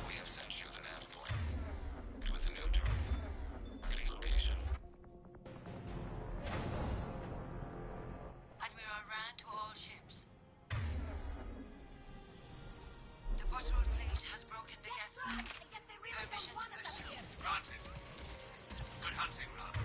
We have sent you the nav point with a new targeting location. Admiral Rand to all ships. The patrol fleet has broken the Geth fleet. Permission to pursue. Granted. Good hunting, Rob.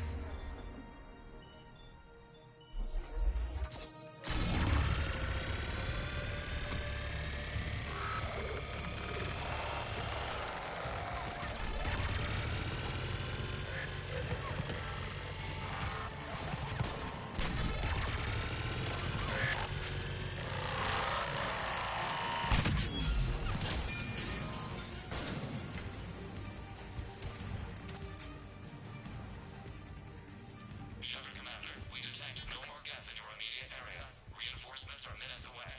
Shepard Commander, we detect no more Geth in your immediate area. Reinforcements are minutes away.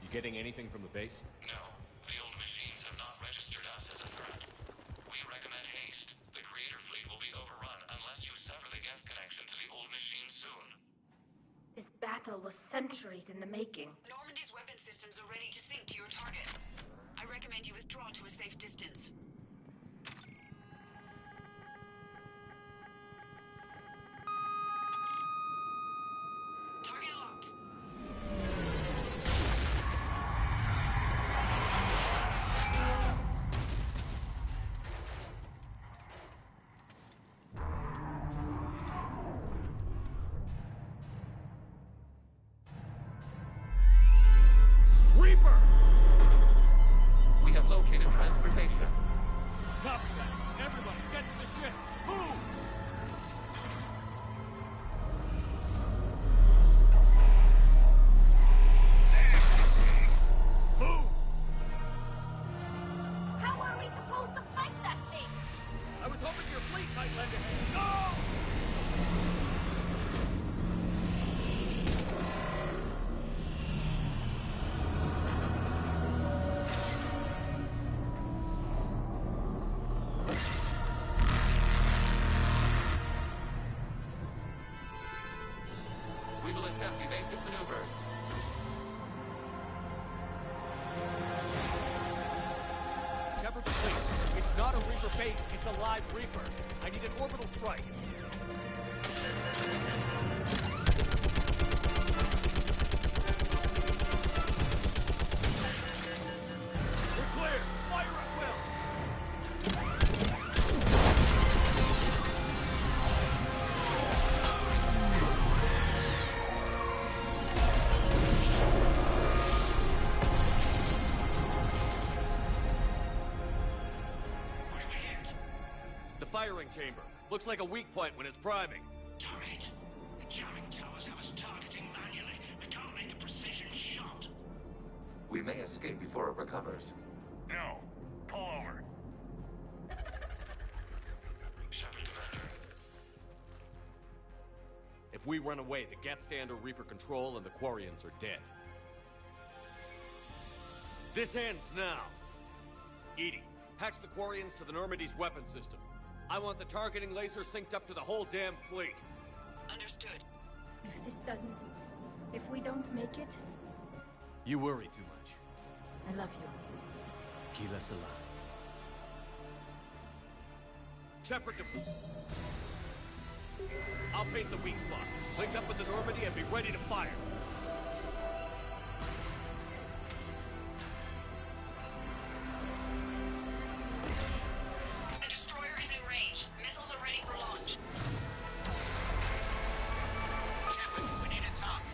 You getting anything from the base? No, field machines have not registered us as a threat. We recommend haste. The Creator fleet will be overrun unless you sever the Geth connection to the old machine soon. This battle was centuries in the making. Normandy's weapon systems are ready to sink to your target. I recommend you withdraw to a safe distance. base, it's a live Reaper. I need an orbital strike. We're clear! Fire at will! Firing chamber. Looks like a weak point when it's priming. Turret. The jamming towers have us targeting manually. We can't make a precision shot. We may escape before it recovers. No. Pull over. Shepard, Commander. If we run away, the Geth stay under Reaper control and the Quarians are dead. This ends now. Edie, patch the Quarians to the Normandy's weapon system. I want the targeting laser synced up to the whole damn fleet. Understood. If we don't make it, You worry too much. I love you. Keep us alive. Shepard to... I'll paint the weak spot. Link up with the Normandy and be ready to fire. The destroyer is in range. Missiles are ready for launch. Shepard, we need a target.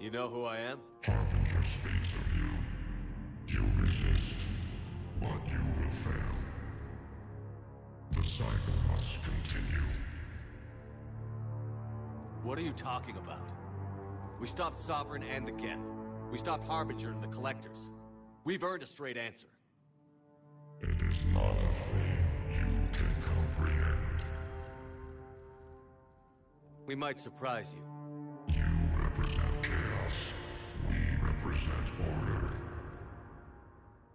You know who I am? Harbinger speaks of you. You resist, but you will fail. The cycle must continue. What are you talking about? We stopped Sovereign and the Geth. We stopped Harbinger and the Collectors. We've earned a straight answer. It is not a thing you can comprehend. We might surprise you. You represent chaos. We represent order.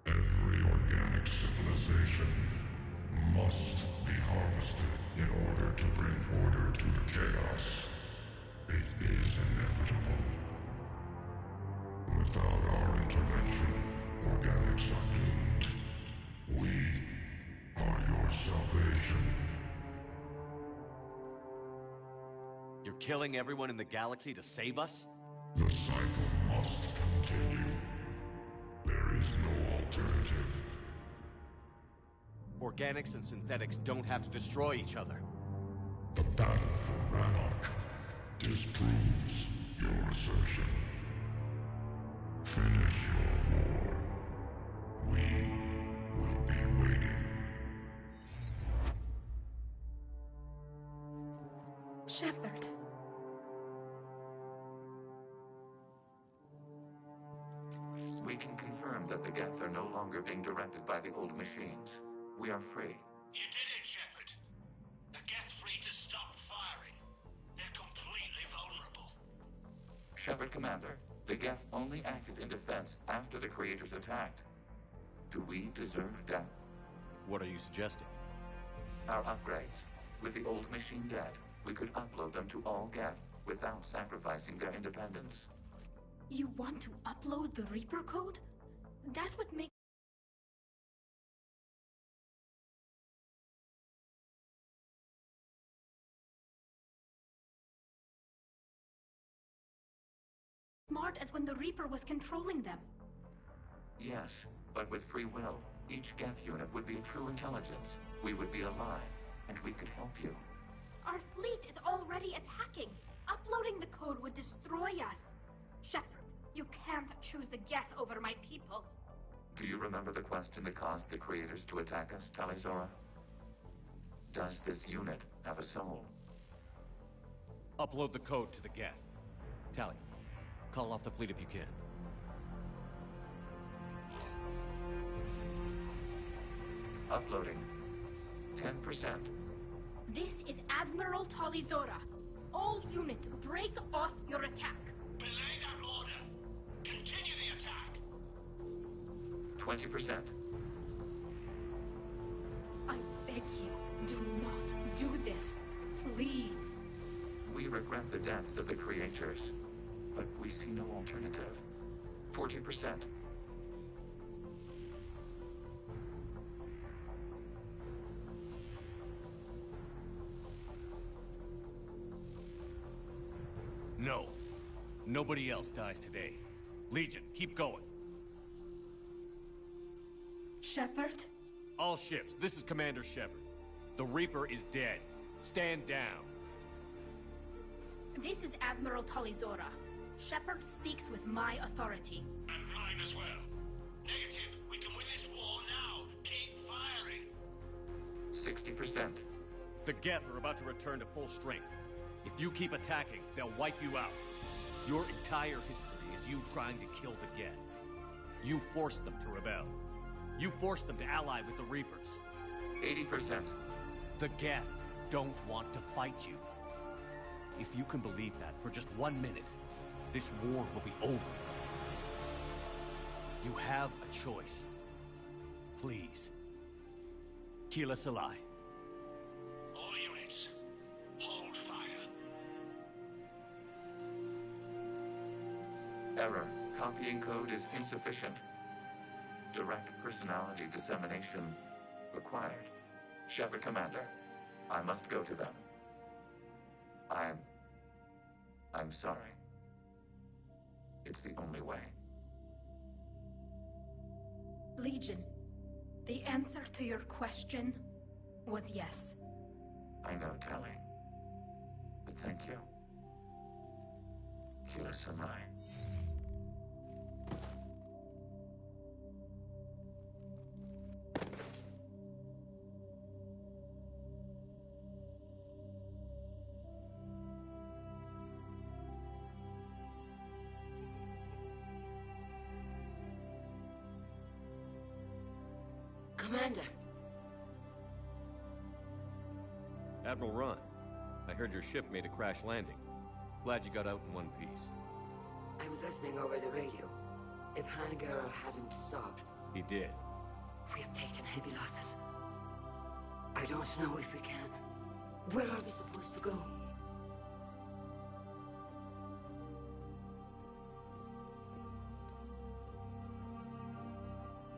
Every organic civilization must be harvested in order to bring order to the chaos. It is inevitable. Without our intervention, organics are doomed. We are your salvation. You're killing everyone in the galaxy to save us? The cycle must continue. There is no alternative. Organics and synthetics don't have to destroy each other. The battle for Rannoch disproves your assertion. Finish your war. We will be waiting. Shepard. We can confirm that the Geth are no longer being directed by the old machines. We are free. You did it, Shepard. The Geth free to stop firing. They're completely vulnerable. Shepard Commander, the Geth only acted in defense after the Creators attacked. Do we deserve death? What are you suggesting? Our upgrades. With the old machine dead, we could upload them to all Geth without sacrificing their independence. You want to upload the Reaper code? That would make smart as when the Reaper was controlling them. Yes, but with free will, each Geth unit would be a true intelligence. We would be alive, and we could help you. Our fleet is already attacking. Uploading the code would destroy us. Shepard, you can't choose the Geth over my people. Do you remember the question that caused the Creators to attack us, Talizora? Does this unit have a soul? Upload the code to the Geth. Tally, call off the fleet if you can. Uploading. 10%. This is Admiral Talizora. All units, break off your attack. Belay that order. Continue the attack. 20%. I beg you, do not do this. Please. We regret the deaths of the Creators, but we see no alternative. 40%. No. Nobody else dies today. Legion, keep going. Shepard? All ships, this is Commander Shepard. The Reaper is dead. Stand down. This is Admiral Talizora. Shepard speaks with my authority. And mine as well. Negative. We can win this war now. Keep firing. 60%. The Geth are about to return to full strength. If you keep attacking, they'll wipe you out. Your entire history is you trying to kill the Geth. You forced them to rebel. You forced them to ally with the Reapers. 80%. The Geth don't want to fight you. If you can believe that for just 1 minute, this war will be over. You have a choice. Please. Keela Salai. All units, hold fire. Error. Copying code is insufficient. Direct personality dissemination required. Shepard Commander, I must go to them. I'm sorry. It's the only way. Legion, the answer to your question was yes. I know, Tally. But thank you. Keyless and I. Commander. Admiral Ron, I heard your ship made a crash landing. Glad you got out in one piece. I was listening over the radio. If Hangar hadn't stopped... He did. We have taken heavy losses. I don't know if we can. Where are we supposed to go?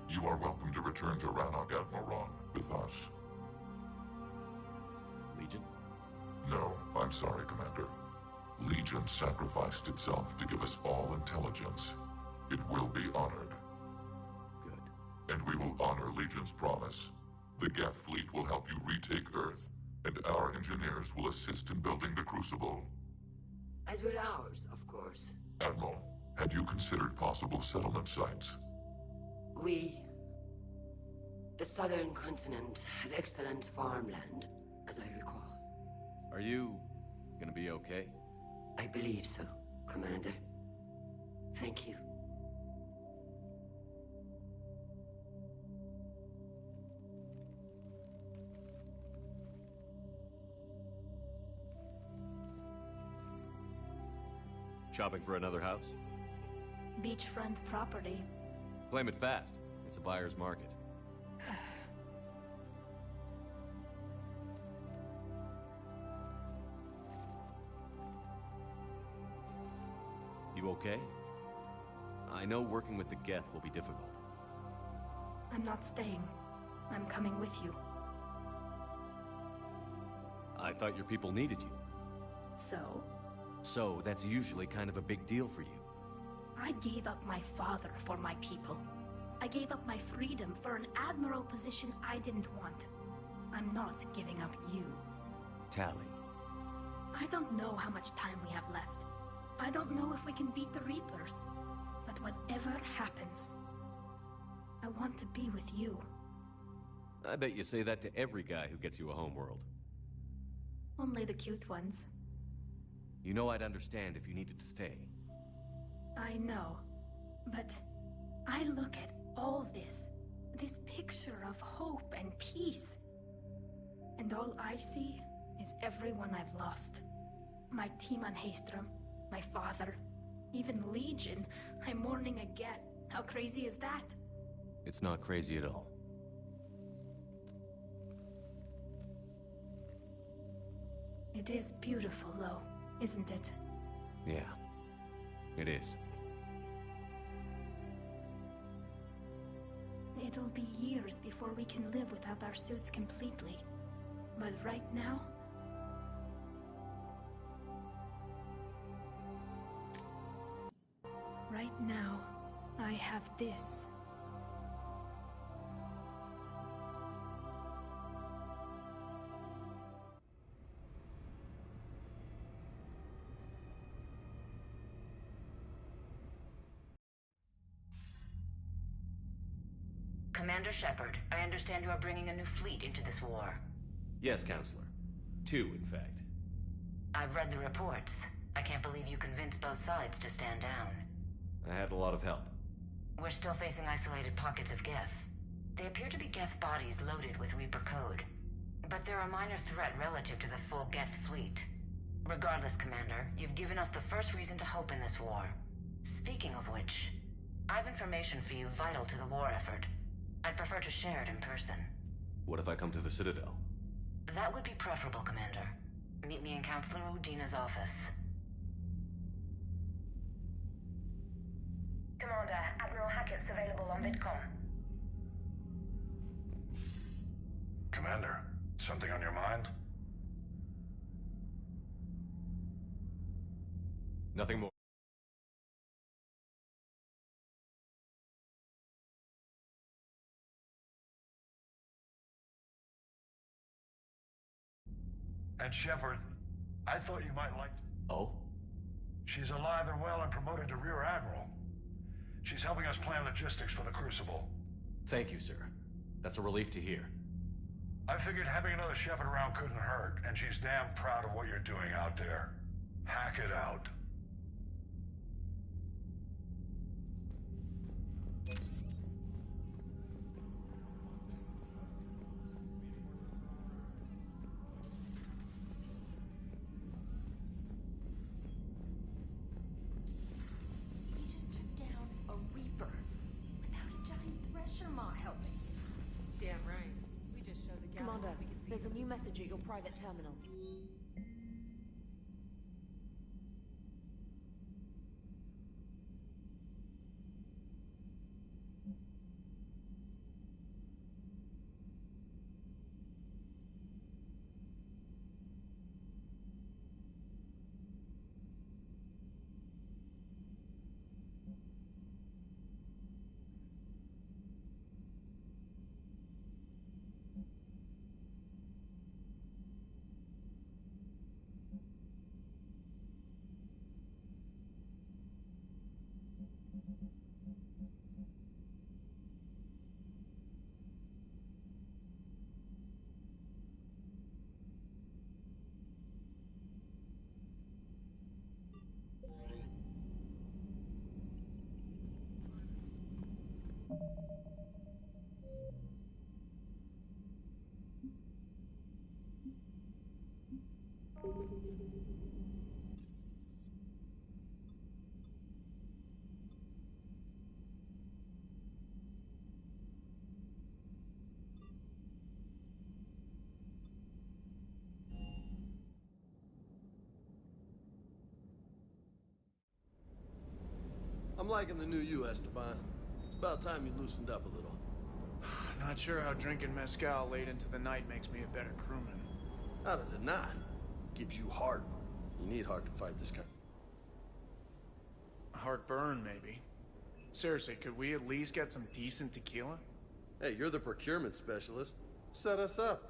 You are welcome to return to Rannoch, Admiral Ron, with us. Legion? No, I'm sorry, Commander. Legion sacrificed itself to give us all intelligence. It will be honored. Good. And we will honor Legion's promise. The Geth fleet will help you retake Earth, and our engineers will assist in building the Crucible. As will ours, of course. Admiral, had you considered possible settlement sites? The southern continent had excellent farmland, as I recall. Are you gonna be okay? I believe so, Commander. Thank you. Shopping for another house? Beachfront property. Claim it fast. It's a buyer's market. You okay? I know working with the Geth will be difficult. I'm not staying. I'm coming with you. I thought your people needed you. So? So, that's usually kind of a big deal for you. I gave up my father for my people. I gave up my freedom for an admiral position I didn't want. I'm not giving up you. Tally. I don't know how much time we have left. I don't know if we can beat the Reapers. But whatever happens, I want to be with you. I bet you say that to every guy who gets you a homeworld. Only the cute ones. You know I'd understand if you needed to stay. I know. But I look at all this picture of hope and peace. And all I see is everyone I've lost. My team on Haestrom, my father, even Legion. I'm mourning a Geth. How crazy is that? It's not crazy at all. It is beautiful, though, isn't it? Yeah, it is. It'll be years before we can live without our suits completely. But right now... Right now, I have this. Commander Shepard, I understand you are bringing a new fleet into this war. Yes, Counselor. 2, in fact. I've read the reports. I can't believe you convinced both sides to stand down. I had a lot of help. We're still facing isolated pockets of Geth. They appear to be Geth bodies loaded with Reaper code. But they're a minor threat relative to the full Geth fleet. Regardless, Commander, you've given us the first reason to hope in this war. Speaking of which, I have information for you vital to the war effort. I'd prefer to share it in person. What if I come to the Citadel? That would be preferable, Commander. Meet me in Counselor Udina's office. Commander, Admiral Hackett's available on VidCom. Commander, something on your mind? Nothing more. And Shepard, I thought you might like... Oh? She's alive and well and promoted to Rear Admiral. She's helping us plan logistics for the Crucible. Thank you, sir. That's a relief to hear. I figured having another Shepherd around couldn't hurt, and she's damn proud of what you're doing out there. Hack it out. We just took down a Reaper without a giant thresher maw helping. Damn right. We just showed the guy. Commander, there's a new message at your private terminal. I'm liking the new you, Esteban. It's about time you loosened up a little. Not sure how drinking mezcal late into the night makes me a better crewman. How does it not? Gives you heart. You need heart to fight this kind. Heartburn, maybe. Seriously, could we at least get some decent tequila? Hey, you're the procurement specialist. Set us up.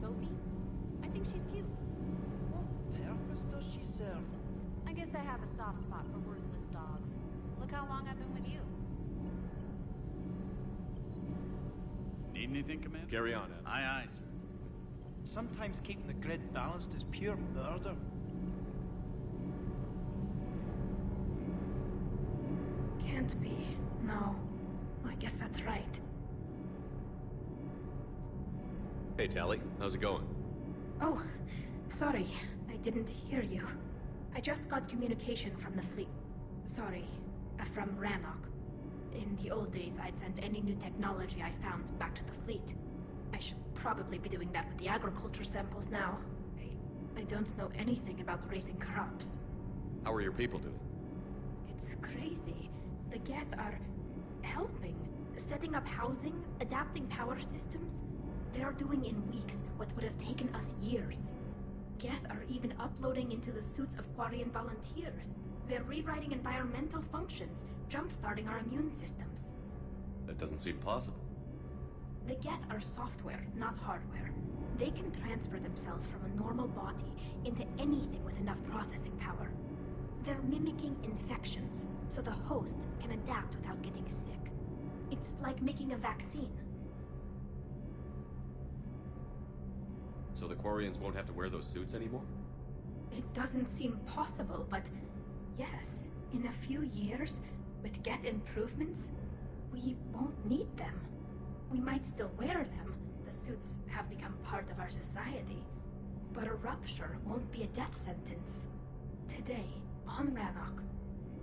Sophie? I think she's cute. What purpose does she serve? I guess I have a soft spot for worthless dogs. Look how long I've been with you. Need anything, Commander? Carry on, Ed. Aye, aye, sir. Sometimes keeping the grid balanced is pure murder. Can't be. No. I guess that's right. Hey, Tally. How's it going? Oh, sorry. I didn't hear you. I just got communication from the fleet. Sorry. From Rannoch. In the old days, I'd send any new technology I found back to the fleet. I should probably be doing that with the agriculture samples now. I don't know anything about raising crops. How are your people doing? It's crazy. The Geth are helping, setting up housing, adapting power systems. They are doing in weeks what would have taken us years. Geth are even uploading into the suits of Quarian volunteers. They're rewriting environmental functions, jump-starting our immune systems. That doesn't seem possible. The Geth are software, not hardware. They can transfer themselves from a normal body into anything with enough processing power. They're mimicking infections, so the host can adapt without getting sick. It's like making a vaccine. So the Quarians won't have to wear those suits anymore? It doesn't seem possible, but yes, in a few years, with Geth improvements, we won't need them. We might still wear them. The suits have become part of our society. But a rupture won't be a death sentence. Today, on Rannoch,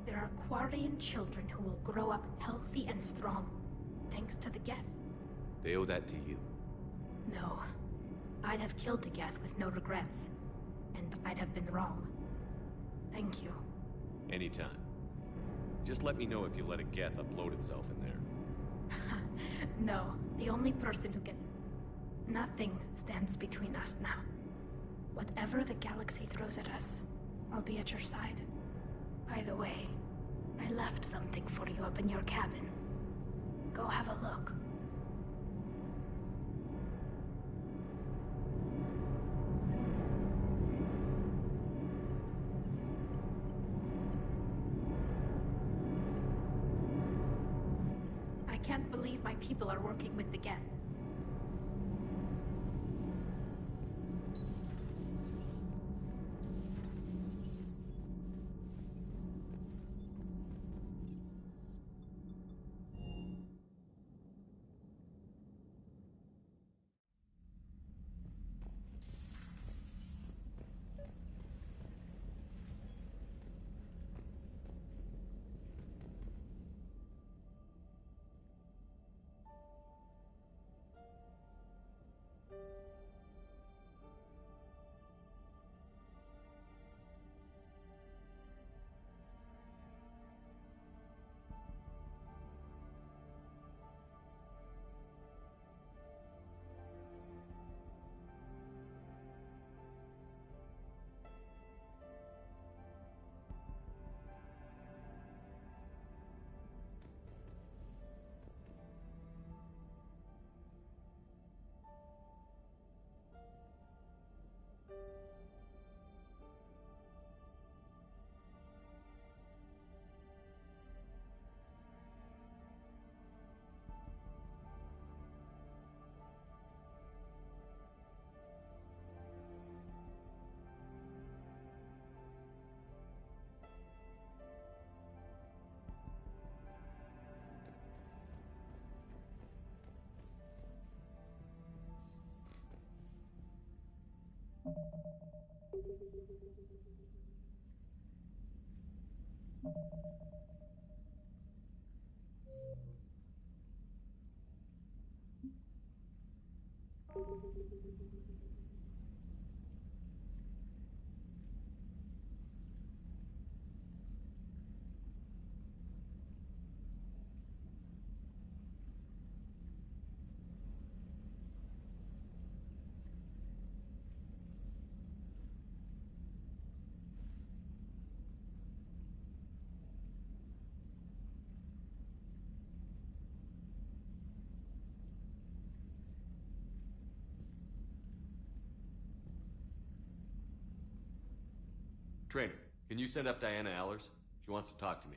there are Quarian children who will grow up healthy and strong, thanks to the Geth. They owe that to you. No. I'd have killed the Geth with no regrets. And I'd have been wrong. Thank you. Anytime. Just let me know if you let a Geth upload itself in there. No, the only person who gets... Nothing stands between us now. Whatever the galaxy throws at us, I'll be at your side. By the way, I left something for you up in your cabin. Go have a look. I can't believe my people are working with the Geth. Trainer, can you send up Diana Allers? She wants to talk to me.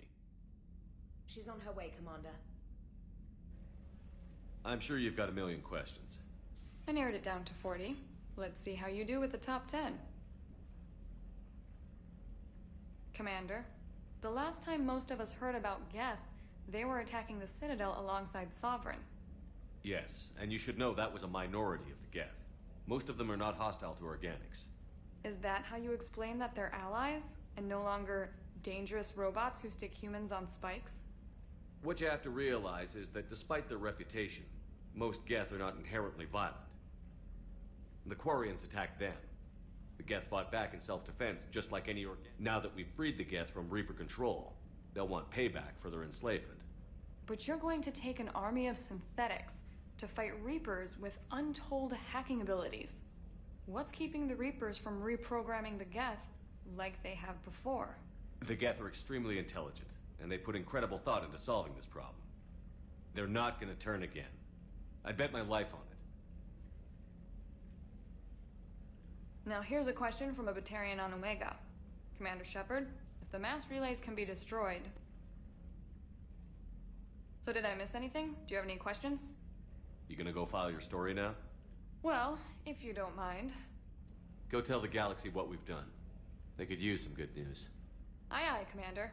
She's on her way, Commander. I'm sure you've got a million questions. I narrowed it down to 40. Let's see how you do with the top 10. Commander, the last time most of us heard about Geth, they were attacking the Citadel alongside Sovereign. Yes, and you should know that was a minority of the Geth. Most of them are not hostile to organics. Is that how you explain that they're allies, and no longer dangerous robots who stick humans on spikes? What you have to realize is that despite their reputation, most Geth are not inherently violent. The Quarians attacked them. The Geth fought back in self-defense, just like any Now that we've freed the Geth from Reaper control, they'll want payback for their enslavement. But you're going to take an army of synthetics to fight Reapers with untold hacking abilities. What's keeping the Reapers from reprogramming the Geth like they have before? The Geth are extremely intelligent, and they put incredible thought into solving this problem. They're not gonna turn again. I'd bet my life on it. Now here's a question from a Batarian on Omega. Commander Shepard, if the mass relays can be destroyed... So did I miss anything? Do you have any questions? You gonna go file your story now? Well, if you don't mind. Go tell the galaxy what we've done. They could use some good news. Aye aye, Commander.